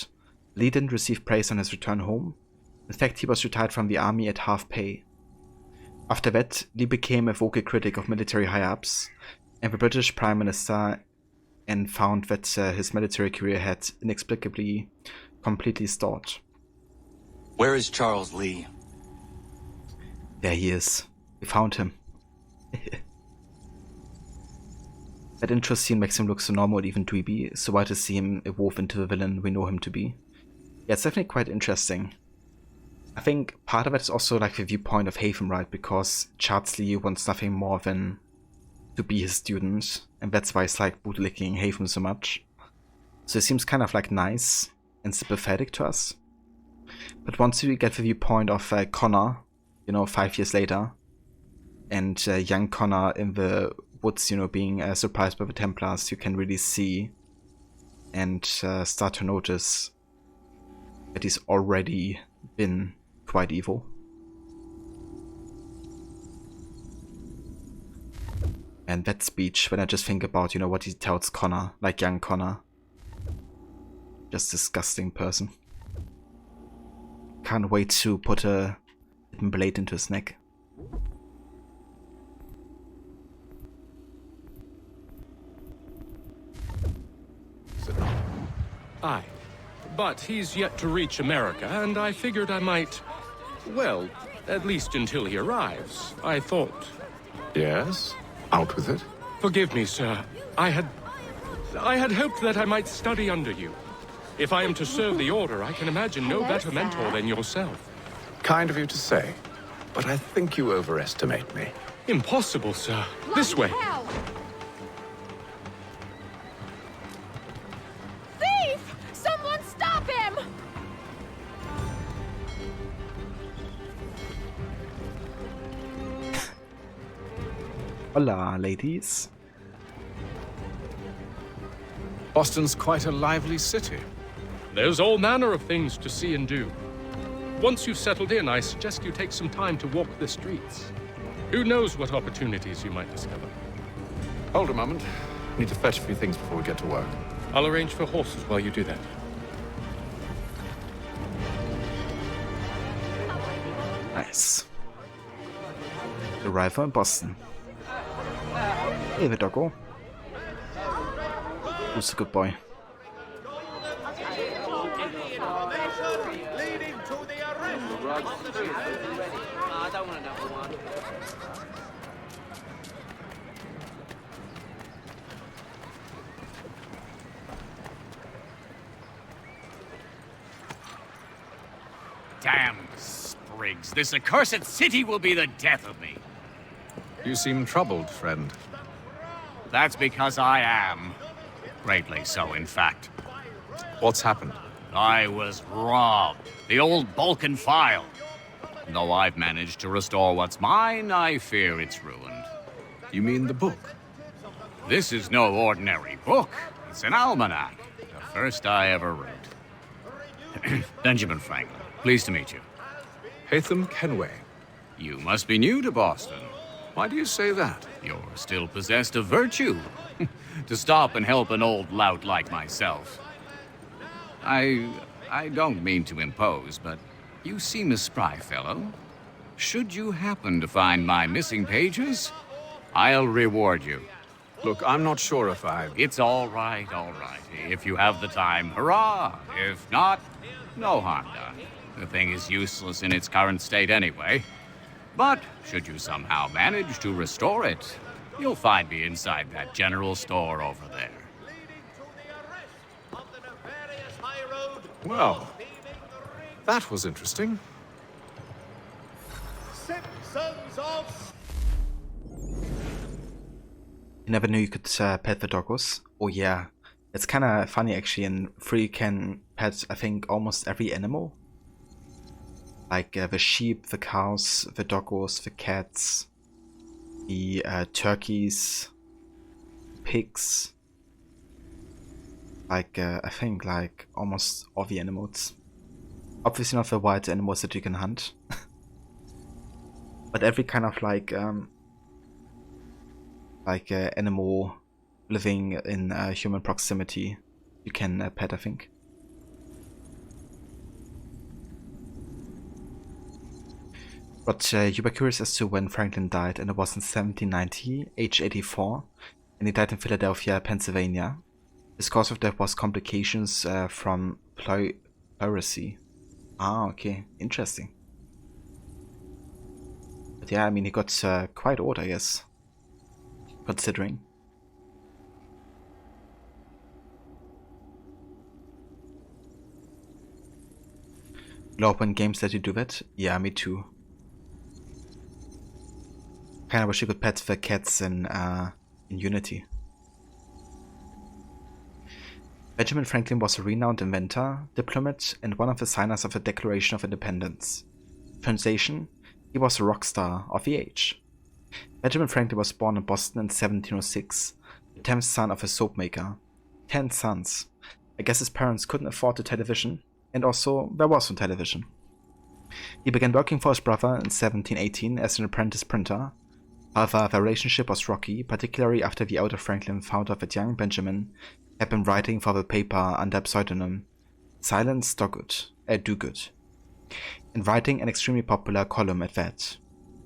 Lee didn't receive praise on his return home. In fact, he was retired from the army at half pay. After that, Lee became a vocal critic of military high-ups and the British Prime Minister, and found that his military career had inexplicably completely stalled. Where is Charles Lee? There he is. We found him. That intro scene makes him look so normal, even dweeby, so why to see him evolve into the villain we know him to be? Yeah, it's definitely quite interesting. I think part of it is also like the viewpoint of Haven, right? Because Charles Lee wants nothing more than to be his student, and that's why he's like bootlicking Haven so much. So it seems kind of like nice and sympathetic to us. But once you get the viewpoint of Connor, you know, 5 years later, and young Connor in the woods, you know, being surprised by the Templars, you can really see and start to notice that he's already been quite evil. And that speech, when I just think about, you know, what he tells Connor, like young Connor. Just disgusting person. Can't wait to put a hidden blade into his neck. Aye, but he's yet to reach America, and I figured I might, well, at least until he arrives, I thought. Yes? Out with it. Forgive me, sir. I had hoped that I might study under you. If I am to serve the Order, I can imagine no better mentor than yourself. Kind of you to say, but I think you overestimate me. Impossible, sir. This way. Thief! Someone stop him! Hola, ladies. Boston's quite a lively city. There's all manner of things to see and do. Once you've settled in, I suggest you take some time to walk the streets. Who knows what opportunities you might discover. Hold a moment. Need to fetch a few things before we get to work. I'll arrange for horses while you do that. Nice. Arrival in Boston. Hey, the doggo. Who's a good boy? Damn sprigs. This accursed city will be the death of me. You seem troubled, friend. That's because I am. Greatly so, in fact. What's happened? I was robbed. The old Balkan file. Though I've managed to restore what's mine, I fear it's ruined. You mean the book? This is no ordinary book. It's an almanac. The first I ever wrote. Benjamin Franklin, pleased to meet you. Hatham Kenway. You must be new to Boston. Why do you say that? You're still possessed of virtue. To stop and help an old lout like myself. I don't mean to impose, but you seem a spry fellow. Should you happen to find my missing pages, I'll reward you. Look, I'm not sure if I... It's all right, all right. If you have the time, hurrah! If not, no harm done. The thing is useless in its current state anyway. But should you somehow manage to restore it, you'll find me inside that general store over there. Well, that was interesting. You never knew you could pet the doggos. Oh yeah, it's kind of funny actually. In 3 you can pet, I think, almost every animal. Like the sheep, the cows, the doggos, the cats, the turkeys, pigs. Like I think like almost all the animals. Obviously not the wild animals that you can hunt. But every kind of like animal living in human proximity you can pet, I think. But you were curious as to when Franklin died, and it was in 1790, age 84, and he died in Philadelphia, Pennsylvania. His cause of death was complications from pleurisy. Ah, okay, interesting. But yeah, I mean, he got quite old, I guess, considering. Love when games let you do that? Yeah, me too. Kinda wish you could pet the cats in Unity. Benjamin Franklin was a renowned inventor, diplomat, and one of the signers of the Declaration of Independence. Translation: he was a rock star of the age. Benjamin Franklin was born in Boston in 1706, the 10th son of a soap maker. 10 sons. I guess his parents couldn't afford the television, and also there was no television. He began working for his brother in 1718 as an apprentice printer. However, their relationship was rocky, particularly after the elder Franklin found out that young Benjamin had been writing for the paper under a pseudonym Silence Dogood, Do-Good, and writing an extremely popular column at that.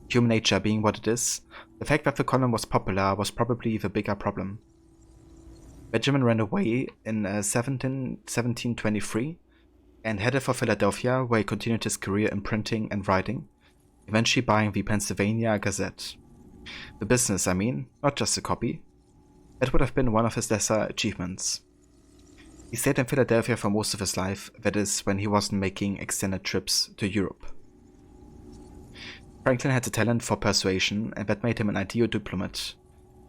Human nature being what it is, the fact that the column was popular was probably the bigger problem. Benjamin ran away in 1723 and headed for Philadelphia, where he continued his career in printing and writing, eventually buying the Pennsylvania Gazette. The business, I mean, not just a copy. That would have been one of his lesser achievements. He stayed in Philadelphia for most of his life, that is, when he wasn't making extended trips to Europe. Franklin had a talent for persuasion, and that made him an ideal diplomat.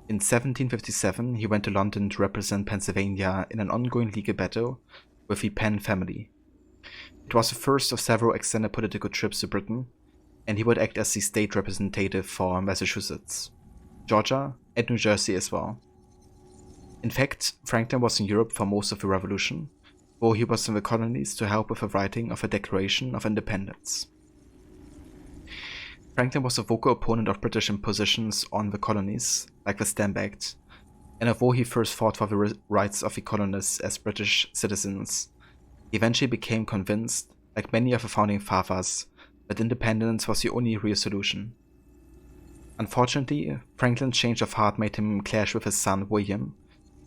In 1757, he went to London to represent Pennsylvania in an ongoing legal battle with the Penn family. It was the first of several extended political trips to Britain, and he would act as the state representative for Massachusetts, Georgia, and New Jersey as well. In fact, Franklin was in Europe for most of the Revolution, though he was in the colonies to help with the writing of a Declaration of Independence. Franklin was a vocal opponent of British impositions on the colonies, like the Stamp Act, and although he first fought for the rights of the colonists as British citizens, he eventually became convinced, like many of the founding fathers, that independence was the only real solution. Unfortunately, Franklin's change of heart made him clash with his son William,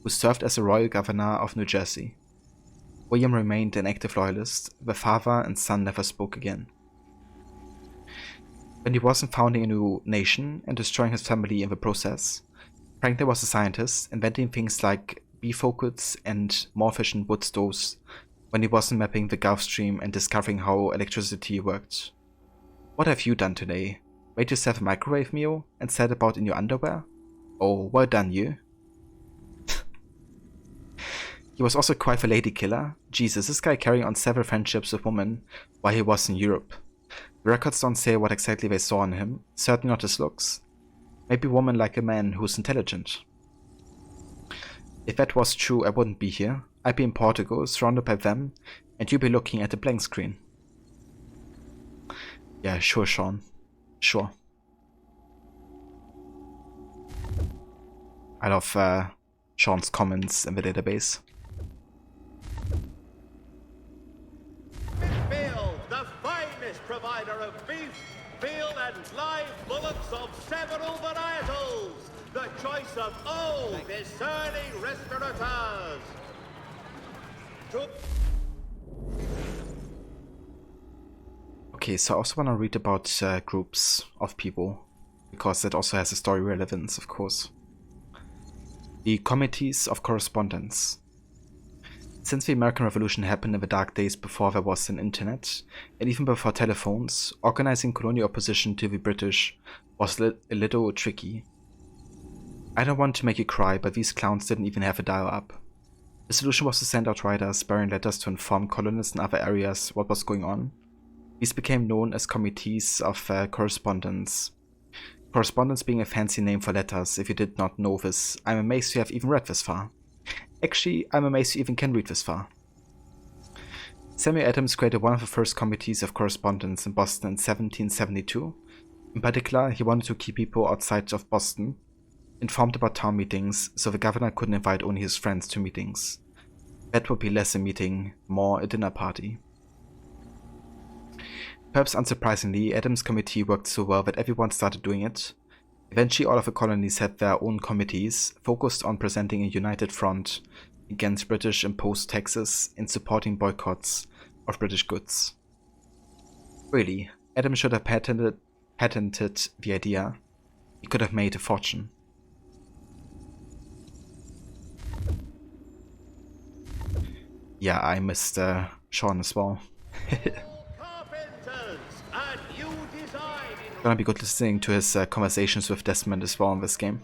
who served as the royal governor of New Jersey. William remained an active loyalist. The father and son never spoke again. When he wasn't founding a new nation and destroying his family in the process, Franklin was a scientist, inventing things like bifocals and more efficient wood stoves when he wasn't mapping the Gulf Stream and discovering how electricity worked. What have you done today? Made yourself a microwave meal and sat about in your underwear? Oh, well done you. He was also quite the lady killer. Jesus, this guy carrying on several friendships with women while he was in Europe. The records don't say what exactly they saw in him, certainly not his looks. Maybe women like a man who's intelligent. If that was true, I wouldn't be here. I'd be in Portugal, surrounded by them, and you'd be looking at a blank screen. Yeah, sure, Sean. Sure. I love Sean's comments in the database. Bill, the finest provider of beef, veal, and live bullocks of several varietals. The choice of all discerning restaurateurs. Okay, so I also want to read about groups of people, because that also has a story relevance, of course. The Committees of Correspondence. Since the American Revolution happened in the dark days before there was an internet, and even before telephones, organizing colonial opposition to the British was a little tricky. I don't want to make you cry, but these clowns didn't even have a dial-up. The solution was to send out riders bearing letters to inform colonists in other areas what was going on. These became known as Committees of Correspondence. Correspondence being a fancy name for letters. If you did not know this, I'm amazed you have even read this far. Actually, I'm amazed you even can read this far. Samuel Adams created one of the first Committees of Correspondence in Boston in 1772. In particular, he wanted to keep people outside of Boston informed about town meetings, so the governor couldn't invite only his friends to meetings. That would be less a meeting, more a dinner party. Perhaps unsurprisingly, Adams' committee worked so well that everyone started doing it. Eventually all of the colonies had their own committees, focused on presenting a united front against British imposed taxes and supporting boycotts of British goods. Really, Adams should have patented the idea. He could have made a fortune. Yeah, I missed Sean as well. Gonna be good listening to his conversations with Desmond as well in this game.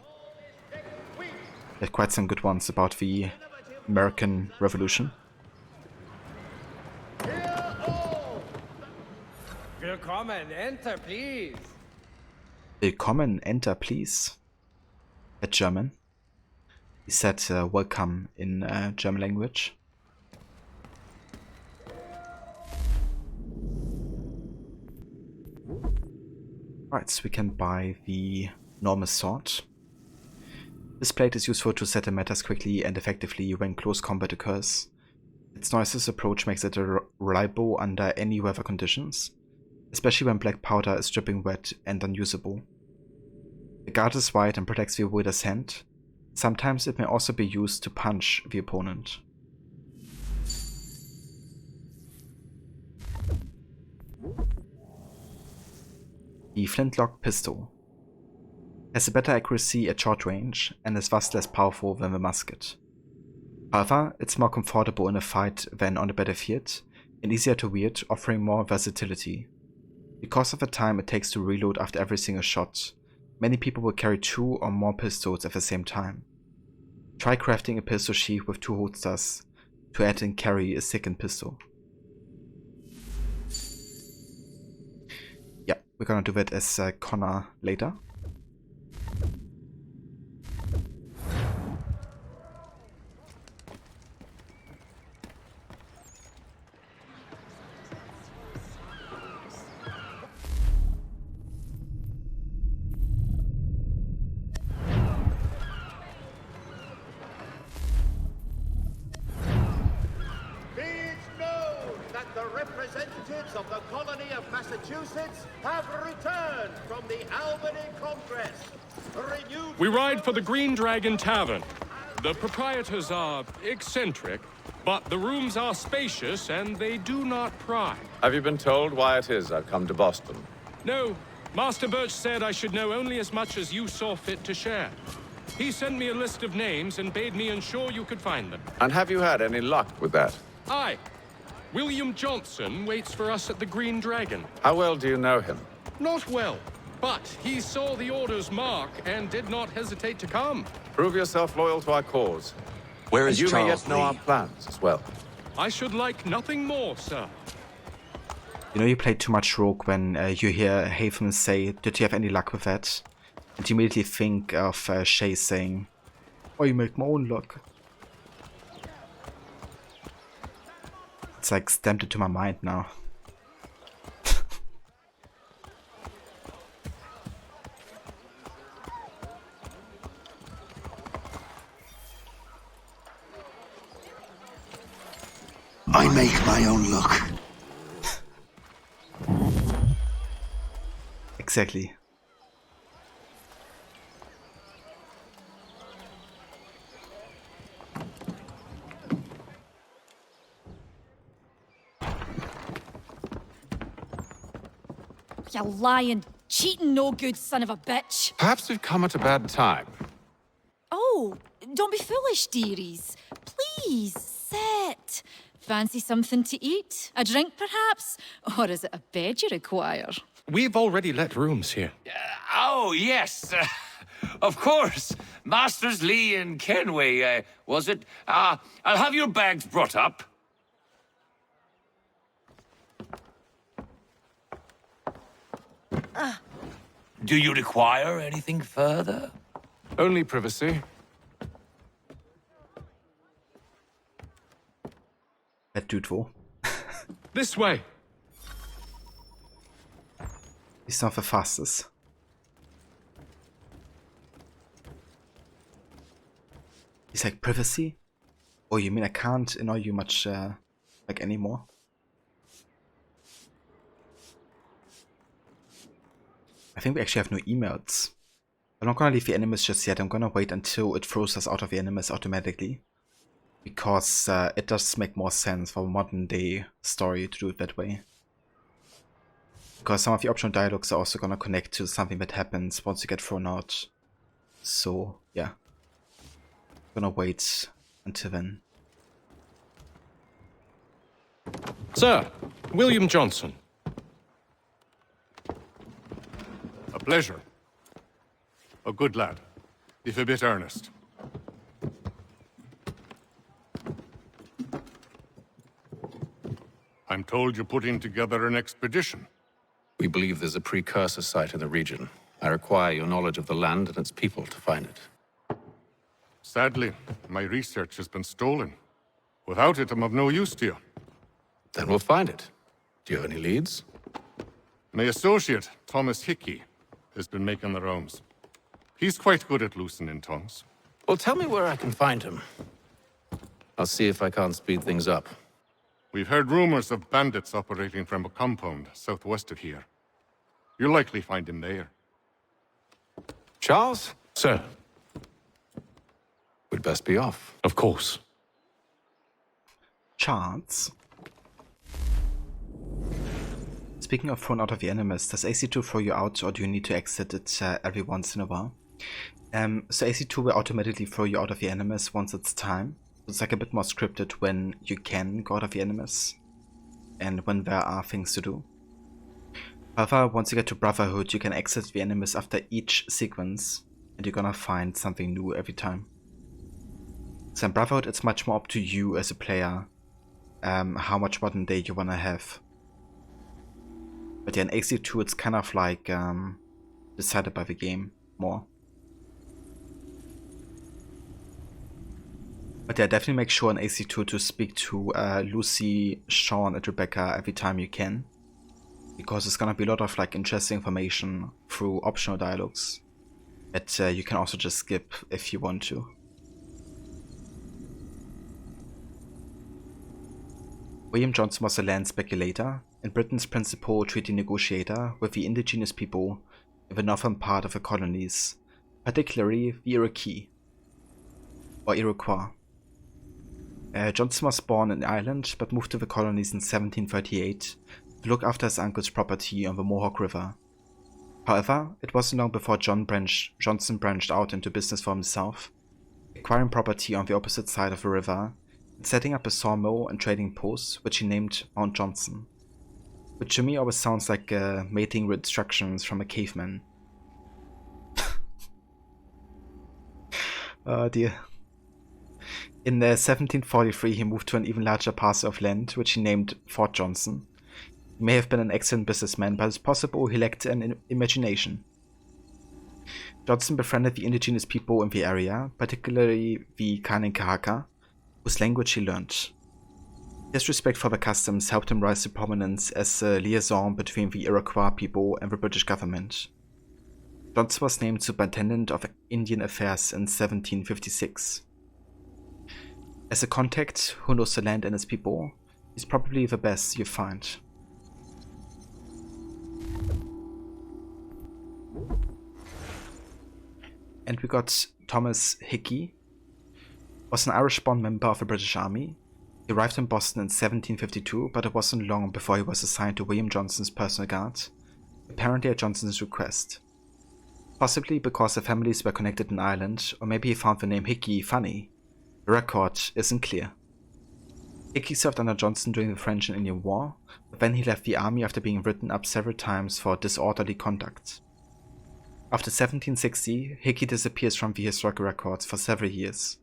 He had quite some good ones about the American Revolution. Willkommen, enter, please. Willkommen, enter, please. At German. He said welcome in German language. Right, so we can buy the Norma Sword. This blade is useful to settle matters quickly and effectively when close combat occurs. Its noiseless approach makes it reliable under any weather conditions, especially when black powder is dripping wet and unusable. The guard is wide and protects the wielder's hand. Sometimes it may also be used to punch the opponent. The flintlock pistol has a better accuracy at short range and is thus less powerful than the musket. However, it's more comfortable in a fight than on the battlefield and easier to wield, offering more versatility. Because of the time it takes to reload after every single shot, many people will carry 2 or more pistols at the same time. Try crafting a pistol sheath with 2 holsters to add and carry a second pistol. Yeah, we're gonna do that as Connor later. Of the colony of Massachusetts have returned from the Albany Congress. We ride for the Green Dragon Tavern. The proprietors are eccentric, but the rooms are spacious and they do not pry. Have you been told why it is I've come to Boston? No. Master Birch said I should know only as much as you saw fit to share. He sent me a list of names and bade me ensure you could find them. And have you had any luck with that? Aye. William Johnson waits for us at the Green Dragon. How well do you know him? Not well, but he saw the order's mark and did not hesitate to come. Prove yourself loyal to our cause. Where is you Charles may yet know Lee? our plans as well. I should like nothing more, sir. You know you play too much Rogue when you hear Haven say, "Did you have any luck with that?" And you immediately think of Shay saying, "I make my own luck." It's like stamped into my mind now. I make my own luck. Exactly. You lying, cheating, no good son of a bitch. Perhaps we've come at a bad time. Oh, don't be foolish, dearies. Please, sit. Fancy something to eat? A drink, perhaps? Or is it a bed you require? We've already let rooms here. Oh, yes. Of course. Masters Lee and Kenway, was it? I'll have your bags brought up. Do you require anything further? Only privacy. That dude wo. This way. He's not the fastest. He's like, privacy? Oh, you mean I can't annoy you much, like, anymore? I think we actually have no emails. I'm not gonna leave the Animus just yet. I'm gonna wait until it throws us out of the Animus automatically. Because it does make more sense for a modern day story to do it that way. Because some of the optional dialogues are also gonna connect to something that happens once you get thrown out. So, yeah. I'm gonna wait until then. Sir, William Johnson. A pleasure. A good lad, if a bit earnest. I'm told you're putting together an expedition. We believe there's a precursor site in the region. I require your knowledge of the land and its people to find it. Sadly, my research has been stolen. Without it, I'm of no use to you. Then we'll find it. Do you have any leads? My associate, Thomas Hickey, has been making the rounds. He's quite good at loosening tongues. Well, tell me where I can find him. I'll see if I can't speed things up. We've heard rumors of bandits operating from a compound southwest of here. You'll likely find him there. Charles? Sir. We'd best be off. Of course. Charles? Speaking of thrown out of the Animus, does AC2 throw you out or do you need to exit it every once in a while? So AC2 will automatically throw you out of the Animus once it's time. It's like a bit more scripted when you can go out of the Animus and when there are things to do. However, once you get to Brotherhood, you can exit the Animus after each sequence and you're gonna find something new every time. So in Brotherhood, it's much more up to you as a player how much modern day you wanna have. But yeah, in AC2 it's kind of like decided by the game more. But yeah, definitely make sure in AC2 to speak to Lucy, Sean, and Rebecca every time you can. Because there's gonna be a lot of like interesting information through optional dialogues that you can also just skip if you want to. William Johnson was a land speculator and Britain's principal treaty negotiator with the indigenous people in the northern part of the colonies, particularly the Iroquois. Johnson was born in Ireland but moved to the colonies in 1738 to look after his uncle's property on the Mohawk River. However, it wasn't long before Johnson branched out into business for himself, acquiring property on the opposite side of the river and setting up a sawmill and trading post which he named Mount Johnson, which to me always sounds like mating with instructions from a caveman. Oh dear. In 1743 he moved to an even larger parcel of land, which he named Fort Johnson. He may have been an excellent businessman, but it's possible he lacked an imagination. Johnson befriended the indigenous people in the area, particularly the Kaninkahaka, whose language he learned. His respect for the customs helped him rise to prominence as a liaison between the Iroquois people and the British government. Johnson was named Superintendent of Indian Affairs in 1756. As a contact who knows the land and its people, He's probably the best you find. And we got Thomas Hickey. Was an Irish-born member of the British Army. He arrived in Boston in 1752, but it wasn't long before he was assigned to William Johnson's personal guard, apparently at Johnson's request. Possibly because the families were connected in Ireland, or maybe he found the name Hickey funny. The record isn't clear. Hickey served under Johnson during the French and Indian War, but then he left the army after being written up several times for disorderly conduct. After 1760, Hickey disappears from the historical records for several years.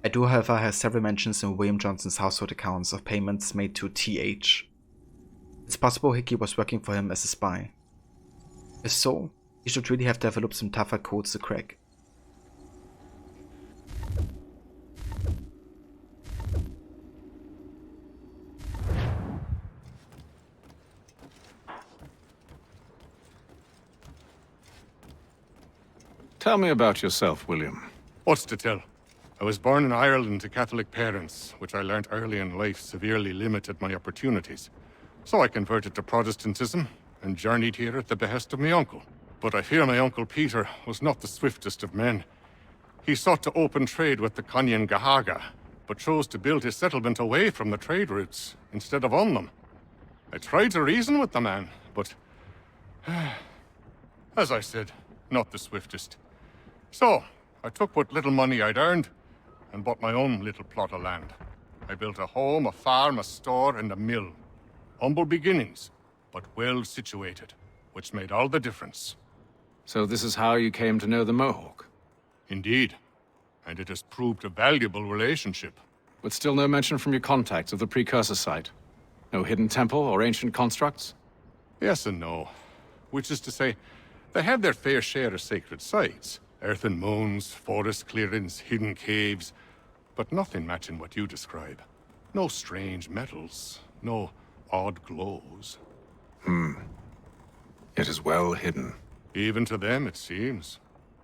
I do, however, have several mentions in William Johnson's household accounts of payments made to T.H. It's possible Hickey was working for him as a spy. If so, he should really have developed some tougher codes to crack. Tell me about yourself, William. What's to tell? I was born in Ireland to Catholic parents, which I learnt early in life severely limited my opportunities. So I converted to Protestantism and journeyed here at the behest of my uncle. But I fear my uncle Peter was not the swiftest of men. He sought to open trade with the Conyan Gahaga, but chose to build his settlement away from the trade routes instead of on them. I tried to reason with the man, but as I said, not the swiftest. So, I took what little money I'd earned and bought my own little plot of land. I built a home, a farm, a store, and a mill. Humble beginnings, but well situated, which made all the difference. So this is how you came to know the Mohawk? Indeed, and it has proved a valuable relationship. But still no mention from your contacts of the precursor site? No hidden temple or ancient constructs? Yes and no. Which is to say, they have their fair share of sacred sites. Earthen mounds, forest clearings, hidden caves, but nothing matching what you describe. No strange metals, no odd glows. It is well hidden. Even to them, it seems.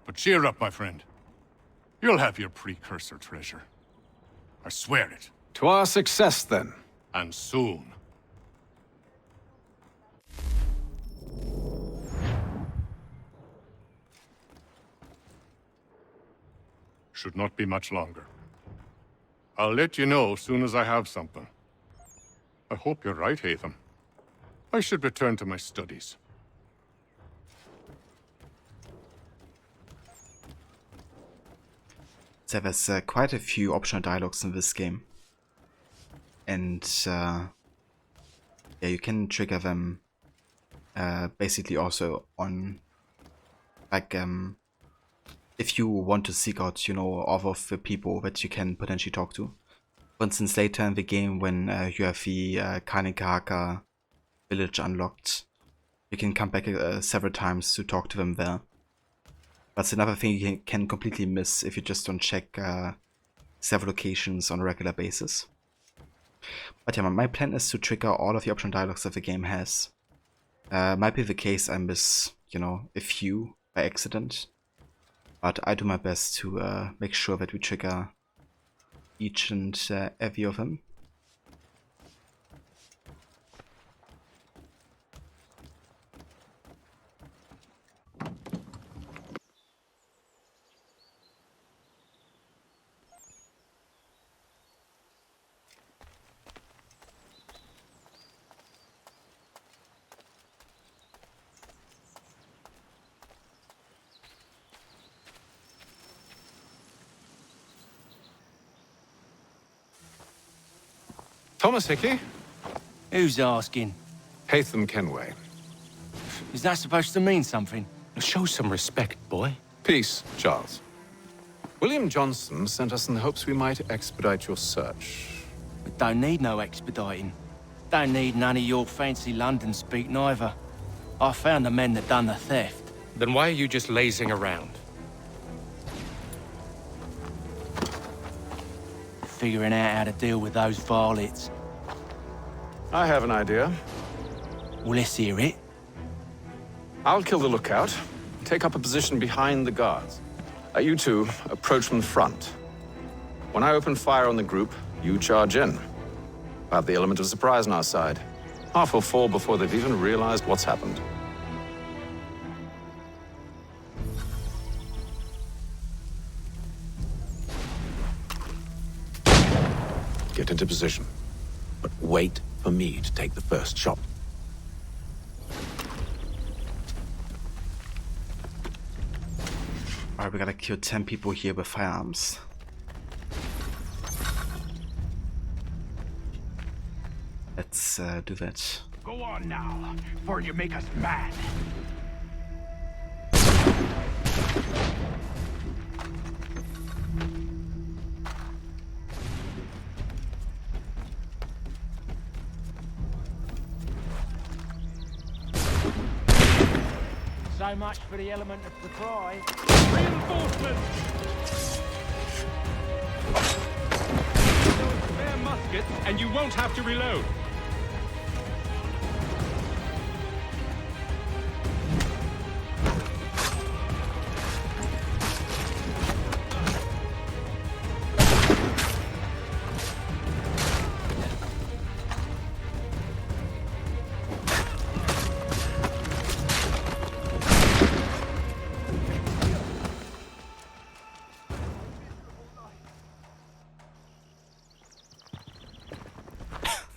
But cheer up, my friend. You'll have your precursor treasure. I swear it. To our success, then. And soon. Should not be much longer. I'll let you know as soon as I have something. I hope you're right, Hatham. I should return to my studies. So there's quite a few optional dialogues in this game. And yeah, you can trigger them basically also on, like, if you want to seek out, you know, all of the people that you can potentially talk to. For instance, later in the game, when you have the Kanekahaka village unlocked, you can come back several times to talk to them there. That's another thing you can completely miss if you just don't check several locations on a regular basis. But yeah, my plan is to trigger all of the optional dialogues that the game has. Might be the case I miss, you know, a few by accident. But I do my best to make sure that we trigger each and every of them. Thomas Hickey? Who's asking? Hatham Kenway. Is that supposed to mean something? Show some respect, boy. Peace, Charles. William Johnson sent us in the hopes we might expedite your search. We don't need no expediting. Don't need none of your fancy London speak neither. I found the men that done the theft. Then why are you just lazing around? Figuring out how to deal with those varlets. I have an idea. Well, let's hear it. I'll kill the lookout, take up a position behind the guards. You two approach from the front. When I open fire on the group, you charge in. About the element of surprise on our side. Half will fall before they've even realized what's happened. Get into position. But wait for me to take the first shot. Alright, we gotta kill 10 people here with firearms. Let's do that. Go on now, before you make us mad. So much for the element of surprise. Reinforcements! Spare muskets, and you won't have to reload.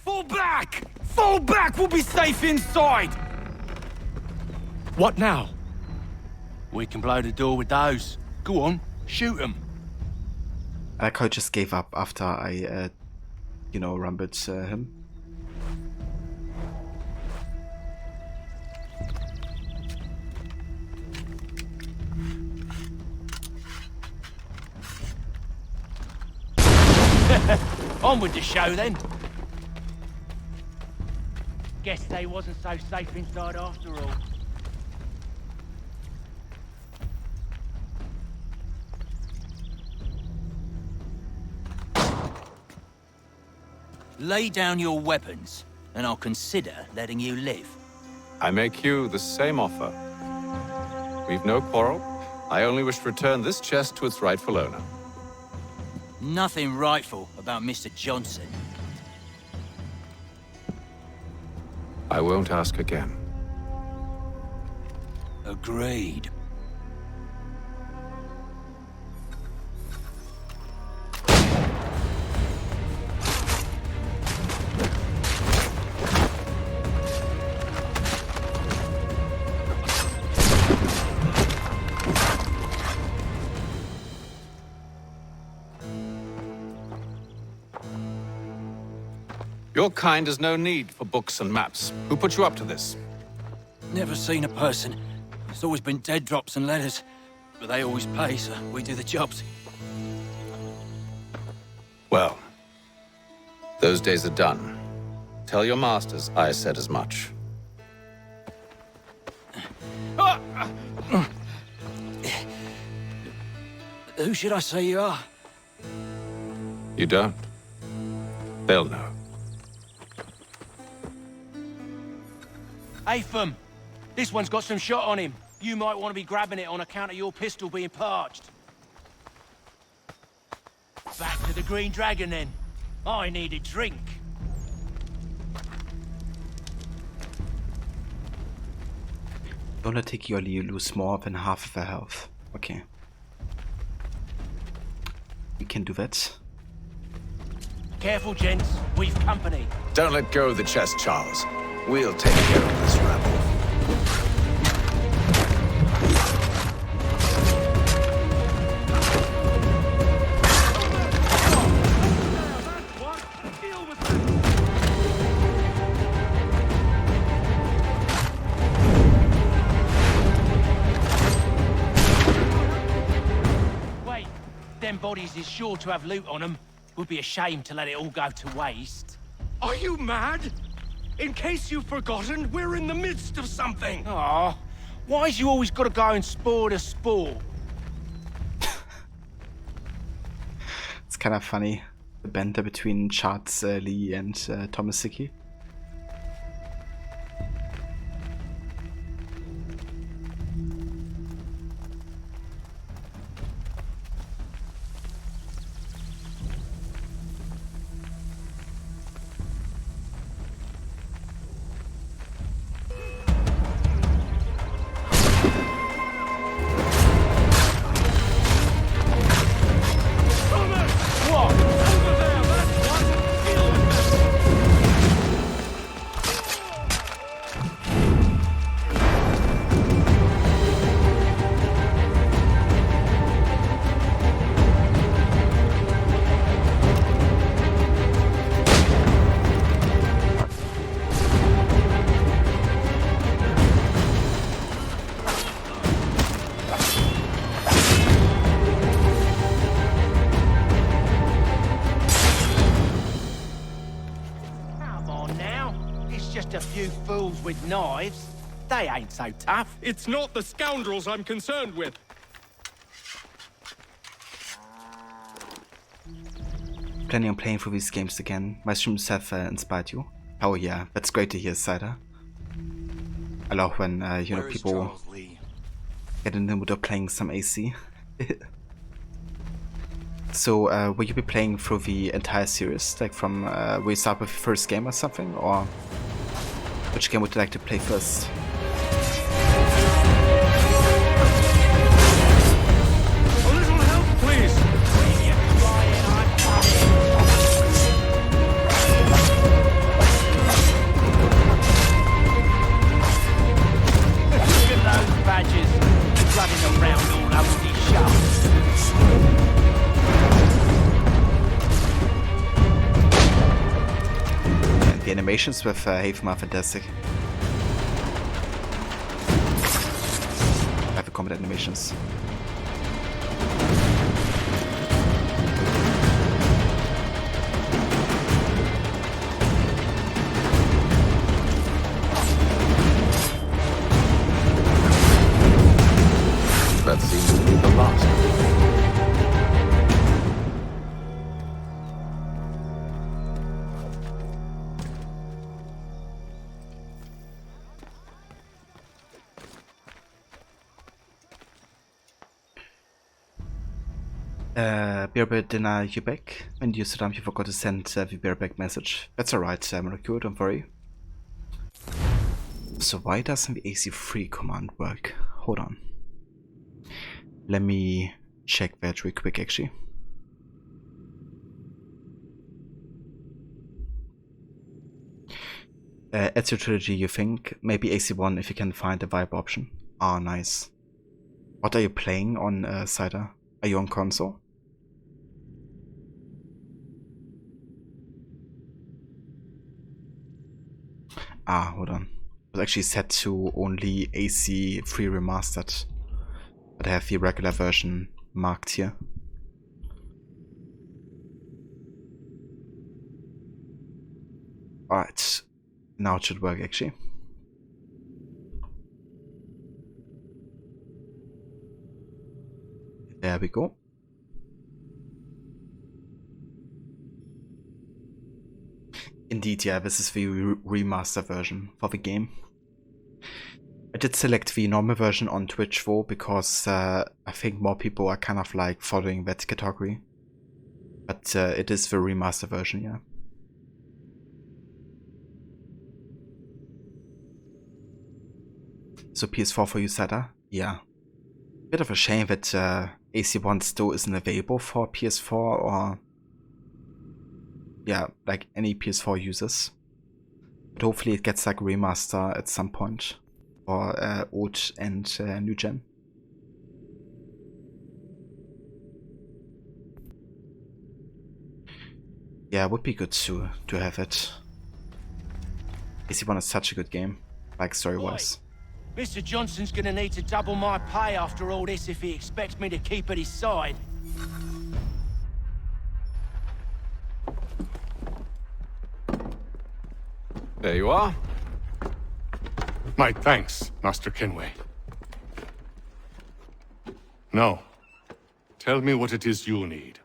Fall back! Fall back! We'll be safe inside! What now? We can blow the door with those. Go on, shoot them. I like how he just gave up after I, rumbled him. On with the show then. Guess they wasn't so safe inside after all. Lay down your weapons, and I'll consider letting you live. I make you the same offer. We've no quarrel. I only wish to return this chest to its rightful owner. Nothing rightful about Mr. Johnson. I won't ask again. Agreed. Your kind has no need for books and maps. Who put you up to this? Never seen a person. It's always been dead drops and letters. But they always pay, so we do the jobs. Well, those days are done. Tell your masters I said as much. Who should I say you are? You don't. They'll know. Atham, this one's got some shot on him. You might want to be grabbing it on account of your pistol being parched. Back to the Green Dragon, then. I need a drink. Don't attack you, you lose more than half of their health. Okay. We can do that. Careful, gents. We've company. Don't let go of the chest, Charles. We'll take care of this rabble. Wait, them bodies is sure to have loot on them. Would be a shame to let it all go to waste. Are you mad? In case you've forgotten, we're in the midst of something! Aw, why's you always gotta go and spoil the sport? It's kind of funny, the banter between Charles Lee and Tomasiki. few fools with knives. They ain't so tough. It's not the scoundrels I'm concerned with. Planning on playing through these games again. My streams have inspired you. Oh yeah, that's great to hear, Cider. I love when you know, people get in the mood of playing some AC. So, will you be playing through the entire series, like from will you start with the first game or something, or which game would you like to play first? A little help, please. Look at those badgers running around all over these shafts. The animations with Haven are fantastic. I have the combat animations. That seems to be the last. Bearbear dinner, you back? When you sit down, you forgot to send the Bearback message. That's alright, Molecule, don't worry. So why doesn't the AC3 command work? Hold on. Let me check that real quick, actually. Ezio Trilogy, you think? Maybe AC1 if you can find a vibe option. Ah, nice. What are you playing on, Cider? Are you on console? Ah, hold on. It was actually set to only AC3 Remastered. But I have the regular version marked here. Alright. Now it should work, actually. There we go. Indeed, yeah, this is the remaster version for the game. I did select the normal version on Twitch though, because I think more people are kind of like following that category. But it is the remaster version, yeah. So PS4 for you, Saga? Yeah. Bit of a shame that AC1 still isn't available for PS4 or yeah, like any PS4 users. But hopefully it gets like a remaster at some point for old and new gen. Yeah, it would be good to have it. AC1 is such a good game, like story-wise. Mr. Johnson's gonna need to double my pay after all this if he expects me to keep at his side. There you are. My thanks, Master Kenway. Now, tell me what it is you need.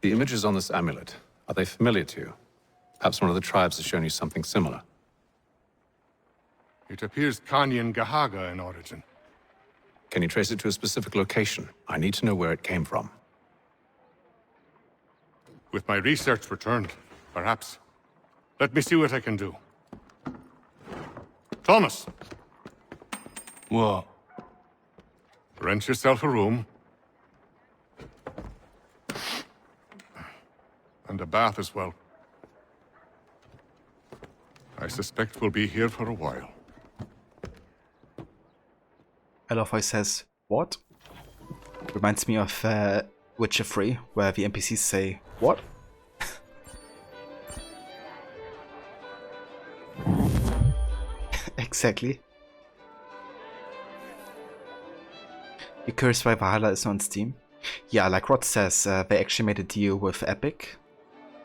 The images on this amulet, are they familiar to you? Perhaps one of the tribes has shown you something similar. It appears Kanyan Gahaga in origin. Can you trace it to a specific location? I need to know where it came from. With my research returned, perhaps. Let me see what I can do. Thomas! What? Rent yourself a room. And a bath as well. I suspect we'll be here for a while. I love how he says, what? Reminds me of Witcher 3, where the NPCs say, what? Exactly. You're curious why Valhalla is on Steam? Yeah, like Rod says, they actually made a deal with Epic,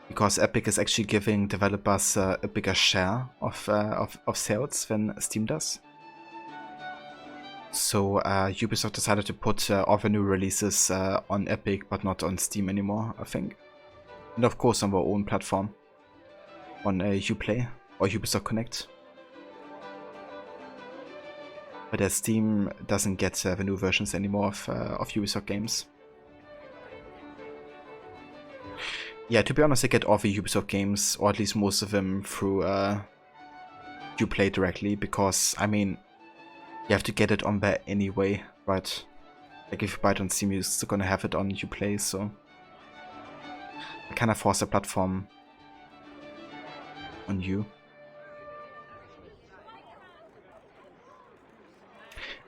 because Epic is actually giving developers a bigger share of sales than Steam does. So Ubisoft decided to put all the new releases on Epic, but not on Steam anymore, I think. And of course on their own platform, on Uplay or Ubisoft Connect. But Steam doesn't get the new versions anymore of Ubisoft games. Yeah, to be honest, I get all the Ubisoft games, or at least most of them, through Uplay directly, because, I mean, you have to get it on there anyway, right? Like, if you buy it on Steam, you're still gonna have it on Uplay, so I kind of force the platform on you.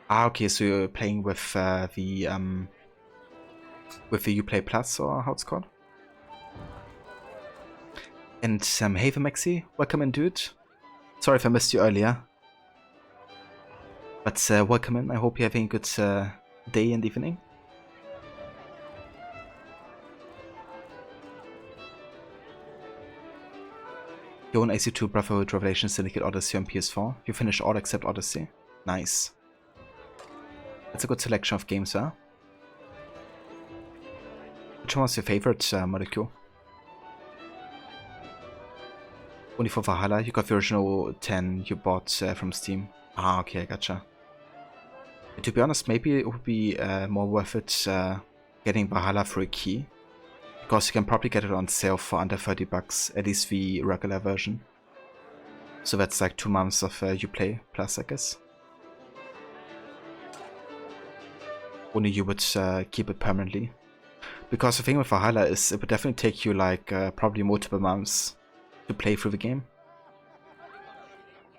Ah, okay, so you're playing with the Uplay Plus, or how it's called? And hey, the Maxi, welcome in, dude. Sorry if I missed you earlier. But welcome in. I hope you're having a good day and evening. You own AC2 Brotherhood Revelation Syndicate Odyssey on PS4. You finished all except Odyssey. Nice. That's a good selection of games, huh? Which one was your favorite molecule? Only for Valhalla, you got the original 10 you bought from Steam. Ah, okay, I gotcha. To be honest, maybe it would be more worth it getting Valhalla for a key. Because you can probably get it on sale for under 30 bucks, at least the regular version. So that's like 2 months of Uplay Plus, I guess. Only you would keep it permanently. Because the thing with Valhalla is it would definitely take you like probably multiple months to play through the game.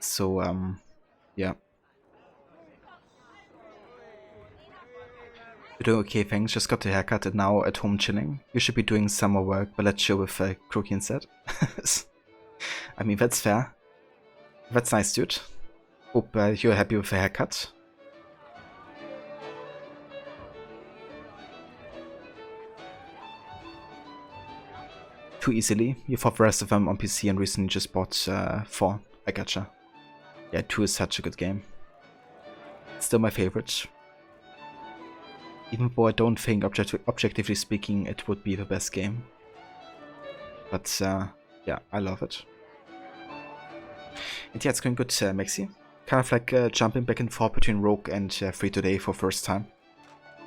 So, yeah. You're doing okay, thanks. Just got the haircut and now at home chilling. You should be doing some more work, but let's chill with Crookie instead. I mean, that's fair. That's nice, dude. Hope you're happy with the haircut. Too easily. You fought the rest of them on PC and recently just bought 4. I gotcha. Yeah, 2 is such a good game. Still my favorite. Even though I don't think, objectively speaking, it would be the best game. But yeah, I love it. And yeah, it's going good, Maxi. Kind of like jumping back and forth between Rogue and Free Today for first time.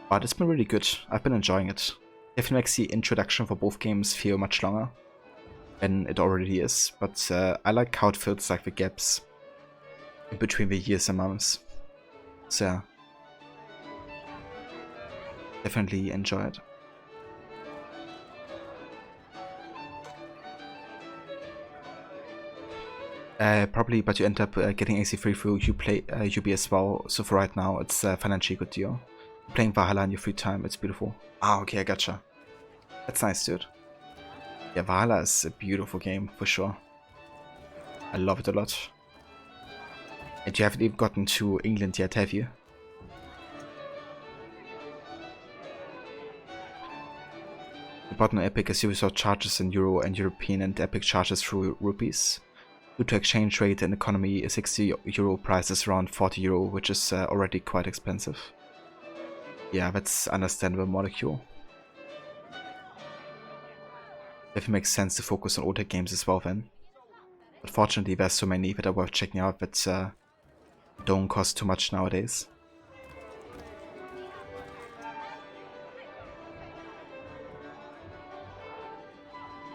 But it's been really good. I've been enjoying it. Definitely makes the introduction for both games feel much longer than it already is. But I like how it feels like the gaps in between the years and months. So yeah. Definitely enjoy it. Probably, but you end up getting AC3 through UB as well. So for right now, it's a financially good deal. Playing Valhalla in your free time, it's beautiful. Ah, okay, I gotcha. That's nice, dude. Yeah, Valhalla is a beautiful game, for sure. I love it a lot. And you haven't even gotten to England yet, have you? The button on Epic is Ubisoft charges in Euro and European, and Epic charges through rupees. Due to exchange rate and economy, a 60 euro price is around 40 euro, which is already quite expensive. Yeah, that's understandable, molecule. If it makes sense to focus on older games as well then. But fortunately there's so many that are worth checking out that don't cost too much nowadays.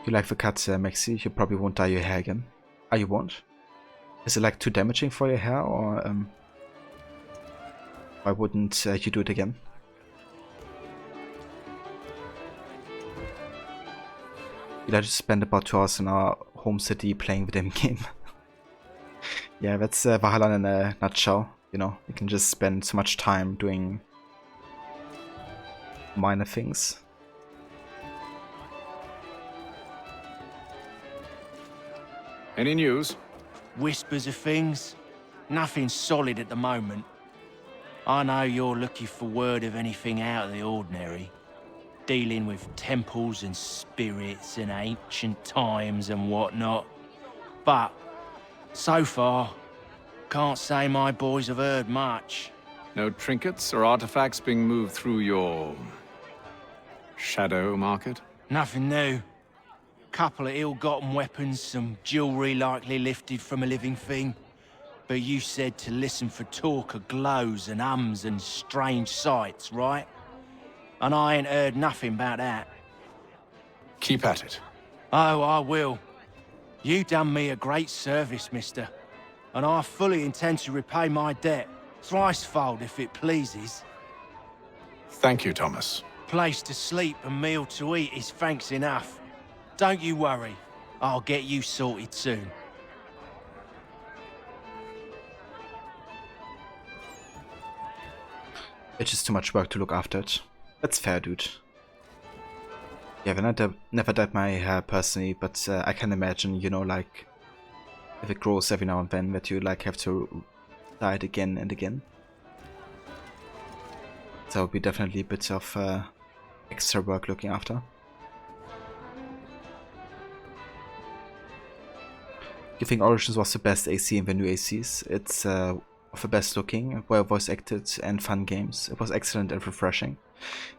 You like the cut, Maxi? You probably won't dye your hair again. Ah, you won't? Is it like too damaging for your hair, or why wouldn't you do it again? You like to spend about 2 hours in our home city playing the damn game. Yeah, that's Valhalla in a nutshell. You know, you can just spend so much time doing minor things. Any news? Whispers of things. Nothing solid at the moment. I know you're looking for word of anything out of the ordinary. dealing with temples and spirits and ancient times and whatnot. But, so far, can't say my boys have heard much. No trinkets or artifacts being moved through your... shadow market? Nothing new. Couple of ill-gotten weapons, some jewelry likely lifted from a living thing. But you said to listen for talk of glows and ums and strange sights, right? And I ain't heard nothing about that. Keep at it. Oh, I will. You done me a great service, mister. And I fully intend to repay my debt. Thricefold, if it pleases. Thank you, Thomas. Place to sleep and meal to eat is thanks enough. Don't you worry. I'll get you sorted soon. It's just too much work to look after it. That's fair, dude. Yeah, when I never dyed my hair personally, but I can imagine, you know, like, if it grows every now and then, that you, like, have to dye it again and again. So it would be definitely a bit of extra work looking after. You think Origins was the best AC in the new ACs? It's of the best looking, well voice acted and fun games. It was excellent and refreshing.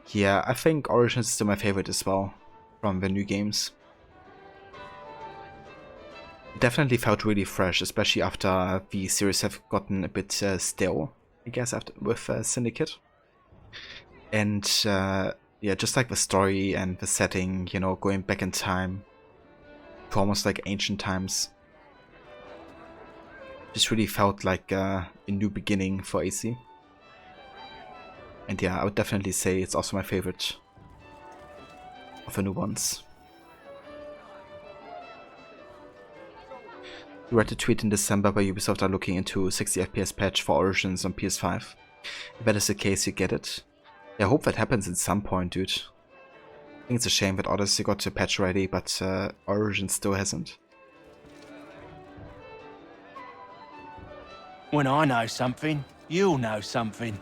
Yeah, I think Origins is still my favorite as well from the new games. It definitely felt really fresh, especially after the series have gotten a bit stale, I guess, after with Syndicate. And yeah, just like the story and the setting, you know, going back in time to almost like ancient times. Just really felt like a new beginning for AC. And yeah, I would definitely say it's also my favorite of the new ones. You read the tweet in December where Ubisoft are looking into 60 FPS patch for Origins on PS5. If that is the case, you get it. Yeah, I hope that happens at some point, dude. I think it's a shame that Odyssey got the patch ready, but Origins still hasn't. When I know something, you'll know something.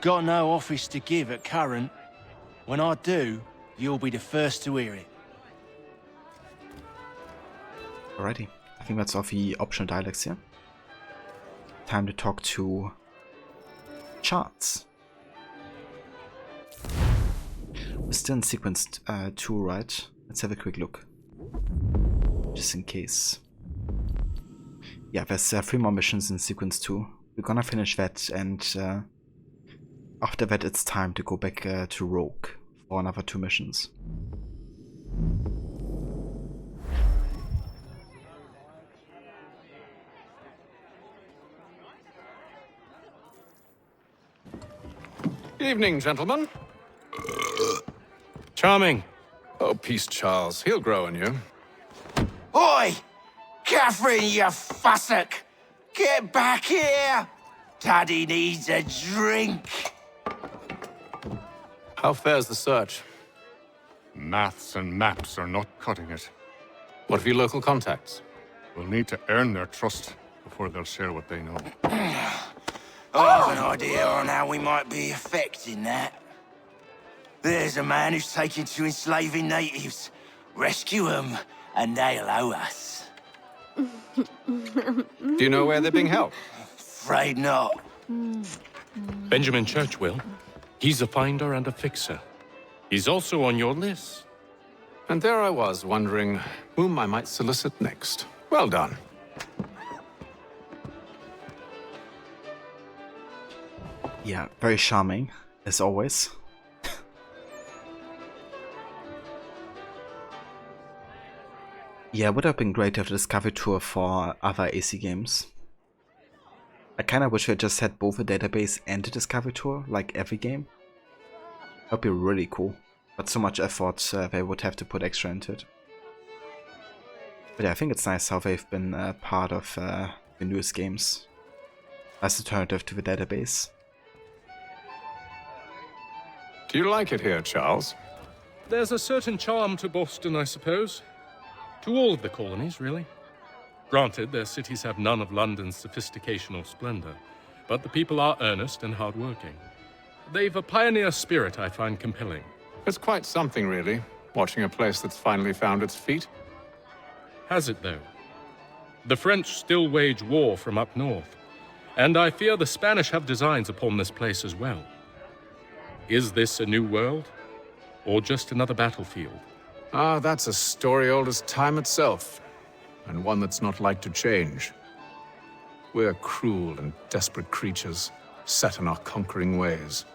Got no office to give at current. When I do, you'll be the first to hear it. Alrighty, I think that's all the optional dialects here. Time to talk to Charles. We're still in sequence 2, right? Let's have a quick look. Just in case. Yeah, there's 3 more missions in sequence 2. We're gonna finish that, and after that it's time to go back to Rogue for another 2 missions. Evening, gentlemen. Charming. Oh, peace, Charles. He'll grow on you. Oi! Catherine, you fussock! Get back here! Daddy needs a drink! How fares the search? Maths and maps are not cutting it. What of your local contacts? We'll need to earn their trust before they'll share what they know. I have an idea on how we might be affecting that. There's a man who's taken to enslaving natives. Rescue them, and they'll owe us. Do you know where they're being held? Afraid not. Benjamin Church will. He's a finder and a fixer. He's also on your list. And there I was, wondering whom I might solicit next. Well done. Yeah, very charming, as always. Yeah, it would have been great to have a discovery tour for other AC games. I kinda wish we had just had both a database and a discovery tour, like every game. That would be really cool, but so much effort they would have to put extra into it. But yeah, I think it's nice how they've been part of the newest games as alternative to the database. Do you like it here, Charles? There's a certain charm to Boston, I suppose. To all of the colonies, really. Granted, their cities have none of London's sophistication or splendor, but the people are earnest and hardworking. They've a pioneer spirit I find compelling. It's quite something, really, watching a place that's finally found its feet. Has it, though? The French still wage war from up north, and I fear the Spanish have designs upon this place as well. Is this a new world, or just another battlefield? Ah, that's a story old as time itself, and one that's not like to change. We're cruel and desperate creatures, set in our conquering ways.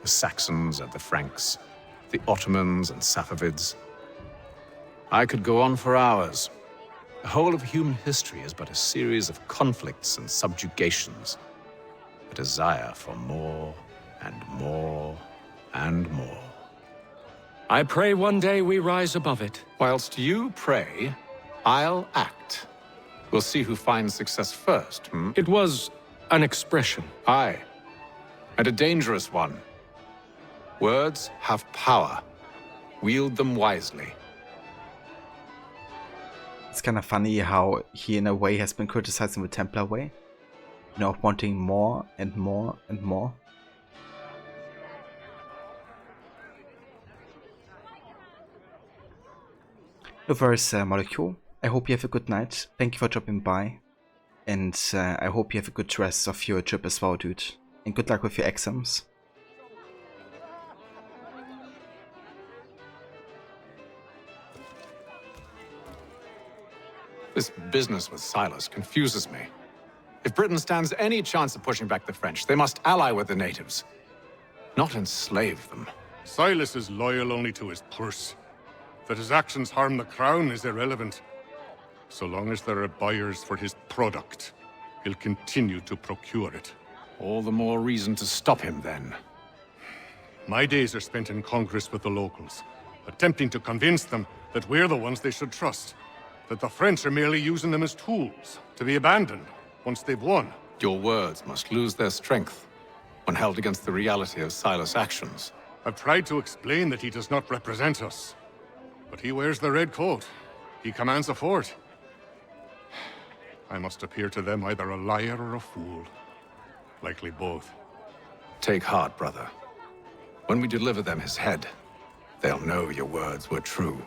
The Saxons and the Franks, the Ottomans and Safavids. I could go on for hours. The whole of human history is but a series of conflicts and subjugations. A desire for more and more and more. I pray one day we rise above it. Whilst you pray, I'll act. We'll see who finds success first, hmm? It was an expression. Aye, and a dangerous one. Words have power. Wield them wisely. It's kind of funny how he, in a way, has been criticizing the Templar way. You know, wanting more and more and more. No worries, Molecule. I hope you have a good night. Thank you for dropping by. And I hope you have a good rest of your trip as well, dude. And good luck with your exams. This business with Silas confuses me. If Britain stands any chance of pushing back the French, they must ally with the natives, not enslave them. Silas is loyal only to his purse. That his actions harm the crown is irrelevant. So long as there are buyers for his product, he'll continue to procure it. All the more reason to stop him, then. My days are spent in Congress with the locals, attempting to convince them that we're the ones they should trust. That the French are merely using them as tools, to be abandoned once they've won. Your words must lose their strength when held against the reality of Silas' actions. I've tried to explain that he does not represent us. But he wears the red coat. He commands a fort. I must appear to them either a liar or a fool. Likely both. Take heart, brother. When we deliver them his head, they'll know your words were true.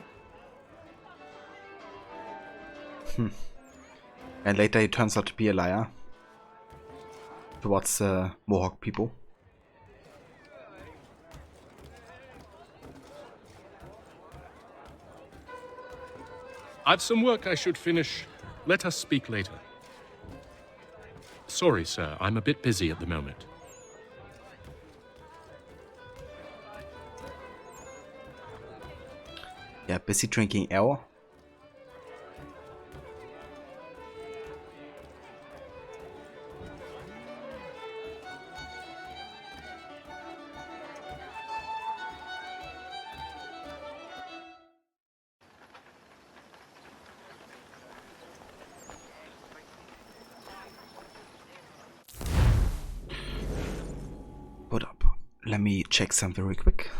And later he turns out to be a liar. Towards Mohawk people. I've some work I should finish. Let us speak later. Sorry, sir. I'm a bit busy at the moment. Yeah, busy drinking ale. Hold up. Let me check something very quick.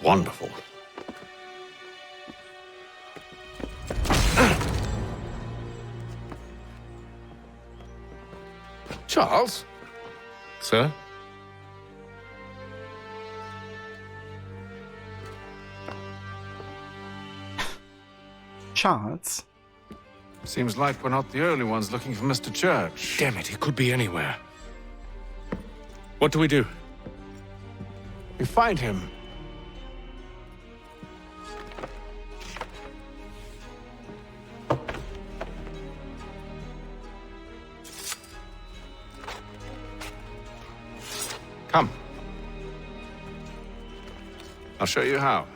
Wonderful. Charles? Sir? Charles? Seems like we're not the only ones looking for Mr. Church. Damn it, he could be anywhere. What do we do? We find him. Come. I'll show you how.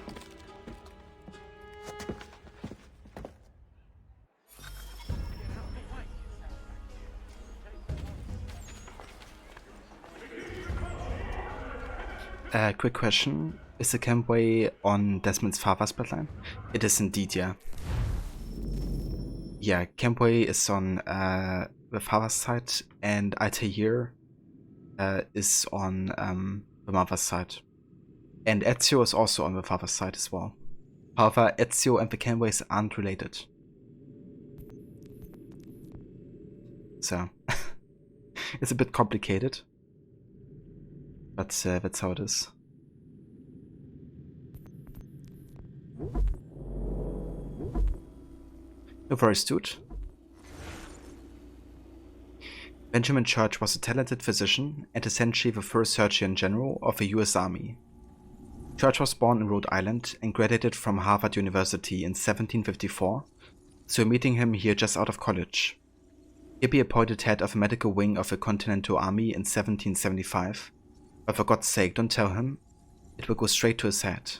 Quick question. Is the Kenway on Desmond's father's bloodline? It is indeed, yeah. Yeah, Kenway is on the father's side, and Altair is on the mother's side. And Ezio is also on the father's side as well. However, Ezio and the Kenways aren't related. So, it's a bit complicated. But that's how it is. No worries, dude. Benjamin Church was a talented physician and essentially the first Surgeon General of the US Army. Church was born in Rhode Island and graduated from Harvard University in 1754, so we're meeting him here just out of college. He'll be appointed head of the medical wing of the Continental Army in 1775, but for God's sake, don't tell him. It will go straight to his head.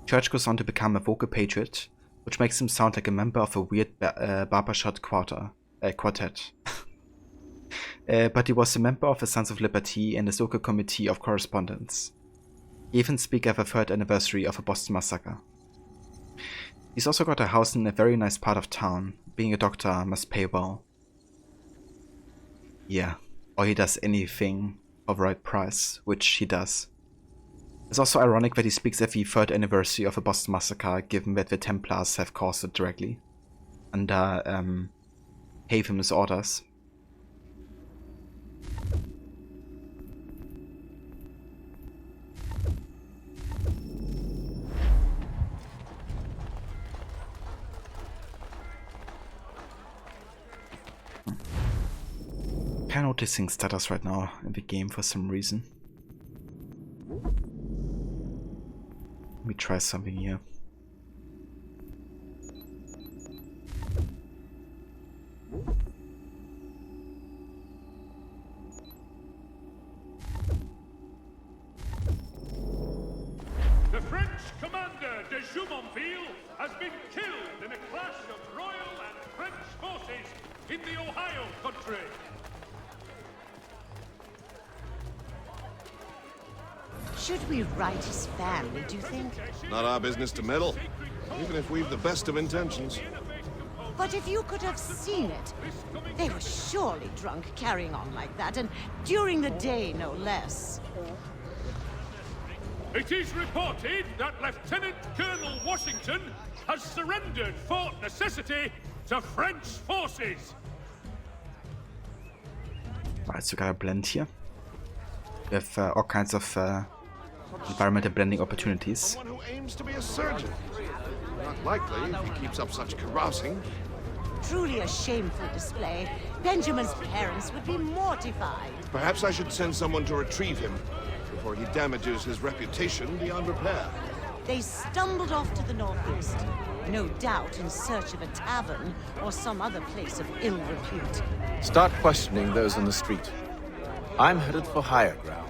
Church goes on to become a vocal patriot, which makes him sound like a member of a weird barbershop quartet. But he was a member of the Sons of Liberty and the local committee of Correspondence. He even speak at the 3rd anniversary of the Boston Massacre. He's also got a house in a very nice part of town. Being a doctor must pay well. Yeah, or he does anything for the right price, which he does. It's also ironic that he speaks at the 3rd anniversary of the Boston Massacre, given that the Templars have caused it directly, under Haven's orders. I'm noticing stutters right now in the game for some reason. Let me try something here. The French commander de Jumonville has been killed in a clash of Royal and French forces in the Ohio country. Should we write his family, do you think? Not our business to meddle, even if we've the best of intentions. But if you could have seen it, they were surely drunk carrying on like that, and during the day, no less. It is reported that Lieutenant Colonel Washington has surrendered Fort Necessity to French forces. Right, so got a blend here. We have all kinds of environmental blending opportunities. Someone who aims to be a surgeon. Not likely if he keeps up such carousing. Truly a shameful display. Benjamin's parents would be mortified. Perhaps I should send someone to retrieve him before he damages his reputation beyond repair. They stumbled off to the northeast, no doubt in search of a tavern or some other place of ill repute. Start questioning those in the street. I'm headed for higher ground.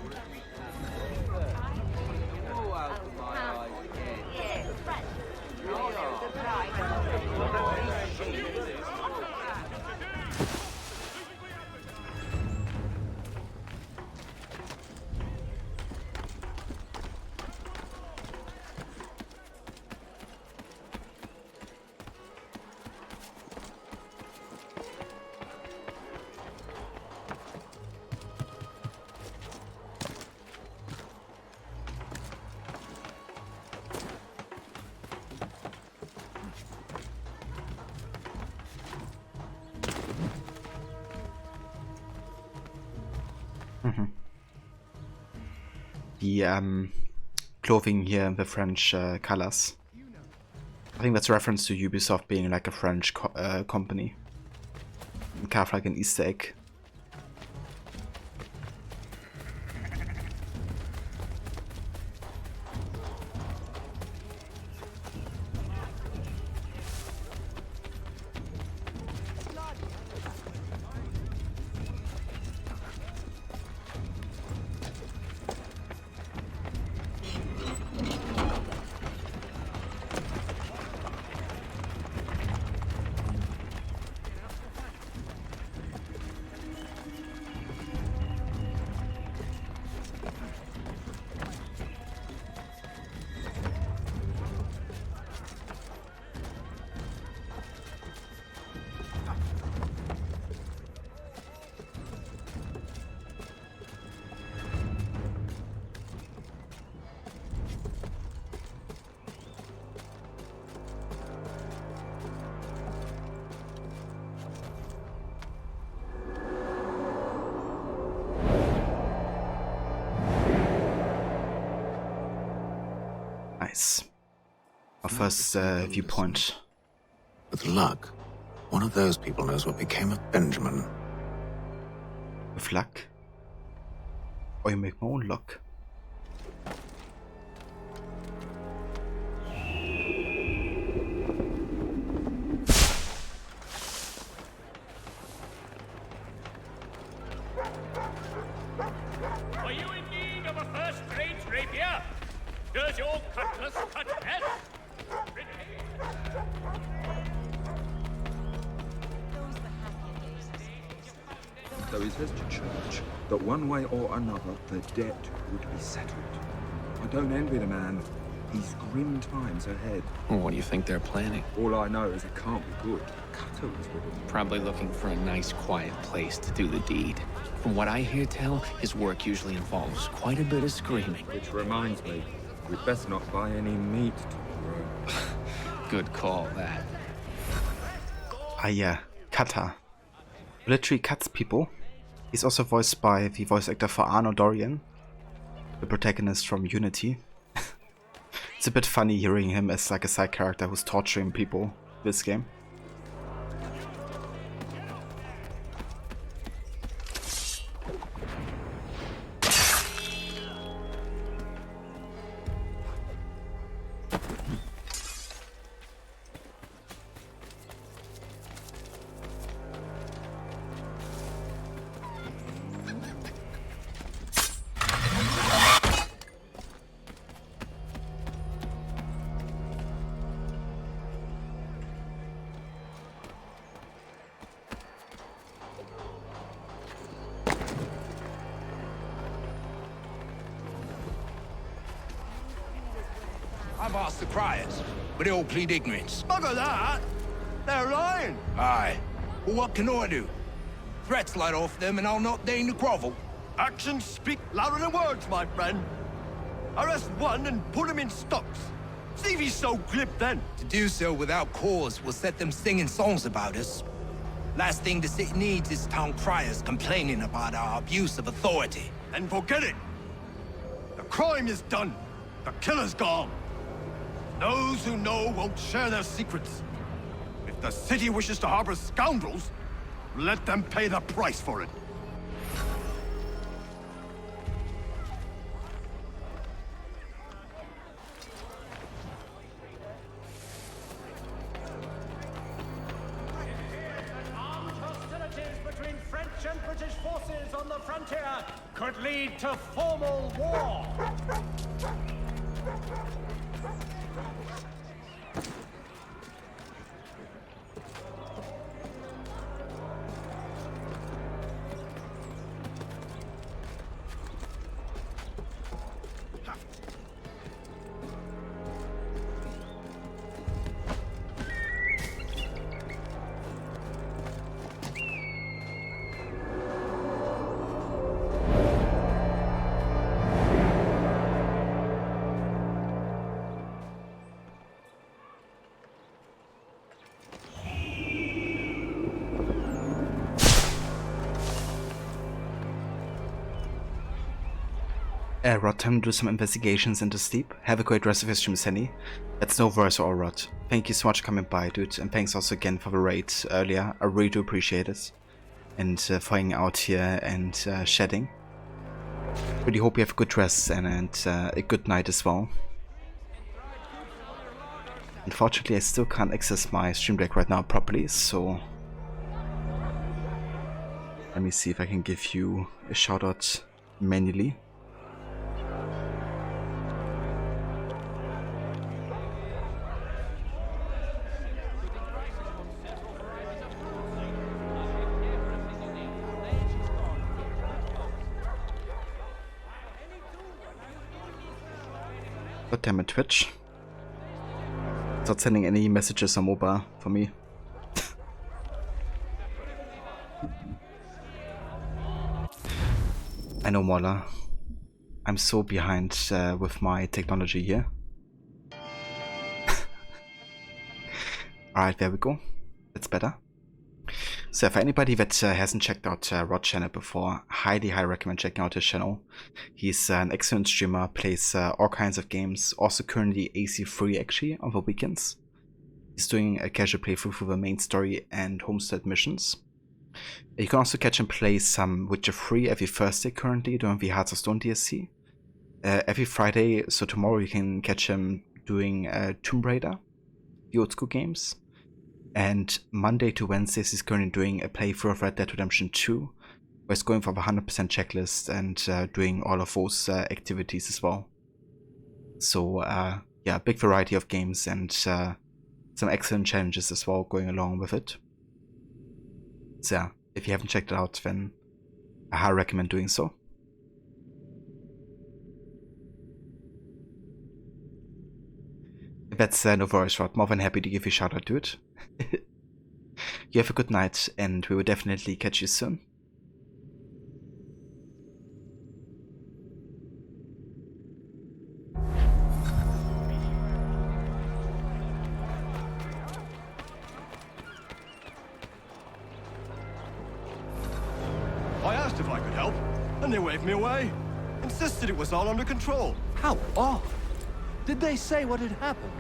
The clothing here in the French colors. I think that's a reference to Ubisoft being like a French company. Kind of like an Easter egg. Nice. Our first viewpoint. With luck, one of those people knows what became of Benjamin. With luck? Or you make my own luck. Are you in need of a first-rate rapier? Does your cutlass cut best? So he says to Church that one way or another the debt would be settled. I don't envy the man. He's grim times ahead. Well, what do you think they're planning? All I know is it can't be good. Cutter was with him. Probably looking for a nice, quiet place to do the deed. From what I hear tell, his work usually involves quite a bit of screaming. Which reminds me, we'd best not buy any meat tomorrow. Good call, that. Ah yeah, Cutter. Literally cuts people. He's also voiced by the voice actor for Arno Dorian, the protagonist from Unity. It's a bit funny hearing him as like a side character who's torturing people this game. I've asked the criers, but they all plead ignorance. Bugger that! They're lying! Aye. Well, what can I do? Threats light off them and I'll not deign to grovel. Actions speak louder than words, my friend. Arrest one and put him in stocks. See if he's so glib then. To do so without cause will set them singing songs about us. Last thing the city needs is town criers complaining about our abuse of authority. And forget it. The crime is done. The killer's gone. Those who know won't share their secrets. If the city wishes to harbor scoundrels, let them pay the price for it. Armed hostilities between French and British forces on the frontier could lead to formal war. Rod, time to do some investigations into sleep. Have a great rest of your stream, Senny. That's no verse or Rod. Thank you so much for coming by, dude. And thanks also again for the raid earlier. I really do appreciate it. And for hanging out here and shedding. Really hope you have a good rest and a good night as well. Unfortunately, I still can't access my stream deck right now properly, so let me see if I can give you a shout out manually. God damn it, Twitch. It's not sending any messages on mobile for me. I know, Mola. I'm so behind with my technology here. Alright, there we go. It's better. So for anybody that hasn't checked out Rod's channel before, highly recommend checking out his channel. He's an excellent streamer, plays all kinds of games, also currently AC free actually on the weekends. He's doing a casual playthrough for the main story and homestead missions. You can also catch him play some Witcher 3 every Thursday currently during the Hearts of Stone DLC. Every Friday, so tomorrow you can catch him doing Tomb Raider, the old school games. And Monday to Wednesdays he's currently doing a playthrough of Red Dead Redemption 2, where he's going for the 100% checklist and doing all of those activities as well. So yeah, big variety of games and some excellent challenges as well going along with it. So yeah, if you haven't checked it out, then I highly recommend doing so. That's no worries, Rod. More than happy to give you a shout out to it. You have a good night, and we will definitely catch you soon. I asked if I could help, and they waved me away. Insisted it was all under control. How odd. Did they say what had happened?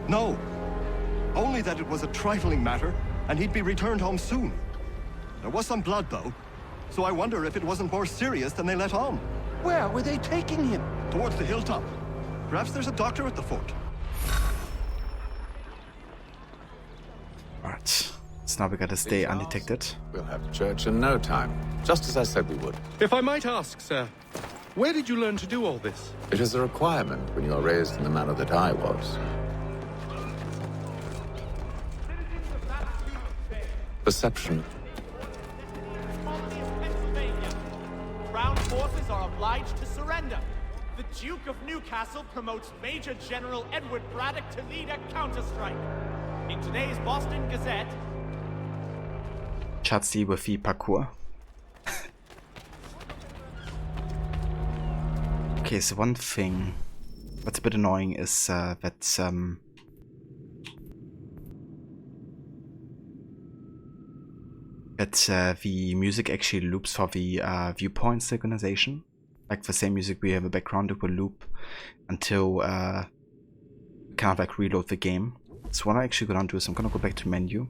No. Only that it was a trifling matter, and he'd be returned home soon. There was some blood, though, so I wonder if it wasn't more serious than they let on. Where were they taking him? Towards the hilltop. Perhaps there's a doctor at the fort. Alright, so now we gotta stay undetected. We'll have church in no time, just as I said we would. If I might ask, sir, where did you learn to do all this? It is a requirement when you are raised in the manner that I was. Perception. Crown forces are obliged to surrender. The Duke of Newcastle promotes Major General Edward Braddock to lead a counterstrike. In today's Boston Gazette... Chatzi with the parkour. Okay, so one thing that's a bit annoying is that the music actually loops for the viewpoint synchronization. Like the same music we have a background, it will loop until kind of like reload the game. So what I'm actually gonna do is I'm gonna go back to menu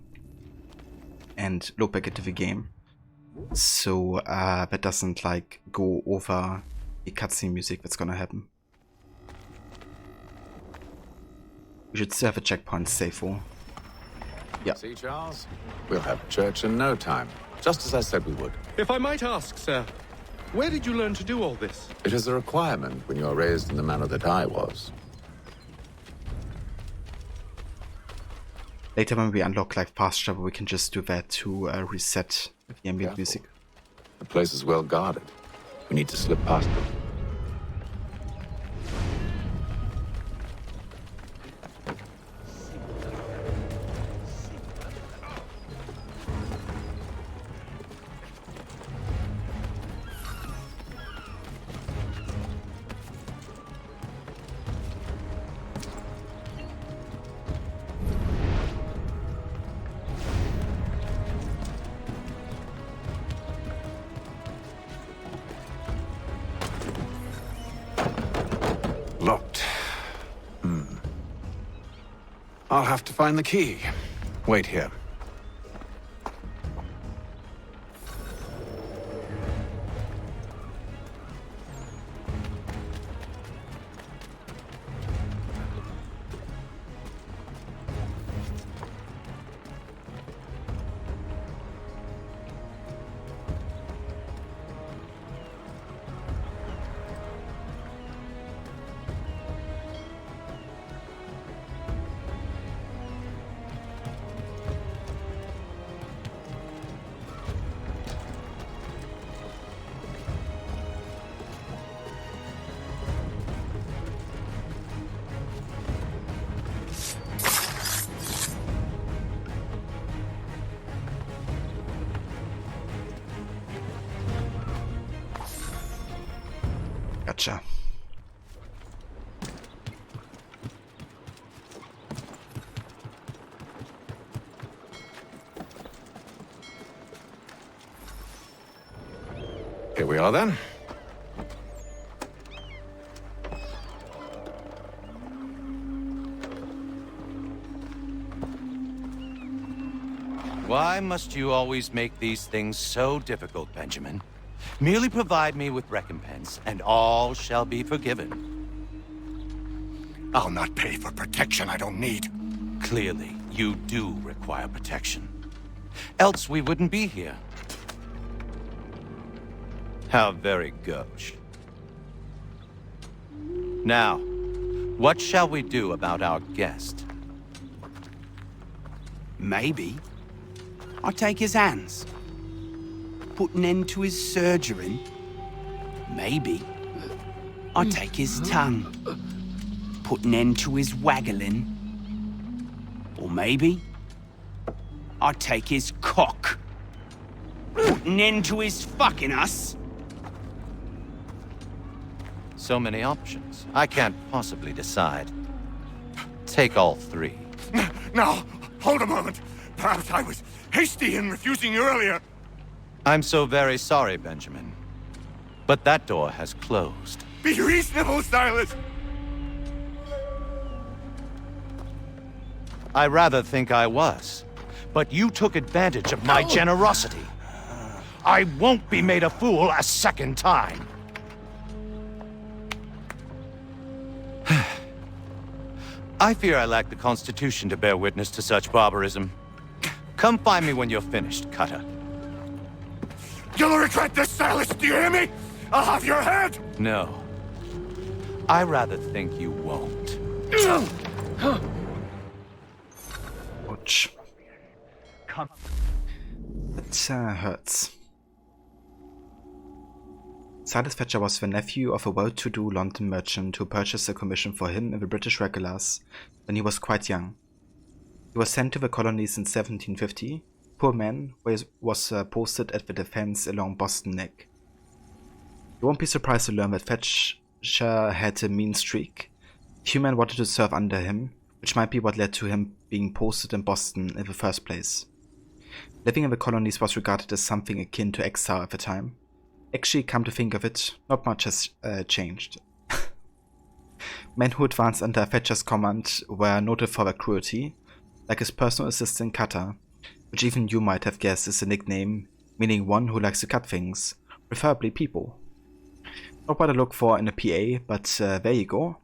and look back into the game, so that doesn't like go over the cutscene music that's gonna happen. We should still have a checkpoint to save for. Yeah. See, Charles? We'll have church in no time, just as I said we would. If I might ask, sir, where did you learn to do all this? It is a requirement when you are raised in the manner that I was. Later when we unlock like fast travel, we can just do that to reset the ambient music. The place is well guarded. We need to slip past them. Locked. I'll have to find the key. Wait here. Gotcha. Here we are then. Why must you always make these things so difficult, Benjamin? Merely provide me with recompense, and all shall be forgiven. I'll not pay for protection I don't need. Clearly, you do require protection. Else we wouldn't be here. How very gauche. Now, what shall we do about our guest? Maybe I take his hands. Put an end to his surgery. Maybe I take his tongue. Put an end to his waggling. Or maybe I take his cock. Put an end to his fucking us. So many options. I can't possibly decide. Take all three. Now, hold a moment. Perhaps I was hasty in refusing you earlier. I'm so very sorry, Benjamin. But that door has closed. Be reasonable, Silas. I rather think I was. But you took advantage of my generosity. I won't be made a fool a second time. I fear I lack the constitution to bear witness to such barbarism. Come find me when you're finished, Cutter. You'll regret this, Silas, do you hear me? I'll have your head! No. I rather think you won't. Ouch. That hurts. Silas Fetcher was the nephew of a well-to-do London merchant who purchased a commission for him in the British regulars when he was quite young. He was sent to the colonies in 1750. Poor man was posted at the defense along Boston Neck. You won't be surprised to learn that Fetcher had a mean streak. Few men wanted to serve under him, which might be what led to him being posted in Boston in the first place. Living in the colonies was regarded as something akin to exile at the time. Actually, come to think of it, not much has changed. Men who advanced under Fetcher's command were noted for their cruelty, like his personal assistant Cutter, which even you might have guessed is a nickname meaning one who likes to cut things, preferably people. Not what I look for in a PA, but there you go.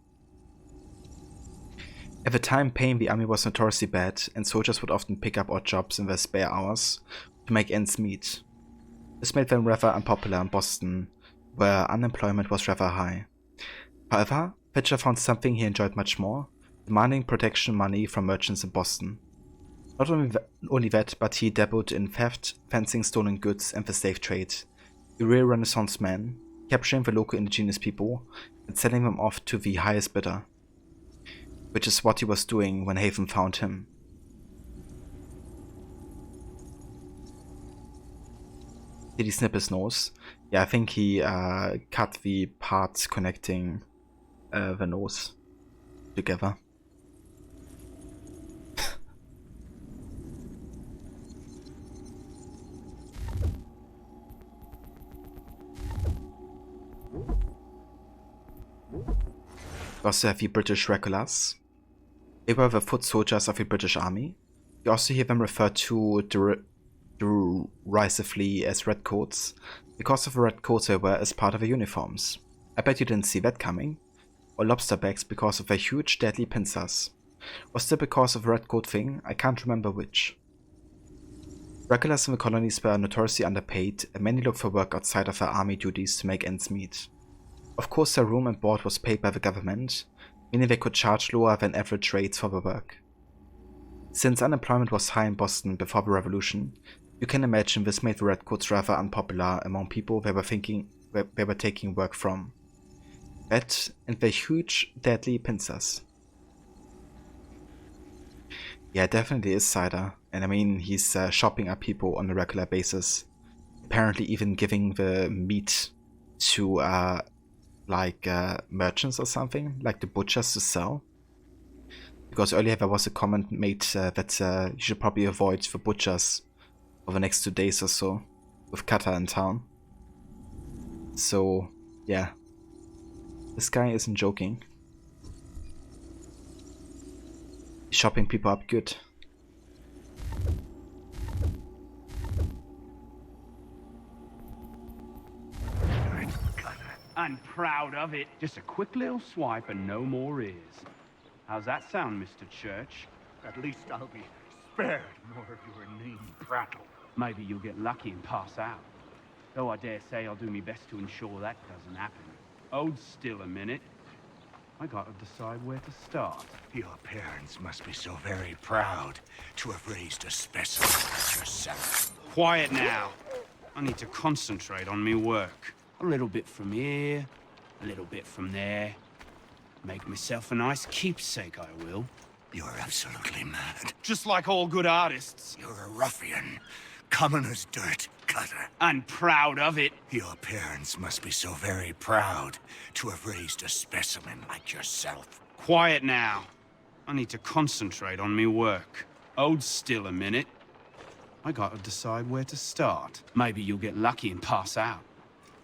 At the time, pay in the army was notoriously bad, and soldiers would often pick up odd jobs in their spare hours to make ends meet. This made them rather unpopular in Boston, where unemployment was rather high. However, Fetcher found something he enjoyed much more, demanding protection money from merchants in Boston. Not only that, but he dabbled in theft, fencing stolen goods, and the slave trade. A real Renaissance man, capturing the local indigenous people and selling them off to the highest bidder. Which is what he was doing when Haven found him. Did he snip his nose? Yeah, I think he cut the parts connecting the nose together. We also have the British regulars. They were the foot soldiers of the British Army. You also hear them referred to derisively as redcoats, because of the red coats they wear as part of their uniforms. I bet you didn't see that coming. Or lobsterbacks because of their huge deadly pincers. Or still because of the red coat thing, I can't remember which. Regulars in the colonies were notoriously underpaid, and many looked for work outside of their army duties to make ends meet. Of course, their room and board was paid by the government, meaning they could charge lower than average rates for the work. Since unemployment was high in Boston before the revolution, you can imagine this made the redcoats rather unpopular among people they were taking work from. That and their huge, deadly pincers. Yeah, it definitely is cider, and I mean, he's shopping up people on a regular basis. Apparently even giving the meat to merchants or something, like the butchers to sell. Because earlier there was a comment made that you should probably avoid the butchers for the next 2 days or so, with Cutter in town. So, yeah. This guy isn't joking. He's shopping people up good. I'm proud of it. Just a quick little swipe and no more is. How's that sound, Mr. Church? At least I'll be spared more of your inane prattle. Maybe you'll get lucky and pass out. Though I dare say I'll do my best to ensure that doesn't happen. Hold still a minute. I gotta decide where to start. Your parents must be so very proud to have raised a specimen like yourself. Quiet now. I need to concentrate on me work. A little bit from here, a little bit from there. Make myself a nice keepsake, I will. You're absolutely mad. Just like all good artists. You're a ruffian, common as dirt, Cutter. I'm proud of it. Your parents must be so very proud to have raised a specimen like yourself. Quiet now. I need to concentrate on me work. Hold still a minute. I gotta decide where to start. Maybe you'll get lucky and pass out.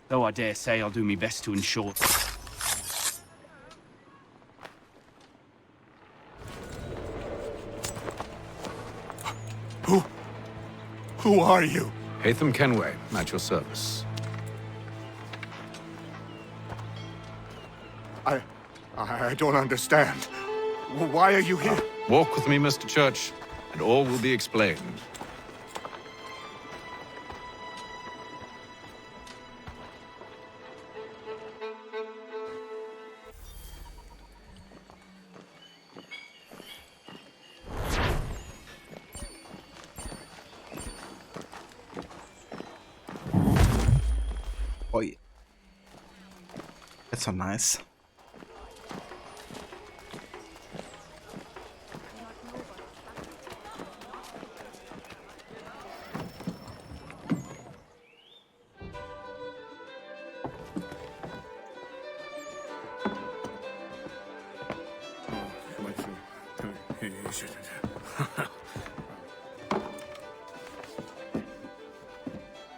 Though I dare say I'll do my best to ensure... Who are you? Hatham Kenway, at your service. I don't understand. Why are you here? Walk with me, Mr. Church, and all will be explained. Oi. That's so nice.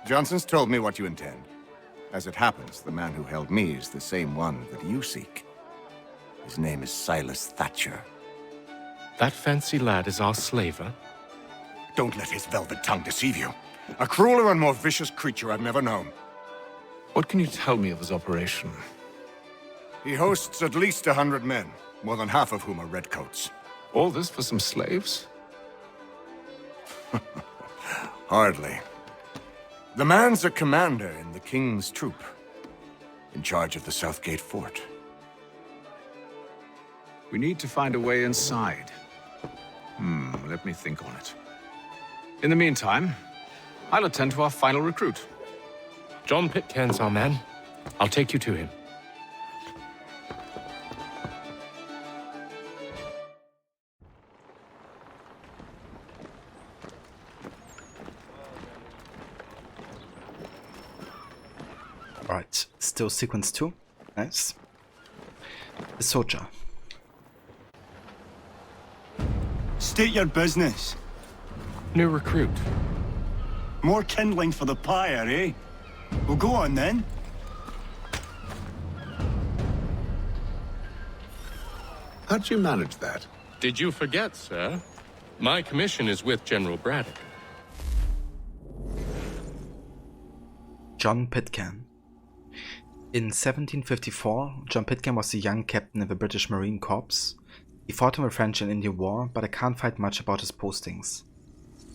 Johnson's told me what you intend. As it happens, the man who held me is the same one that you seek. His name is Silas Thatcher. That fancy lad is our slaver? Don't let his velvet tongue deceive you. A crueler and more vicious creature I've never known. What can you tell me of his operation? He hosts at least 100 men, more than half of whom are redcoats. All this for some slaves? Hardly. The man's a commander in the King's troop, in charge of the Southgate Fort. We need to find a way inside. Let me think on it. In the meantime, I'll attend to our final recruit. John Pitcairn's our man. I'll take you to him. Alright, still sequence 2. Nice. The soldier. State your business. New recruit. More kindling for the pyre, eh? Well, go on then. How'd you manage that? Did you forget, sir? My commission is with General Braddock. John Pitcairn. In 1754, John Pitcairn was a young captain in the British Marine Corps. He fought in the French and Indian War, but I can't find much about his postings.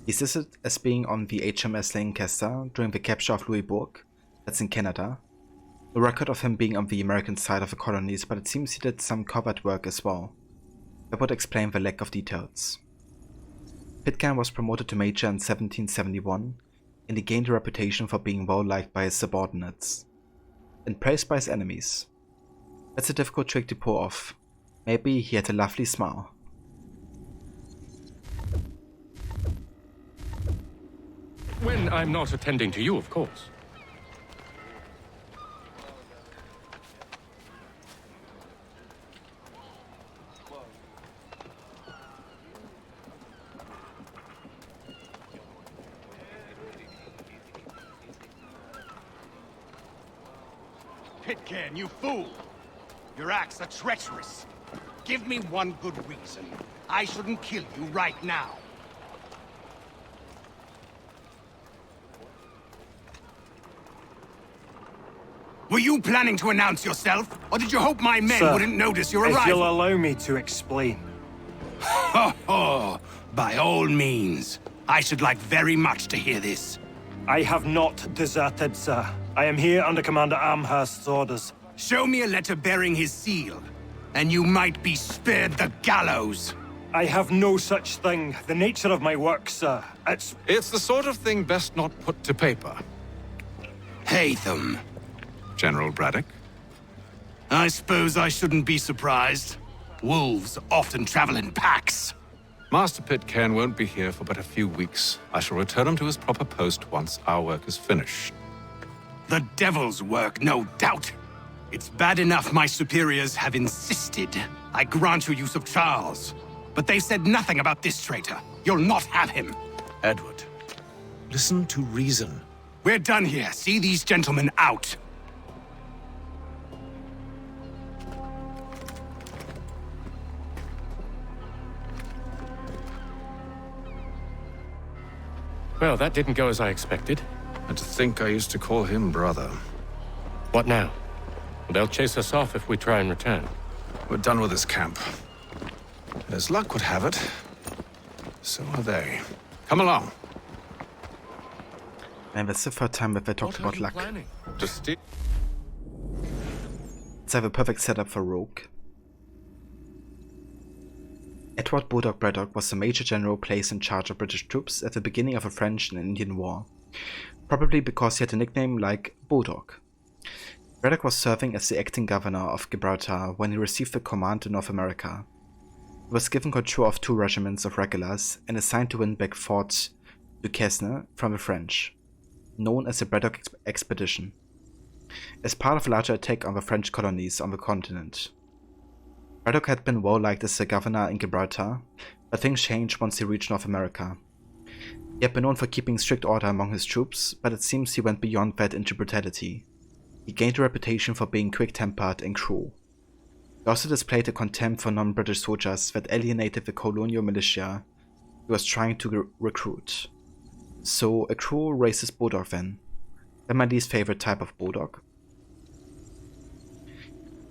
He's listed as being on the HMS Lancaster during the capture of Louisbourg, that's in Canada. No record of him being on the American side of the colonies, but it seems he did some covert work as well. That would explain the lack of details. Pitcairn was promoted to major in 1771, and he gained a reputation for being well liked by his subordinates and praised by his enemies. That's a difficult trick to pull off. Maybe he had a lovely smile. When I'm not attending to you, of course. Pitcairn, you fool! Your acts are treacherous. Give me one good reason. I shouldn't kill you right now. Were you planning to announce yourself? Or did you hope my men Sir, wouldn't notice your if arrival? you'll allow me to explain. Ho ho! By all means. I should like very much to hear this. I have not deserted, sir. I am here under Commander Amherst's orders. Show me a letter bearing his seal, and you might be spared the gallows. I have no such thing. The nature of my work, sir, It's the sort of thing best not put to paper. Hatham. General Braddock? I suppose I shouldn't be surprised. Wolves often travel in packs. Master Pitcairn won't be here for but a few weeks. I shall return him to his proper post once our work is finished. The devil's work, no doubt. It's bad enough my superiors have insisted I grant you use of Charles. But they said nothing about this traitor. You'll not have him. Edward, listen to reason. We're done here. See these gentlemen out. Well, that didn't go as I expected. And to think I used to call him brother. What now? They'll chase us off if we try and return. We're done with this camp. As luck would have it, so are they. Come along. And that's the third time that I talked about luck. Let's have a perfect setup for Rogue. Edward Bulldog Braddock was a major general placed in charge of British troops at the beginning of the French and Indian War, probably because he had a nickname like Bulldog. Braddock was serving as the acting governor of Gibraltar when he received the command in North America. He was given control of 2 regiments of regulars and assigned to win back Fort Duquesne from the French, known as the Braddock Expedition, as part of a larger attack on the French colonies on the continent. Braddock had been well liked as the governor in Gibraltar, but things changed once he reached North America. He had been known for keeping strict order among his troops, but it seems he went beyond that into brutality. He gained a reputation for being quick-tempered and cruel. He also displayed a contempt for non-British soldiers that alienated the colonial militia he was trying to recruit. So, a cruel, racist bulldog then. Then my least favorite type of bulldog.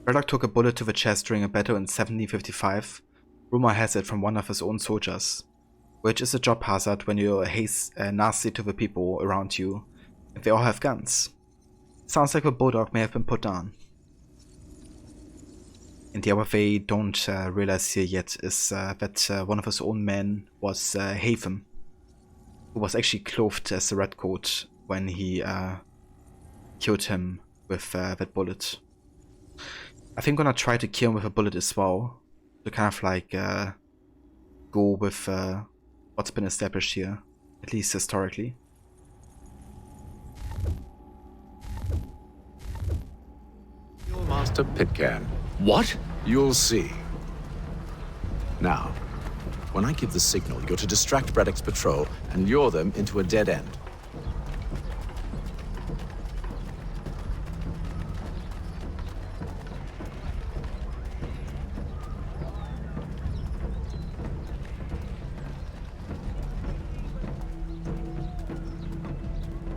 Braddock took a bullet to the chest during a battle in 1755, rumor has it from one of his own soldiers, which is a job hazard when you're nasty to the people around you, and they all have guns. Sounds like the bulldog may have been put down. And the other they don't realize here yet is that one of his own men was Hatham, who was actually clothed as a redcoat when he killed him with that bullet. I think I'm gonna try to kill him with a bullet as well, to kind of like go with what's been established here, at least historically. Master Pitcairn. What? You'll see. Now, when I give the signal, you're to distract Braddock's patrol and lure them into a dead end.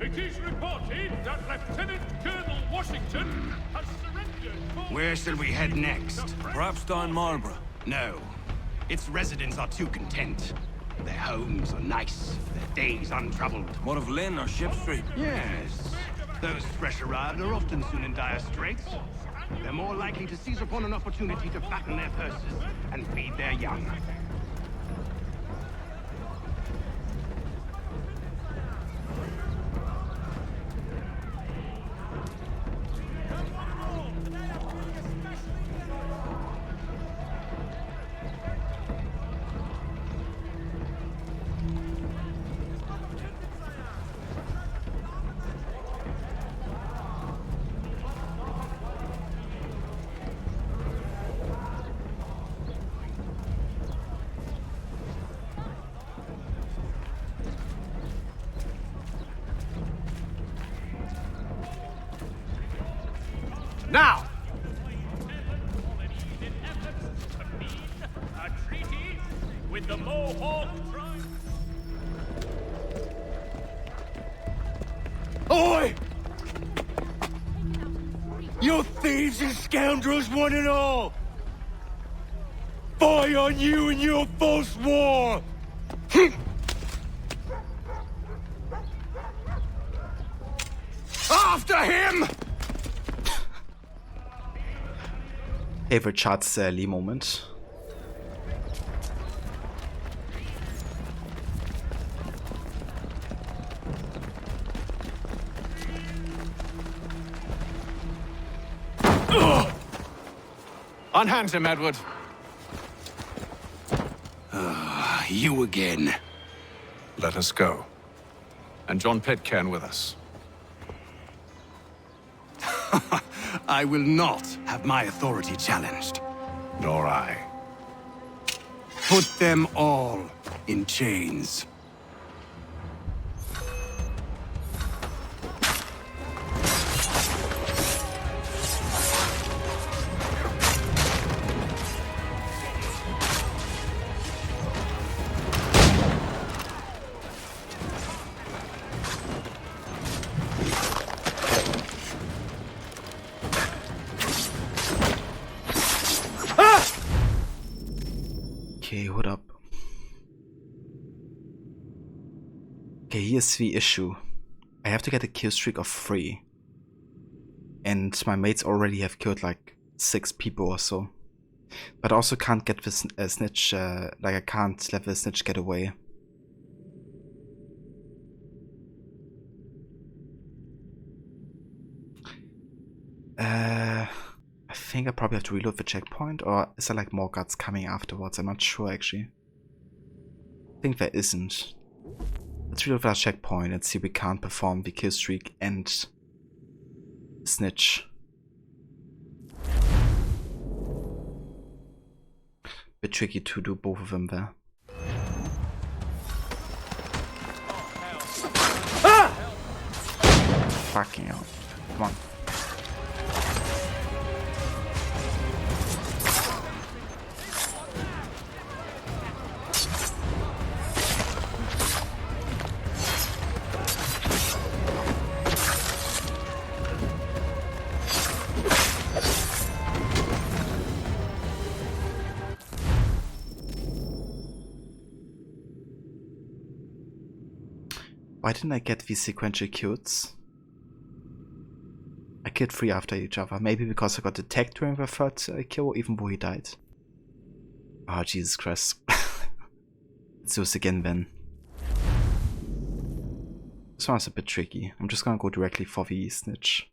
It is reported that Lieutenant Colonel Washington has surrendered. Where shall we head next? Perhaps down Marlborough. No. Its residents are too content. Their homes are nice, their days untroubled. What of Lynn or Ship Street? Yes. Those fresh arrived are often soon in dire straits. They're more likely to seize upon an opportunity to fatten their purses and feed their young. Now! A treaty with the Mohawk tribe. Oi! You thieves and scoundrels, one and all! Fie on you and your false war! After him! Favorite Charts Lee moment. Unhand him, Edward. You again. Let us go. And John Pitcairn with us. I will not have my authority challenged. Nor I. Put them all in chains. Okay, hold up. Okay, here's the issue. I have to get a kill streak of 3. And my mates already have killed like 6 people or so. But I also can't get this snitch, like I can't let the snitch get away. I think I probably have to reload the checkpoint, or is there like more guards coming afterwards? I'm not sure actually. I think there isn't. Let's reload that checkpoint and see if we can't perform the kill streak and snitch. Bit tricky to do both of them there. Fucking hell. Come on. Why didn't I get these sequential kills? I killed 3 after each other. Maybe because I got attacked during the 3rd kill, even though he died. Oh, Jesus Christ. Let's do this again then. This one's a bit tricky. I'm just gonna go directly for the snitch.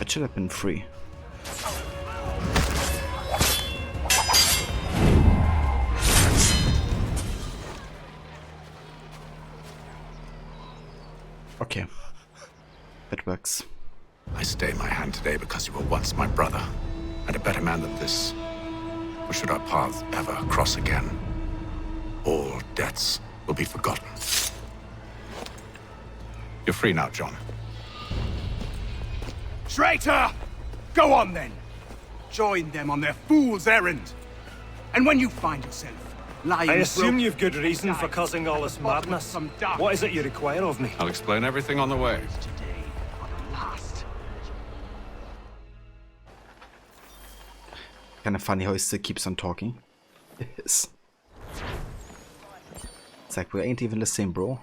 Should have been free. Okay, that works. I stay my hand today because you were once my brother, and a better man than this. Or should our paths ever cross again, all debts will be forgotten. You're free now, John. Traitor! Go on then! Join them on their fool's errand! And when you find yourself lying... I assume you've good reason for causing all this madness. What is it you require of me? I'll explain everything on the way. Kinda funny how he still keeps on talking. Yes. It's like we ain't even the same, bro.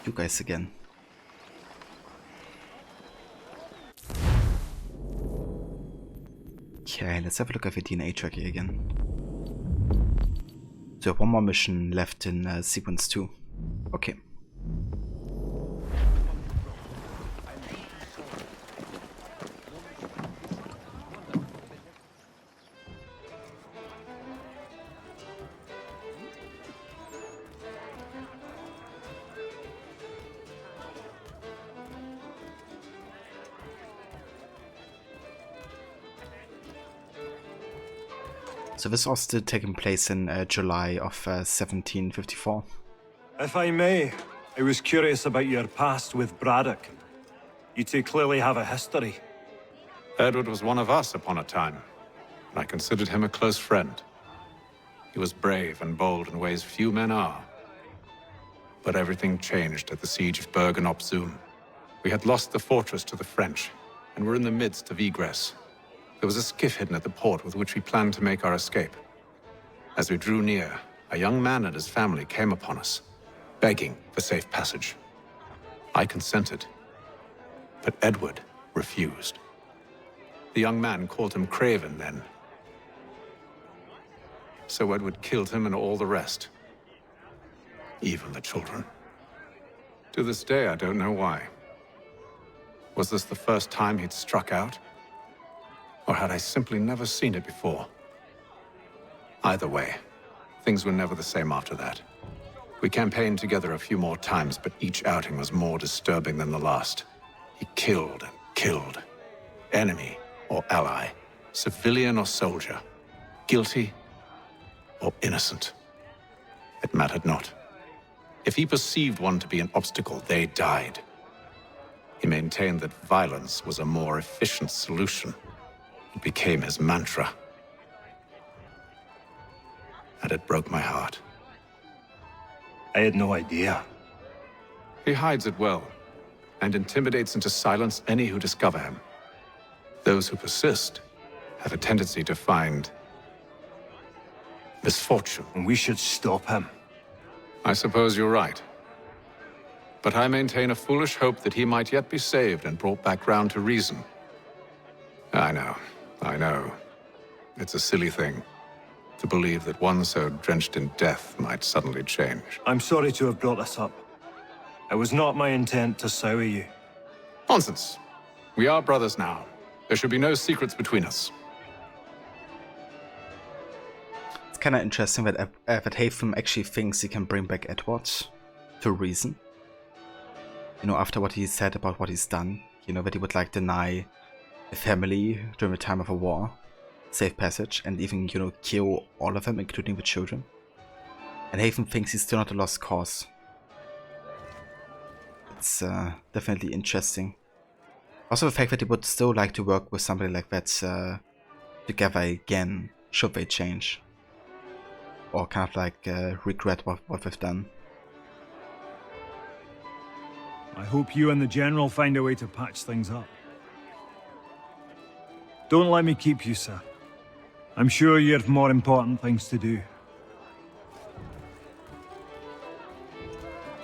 You guys again. Okay, let's have a look at the DNA tracker again. So one more mission left in sequence 2. Okay. So this was still taking place in July of 1754. If I may, I was curious about your past with Braddock. You two clearly have a history. Edward was one of us upon a time, and I considered him a close friend. He was brave and bold in ways few men are. But everything changed at the siege of Bergen op Zoom. We had lost the fortress to the French, and were in the midst of egress. There was a skiff hidden at the port with which we planned to make our escape. As we drew near, a young man and his family came upon us, begging for safe passage. I consented, but Edward refused. The young man called him Craven then. So Edward killed him and all the rest. Even the children. To this day, I don't know why. Was this the first time he'd struck out? Or had I simply never seen it before? Either way, things were never the same after that. We campaigned together a few more times, but each outing was more disturbing than the last. He killed and killed. Enemy or ally, civilian or soldier, guilty or innocent. It mattered not. If he perceived one to be an obstacle, they died. He maintained that violence was a more efficient solution. It became his mantra. And it broke my heart. I had no idea. He hides it well, and intimidates into silence any who discover him. Those who persist have a tendency to find misfortune. And we should stop him. I suppose you're right. But I maintain a foolish hope that he might yet be saved and brought back round to reason. I know. It's a silly thing to believe that one so drenched in death might suddenly change. I'm sorry to have brought this up. It was not my intent to sour you. Nonsense. We are brothers now. There should be no secrets between us. It's kind of interesting that Hatham actually thinks he can bring back Edward to reason. You know, after what he said about what he's done, you know, that he would like deny a family during the time of a war safe passage and even, you know, kill all of them, including the children. And Hatham thinks he's still not a lost cause. It's definitely interesting. Also the fact that he would still like to work with somebody like that together again, should they change. Or kind of like regret what they've done. I hope you and the General find a way to patch things up. Don't let me keep you, sir. I'm sure you have more important things to do.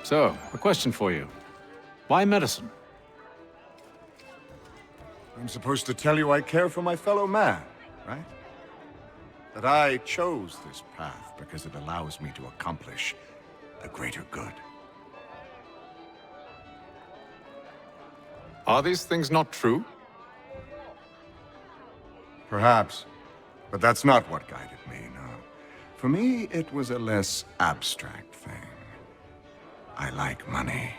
So, a question for you. Why medicine? I'm supposed to tell you I care for my fellow man, right? That I chose this path because it allows me to accomplish a greater good. Are these things not true? Perhaps. But that's not what guided me, no. For me, it was a less abstract thing. I like money.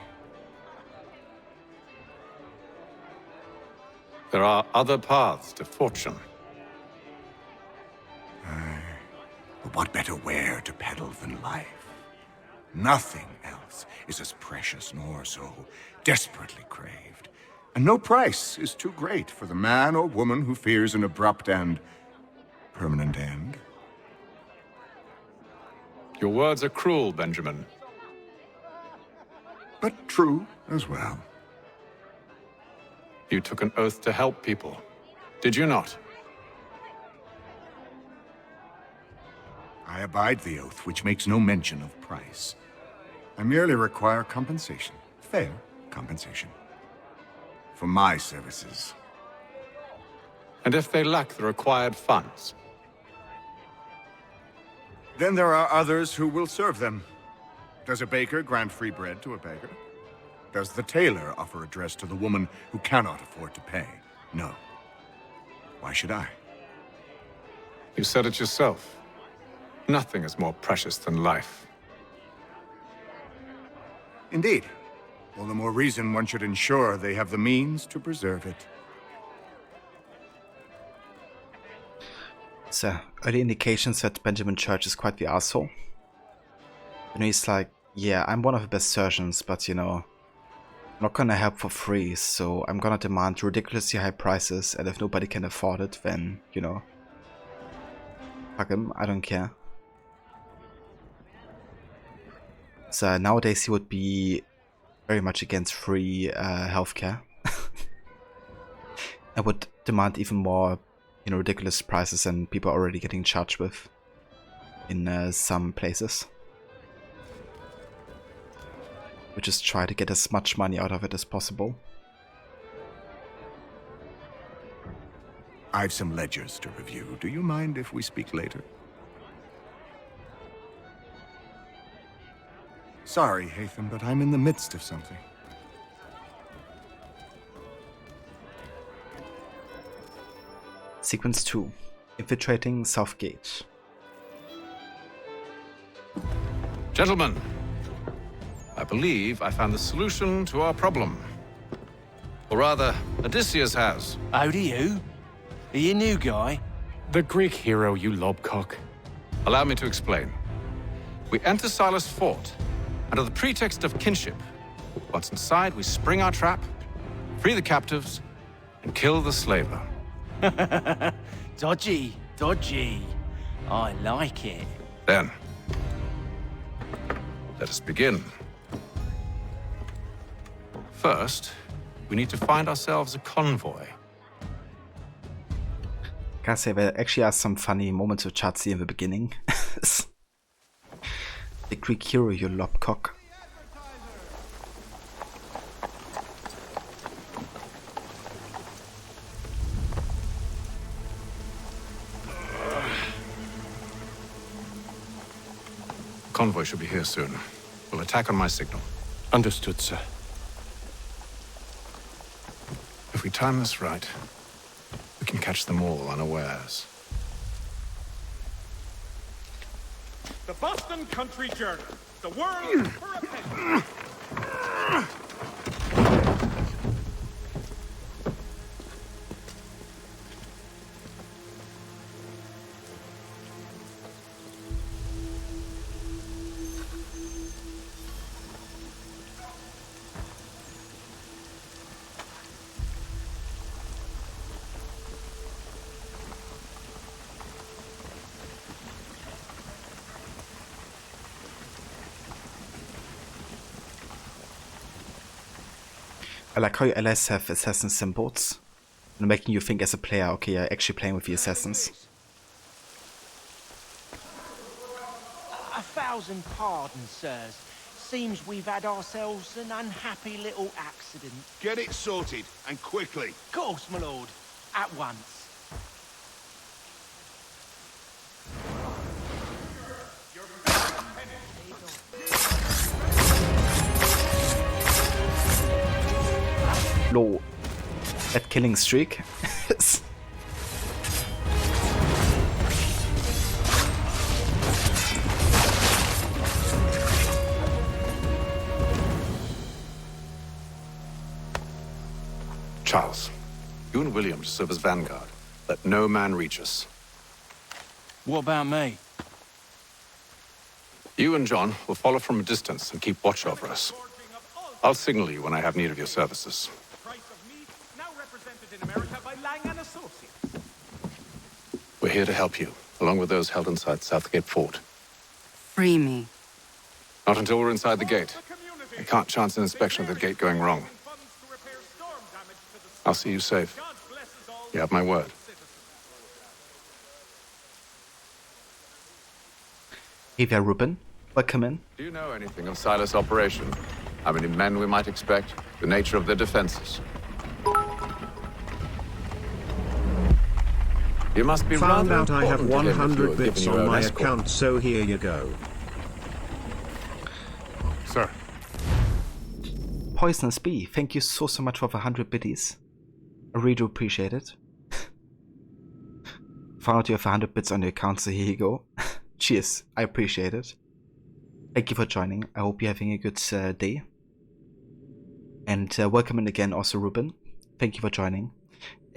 There are other paths to fortune. But what better ware to peddle than life? Nothing else is as precious nor so desperately craved. And no price is too great for the man or woman who fears an abrupt and permanent end. Your words are cruel, Benjamin. But true as well. You took an oath to help people, did you not? I abide the oath, which makes no mention of price. I merely require compensation. Fair compensation. For my services. And if they lack the required funds? Then there are others who will serve them. Does a baker grant free bread to a beggar? Does the tailor offer a dress to the woman who cannot afford to pay? No. Why should I? You said it yourself. Nothing is more precious than life. Indeed. All the more reason one should ensure they have the means to preserve it. So, early indications that Benjamin Church is quite the arsehole. You know, he's like, yeah, I'm one of the best surgeons, but you know, I'm not gonna help for free, so I'm gonna demand ridiculously high prices, and if nobody can afford it, then, you know, fuck him, I don't care. So nowadays he would be very much against free healthcare. I would demand even more, you know, ridiculous prices than people are already getting charged with in some places. We just try to get as much money out of it as possible. I've some ledgers to review. Do you mind if we speak later? Sorry, Hatham, but I'm in the midst of something. Sequence 2. Infiltrating South Gate. Gentlemen, I believe I found the solution to our problem. Or rather, Odysseus has. How do you? Are you a new guy? The Greek hero, you lobcock. Allow me to explain. We enter Silas' fort, under the pretext of kinship. Once inside, we spring our trap, free the captives, and kill the slaver. Dodgy, dodgy. I like it. Then, let us begin. First, we need to find ourselves a convoy. Gotta say, there actually are some funny moments of Chatsy in the beginning. The Greek hero, you lobcock. Convoy should be here soon. We'll attack on my signal. Understood, sir. If we time this right, we can catch them all unawares. The Boston Country Journal. The world for a penny. I like how your allies have assassin symbols, and making you think as a player, okay, you're actually playing with the assassins. 1,000 pardons, sirs. Seems we've had ourselves an unhappy little accident. Get it sorted, and quickly. Of course, my lord. At once. Low. That killing streak. Charles, you and William serve as vanguard. Let no man reach us. What about me? You and John will follow from a distance and keep watch over us. I'll signal you when I have need of your services. We're here to help you, along with those held inside Southgate Fort. Free me. Not until we're inside the gate. I can't chance an inspection of the gate going wrong. I'll see you safe. You have my word. Hey there, Ruben. Welcome in. Do you know anything of Silas' operation? How many men we might expect? The nature of their defenses? You must be Found rather out I have important to him if you 100 were bits given your on own my escort. account, so here you go. Sir. Poisonous Bee, thank you so much for the 100 biddies. I really do appreciate it. Found out you have 100 bits on your account, so here you go. Cheers, I appreciate it. Thank you for joining. I hope you're having a good day. And welcome in again also, Ruben. Thank you for joining.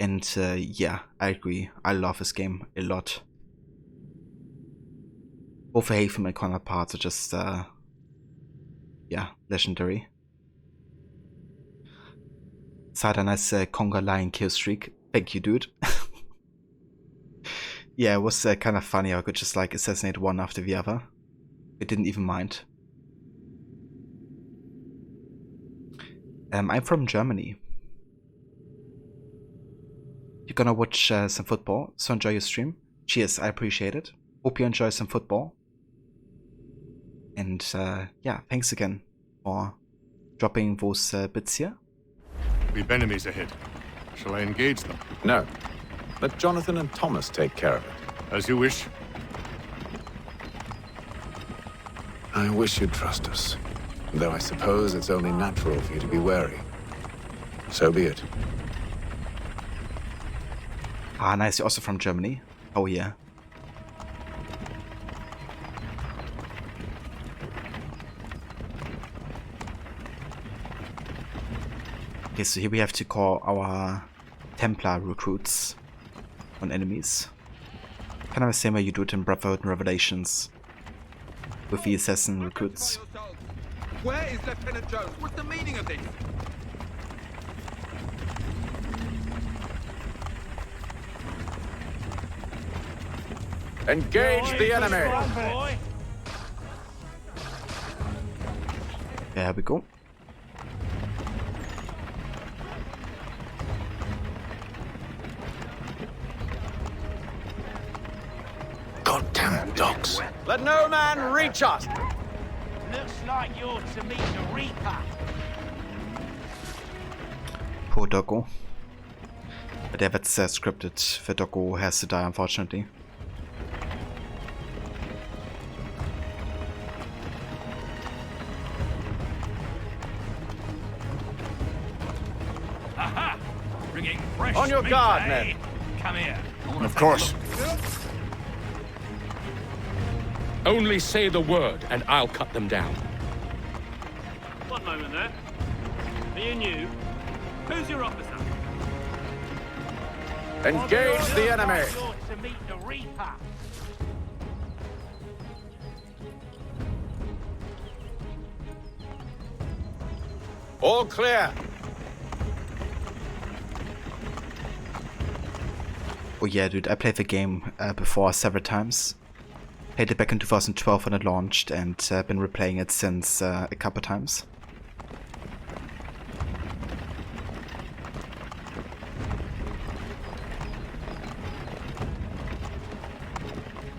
And yeah, I agree. I love this game a lot. Both Haven and Connor parts are just, yeah, legendary. Sada, nice Conga Lion kill streak. Thank you, dude. Yeah, it was kind of funny. I could just like assassinate one after the other. I didn't even mind. I'm from Germany. You're gonna watch some football, so enjoy your stream. Cheers, I appreciate it. Hope you enjoy some football. And yeah, thanks again for dropping those bits here. We've enemies ahead. Shall I engage them? No. Let Jonathan and Thomas take care of it. As you wish. I wish you'd trust us. Though I suppose it's only natural for you to be wary. So be it. Ah, nice. You're also from Germany. Oh, yeah. Okay, so here we have to call our Templar recruits on enemies. Kind of the same way you do it in Brotherhood and Revelations with the assassin recruits. Where is Lieutenant Jones? What's the meaning of this? Engage the enemy! There we go. Goddamn dogs. Let no man reach us! Looks like you're to meet the Reaper. Poor Doggo. But yeah, that's scripted. The Doggo has to die, unfortunately. Aha! Bringing fresh On your meat, guard, eh? men. Come here. Of course. Only say the word, and I'll cut them down. One moment there. Are you new? Who's your officer? Engage the enemy! You're to meet the Reaper. All clear! Oh yeah, dude, I played the game before several times. Played it back in 2012 when it launched, and been replaying it since a couple times.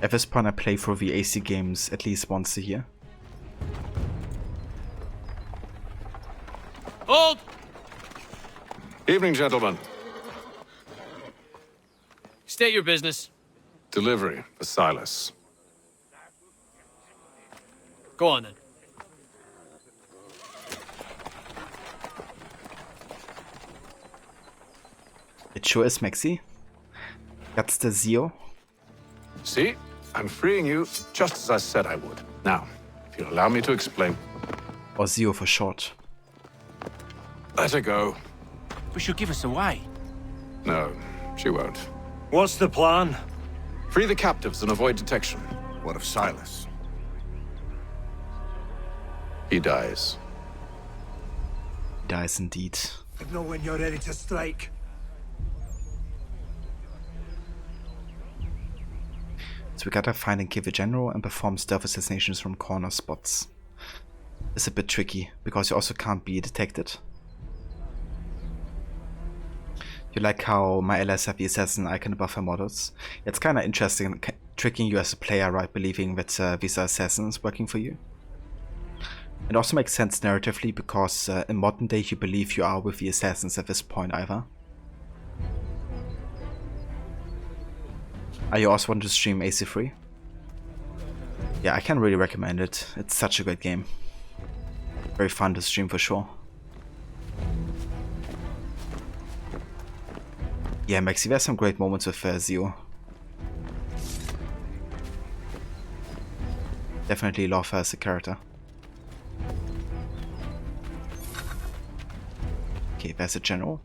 At this point I play through the AC games at least once a year. Hold! Evening, gentlemen. State your business. Delivery for Silas. Go on then. It sure is, Maxi. That's the Zio. See? I'm freeing you just as I said I would. Now, if you'll allow me to explain. Or Zio for short. Let her go. But she'll give us away. No, she won't. What's the plan? Free the captives and avoid detection. What of Silas? He dies. Dies indeed. I know when you're ready to strike. So we gotta find and kill the general and perform stealth assassinations from corner spots. It's a bit tricky, because you also can't be detected. You like how my allies have the assassin icon above their models? It's kinda interesting, tricking you as a player, right, believing that these are assassins working for you. It also makes sense narratively, because in modern day you believe you are with the assassins at this point either. Are you also want to stream AC3? Yeah, I can really recommend it. It's such a great game. Very fun to stream for sure. Yeah, Maxi, there's some great moments with Zio. Definitely love her as a character. Okay, there's a general.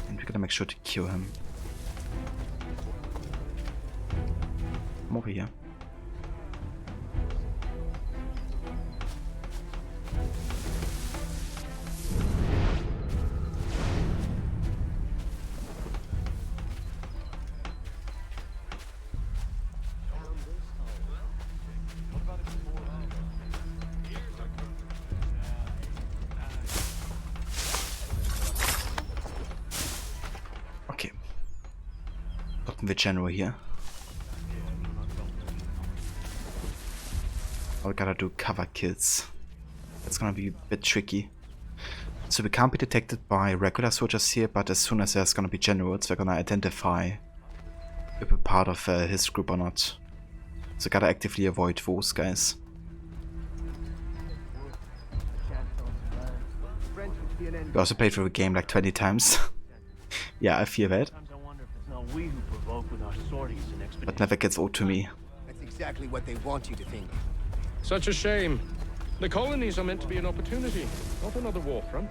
And we're gonna make sure to kill him. come over here. Okay. Talking with General here. We gotta do cover kills. That's gonna be a bit tricky. So we can't be detected by regular soldiers here, but as soon as there's gonna be generals, we're gonna identify if we're part of his group or not. So gotta actively avoid those guys. We also played through the game like 20 times. Yeah, I fear that. But never gets old to me. That's exactly what they want you to think. Such a shame. The colonies are meant to be an opportunity, not another war front.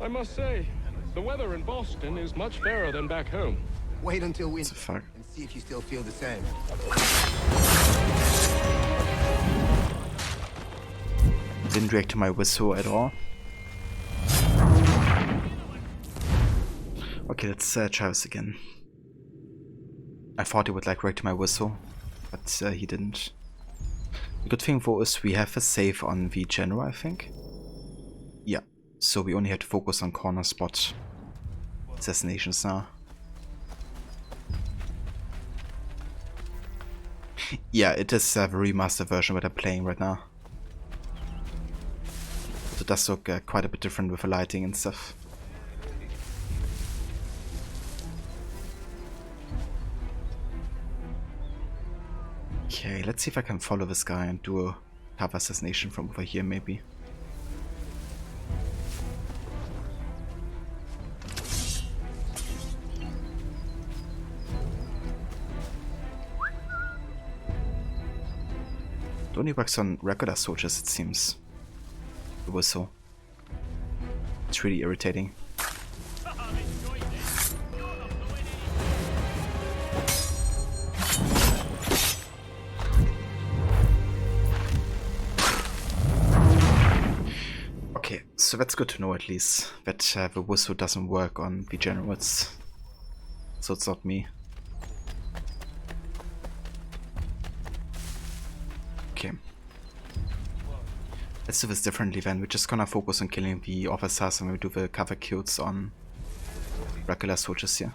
I must say, the weather in Boston is much fairer than back home. Wait until winter and see if you still feel the same. Didn't react to my whistle at all. Okay, let's try this again. I thought he would like react to my whistle, but he didn't. The good thing for us, we have a save on the general, I think. Yeah, so we only have to focus on corner spot assassinations now. Yeah, it is the remastered version that I'm playing right now. So it does look quite a bit different with the lighting and stuff. Okay, let's see if I can follow this guy and do a cover assassination from over here maybe. It only works on regular soldiers, it seems. The whistle. It's really irritating. Okay, so that's good to know at least, that the whistle doesn't work on the generals. So it's not me. Okay. Let's do this differently then. We're just gonna focus on killing the officers and we'll do the cover kills on regular soldiers here.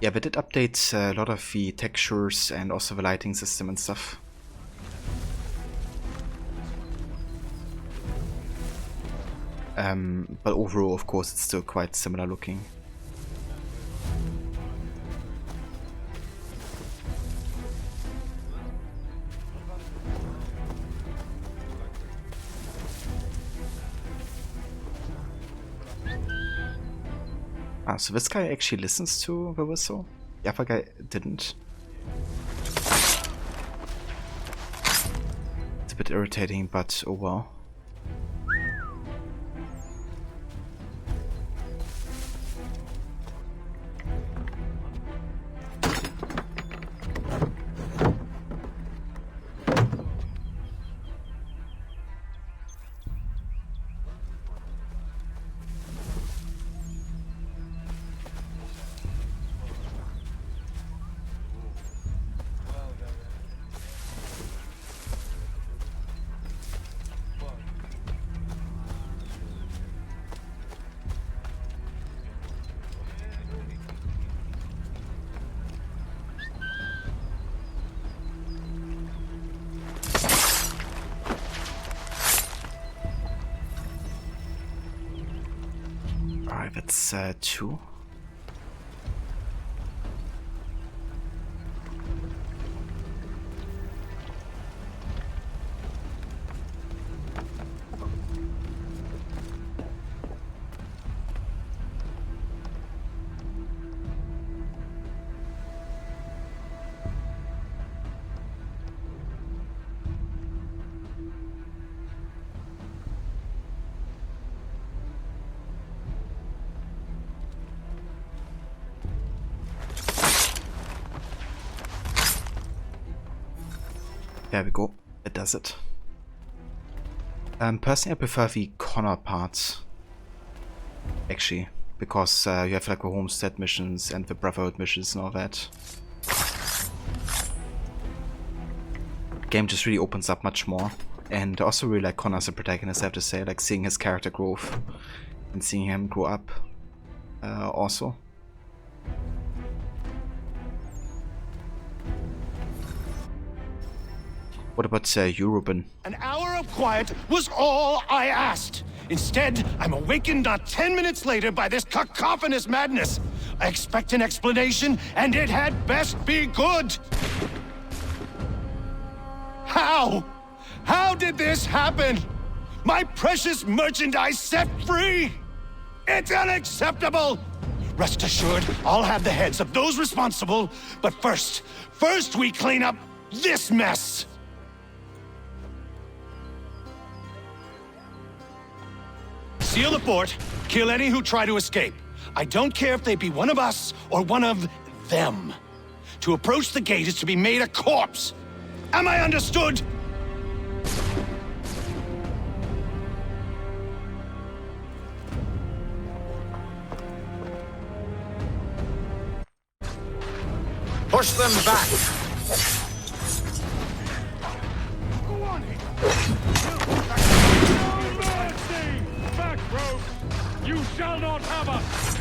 Yeah, they did update a lot of the textures and also the lighting system and stuff. But overall, of course, it's still quite similar looking. Ah, so this guy actually listens to the whistle? The other guy didn't. It's a bit irritating, but oh well. Alright, that's 2. There we go. It does it. Personally, I prefer the Connor part. Actually, because you have like the homestead missions and the Brotherhood missions and all that. The game just really opens up much more. And I also really like Connor as a protagonist, I have to say. Like seeing his character growth and seeing him grow up also. What about you, Ruben? An hour of quiet was all I asked. Instead, I'm awakened not 10 minutes later by this cacophonous madness. I expect an explanation, and it had best be good. How? How did this happen? My precious merchandise set free? It's unacceptable! Rest assured, I'll have the heads of those responsible, but first we clean up this mess! Seal the fort, kill any who try to escape. I don't care if they be one of us or one of them. To approach the gate is to be made a corpse. Am I understood? Push them back! Go on! Back, rogue! You shall not have us!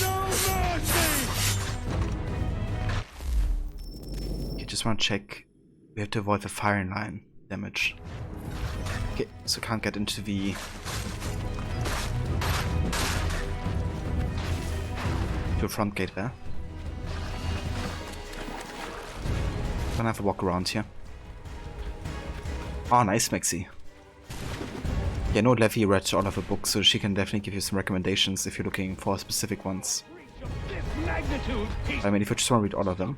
No mercy! You just want to check. We have to avoid the firing line damage. Okay, so can't get into the front gate there. Gonna have a walk around here. Oh, nice, Maxi. Yeah, no, Levy read all of her books, so she can definitely give you some recommendations if you're looking for specific ones. I mean, if you just want to read all of them,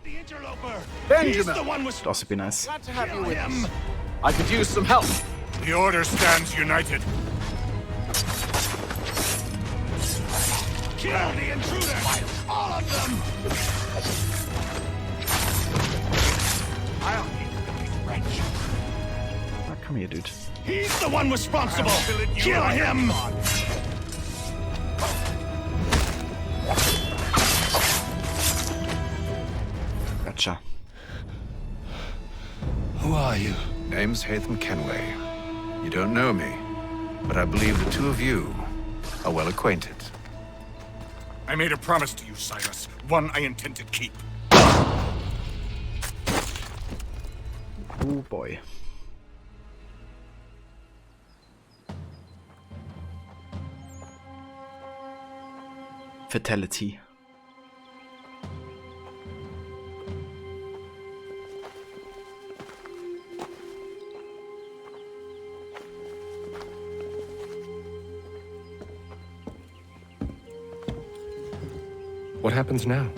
Benjamin! it'd also be nice. Glad to have you with us. I could use some help. The Order stands united. Kill the intruders! All of them! I'll need the wrench. Ah, come here, dude. He's the one responsible! Kill him! Gotcha. Who are you? Name's Hatham Kenway. You don't know me, but I believe the two of you are well acquainted. I made a promise to you, Cyrus. One I intend to keep. Oh boy. Fatality. What happens now?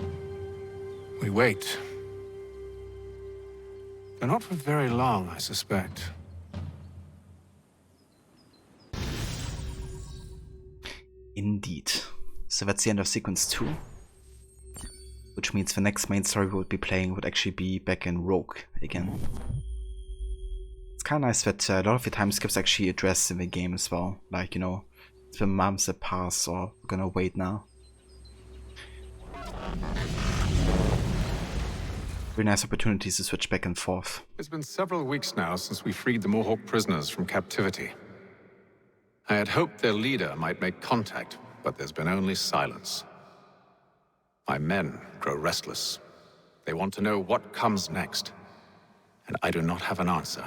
We wait. But not for very long, I suspect. Indeed. So that's the end of sequence 2. Which means the next main story we would be playing would actually be back in Rogue again. It's kind of nice that a lot of the time skips actually addressed in the game as well. Like, you know, it's been months that pass, or we're gonna wait now. Very nice opportunities to switch back and forth. It's been several weeks now since we freed the Mohawk prisoners from captivity. I had hoped their leader might make contact, but there's been only silence. My men grow restless. They want to know what comes next, and I do not have an answer.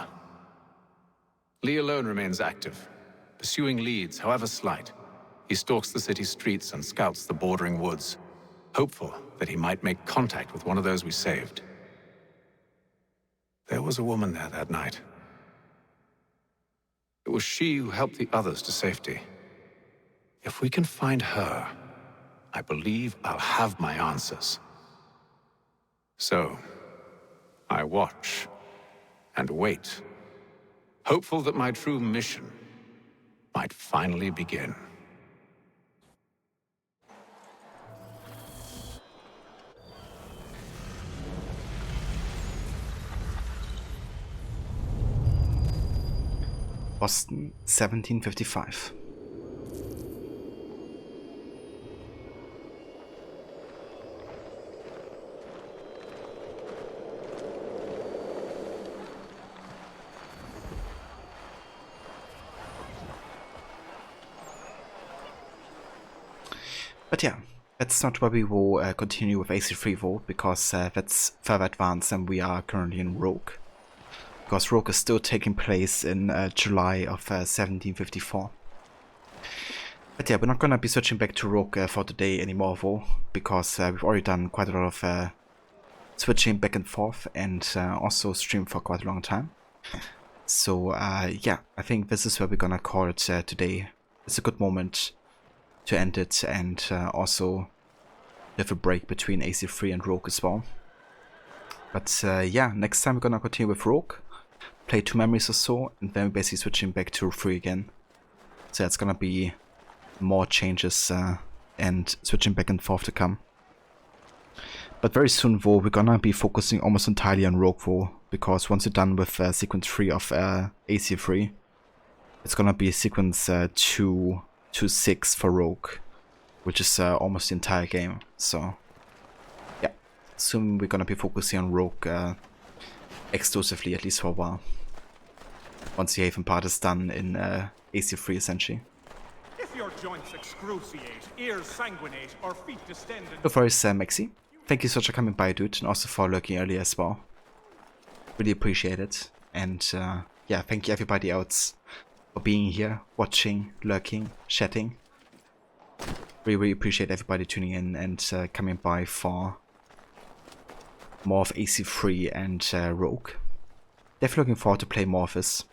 Lee alone remains active, pursuing leads, however slight. He stalks the city streets and scouts the bordering woods, hopeful that he might make contact with one of those we saved. There was a woman there that night. It was she who helped the others to safety. If we can find her, I believe I'll have my answers. So, I watch and wait, hopeful that my true mission might finally begin. Boston, 1755. But yeah, that's not where we will continue with AC3 though, because that's further advanced and we are currently in Rogue. Because Rogue is still taking place in July of 1754. But yeah, we're not gonna be switching back to Rogue for today anymore though, because we've already done quite a lot of switching back and forth and also streamed for quite a long time. So yeah, I think this is where we're gonna call it today. It's a good moment to end it and also have a break between AC3 and Rogue as well. But yeah, next time we're gonna continue with Rogue, play 2 memories or so, and then we're basically switching back to 3 again. So it's gonna be more changes and switching back and forth to come. But very soon though, we're gonna be focusing almost entirely on Rogue though, because once you're done with sequence 3 of AC3, it's gonna be sequence 2 to 6 for Rogue, which is almost the entire game. So yeah, soon we're gonna be focusing on Rogue exclusively, at least for a while, once the Haven part is done in AC3 essentially. If your joints excruciate, ears sanguinate, or feet distend and... So first, Maxi, thank you so much for coming by, dude, and also for lurking earlier as well. Really appreciate it. And yeah, thank you everybody else for being here, watching, lurking, chatting. Really appreciate everybody tuning in and coming by for more of AC3 and Rogue. Definitely looking forward to play more of this.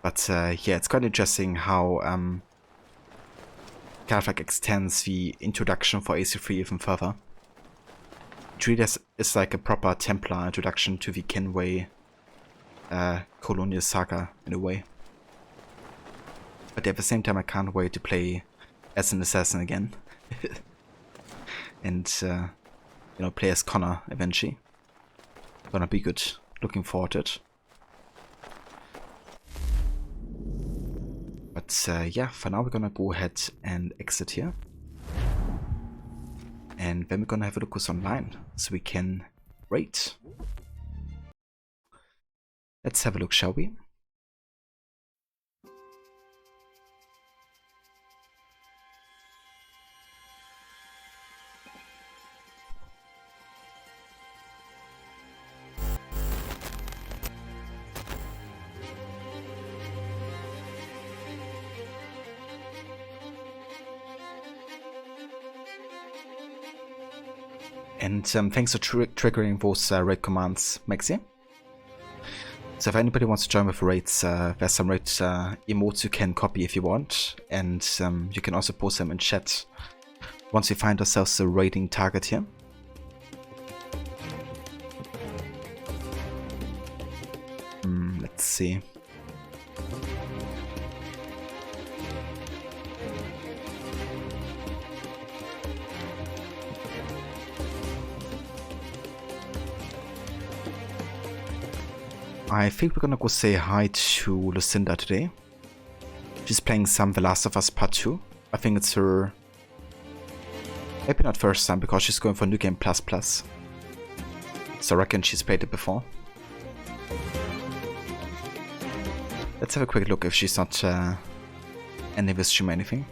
But yeah, it's quite interesting how kind of like extends the introduction for AC3 even further. It really is like a proper Templar introduction to the Kenway colonial saga in a way. But at the same time, I can't wait to play as an assassin again. And, you know, play as Connor eventually. Gonna be good. Looking forward to it. But, yeah, for now we're gonna go ahead and exit here. And then we're gonna have a look who's online, so we can rate. Let's have a look, shall we? And thanks for triggering those raid commands, Maxi. So if anybody wants to join with raids, there's some raid emotes you can copy if you want, and you can also post them in chat once we find ourselves a raiding target here. Let's see. I think we're gonna go say hi to Lucinda today. She's playing some The Last of Us Part 2. I think it's her... maybe not first time, because she's going for New Game Plus Plus. So I reckon she's played it before. Let's have a quick look if she's not ending this stream or anything.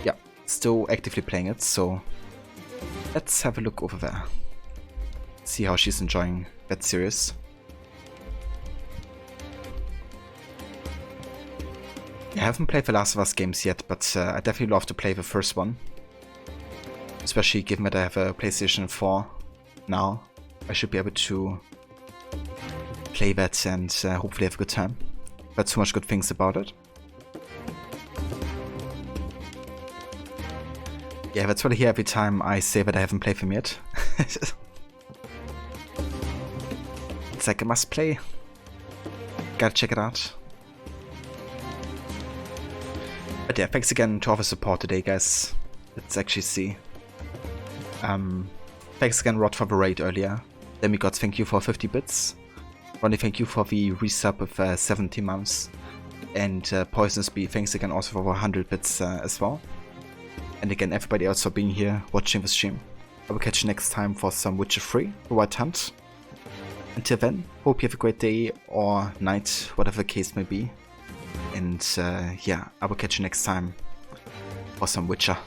Yeah, still actively playing it, so let's have a look over there. See how she's enjoying that series. I haven't played The Last of Us games yet, but I definitely love to play the first one. Especially given that I have a PlayStation 4 now. I should be able to play that and hopefully have a good time. But so much good things about it. Yeah, that's what I hear every time I say that I haven't played them yet. It's like a must play. Gotta check it out. But yeah, thanks again to all the support today, guys. Let's actually see. Thanks again, Rod, for the raid earlier. Demigods, thank you for 50 bits. Ronnie, thank you for the resub with 70 months. And Poisonous Bee, thanks again also for 100 bits as well. And again, everybody else for being here, watching the stream. I will catch you next time for some Witcher 3, The White Hunt. Until then, hope you have a great day or night, whatever the case may be. And yeah, I will catch you next time for some Witcher.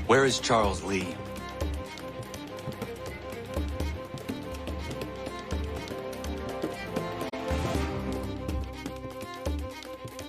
Where is Charles Lee?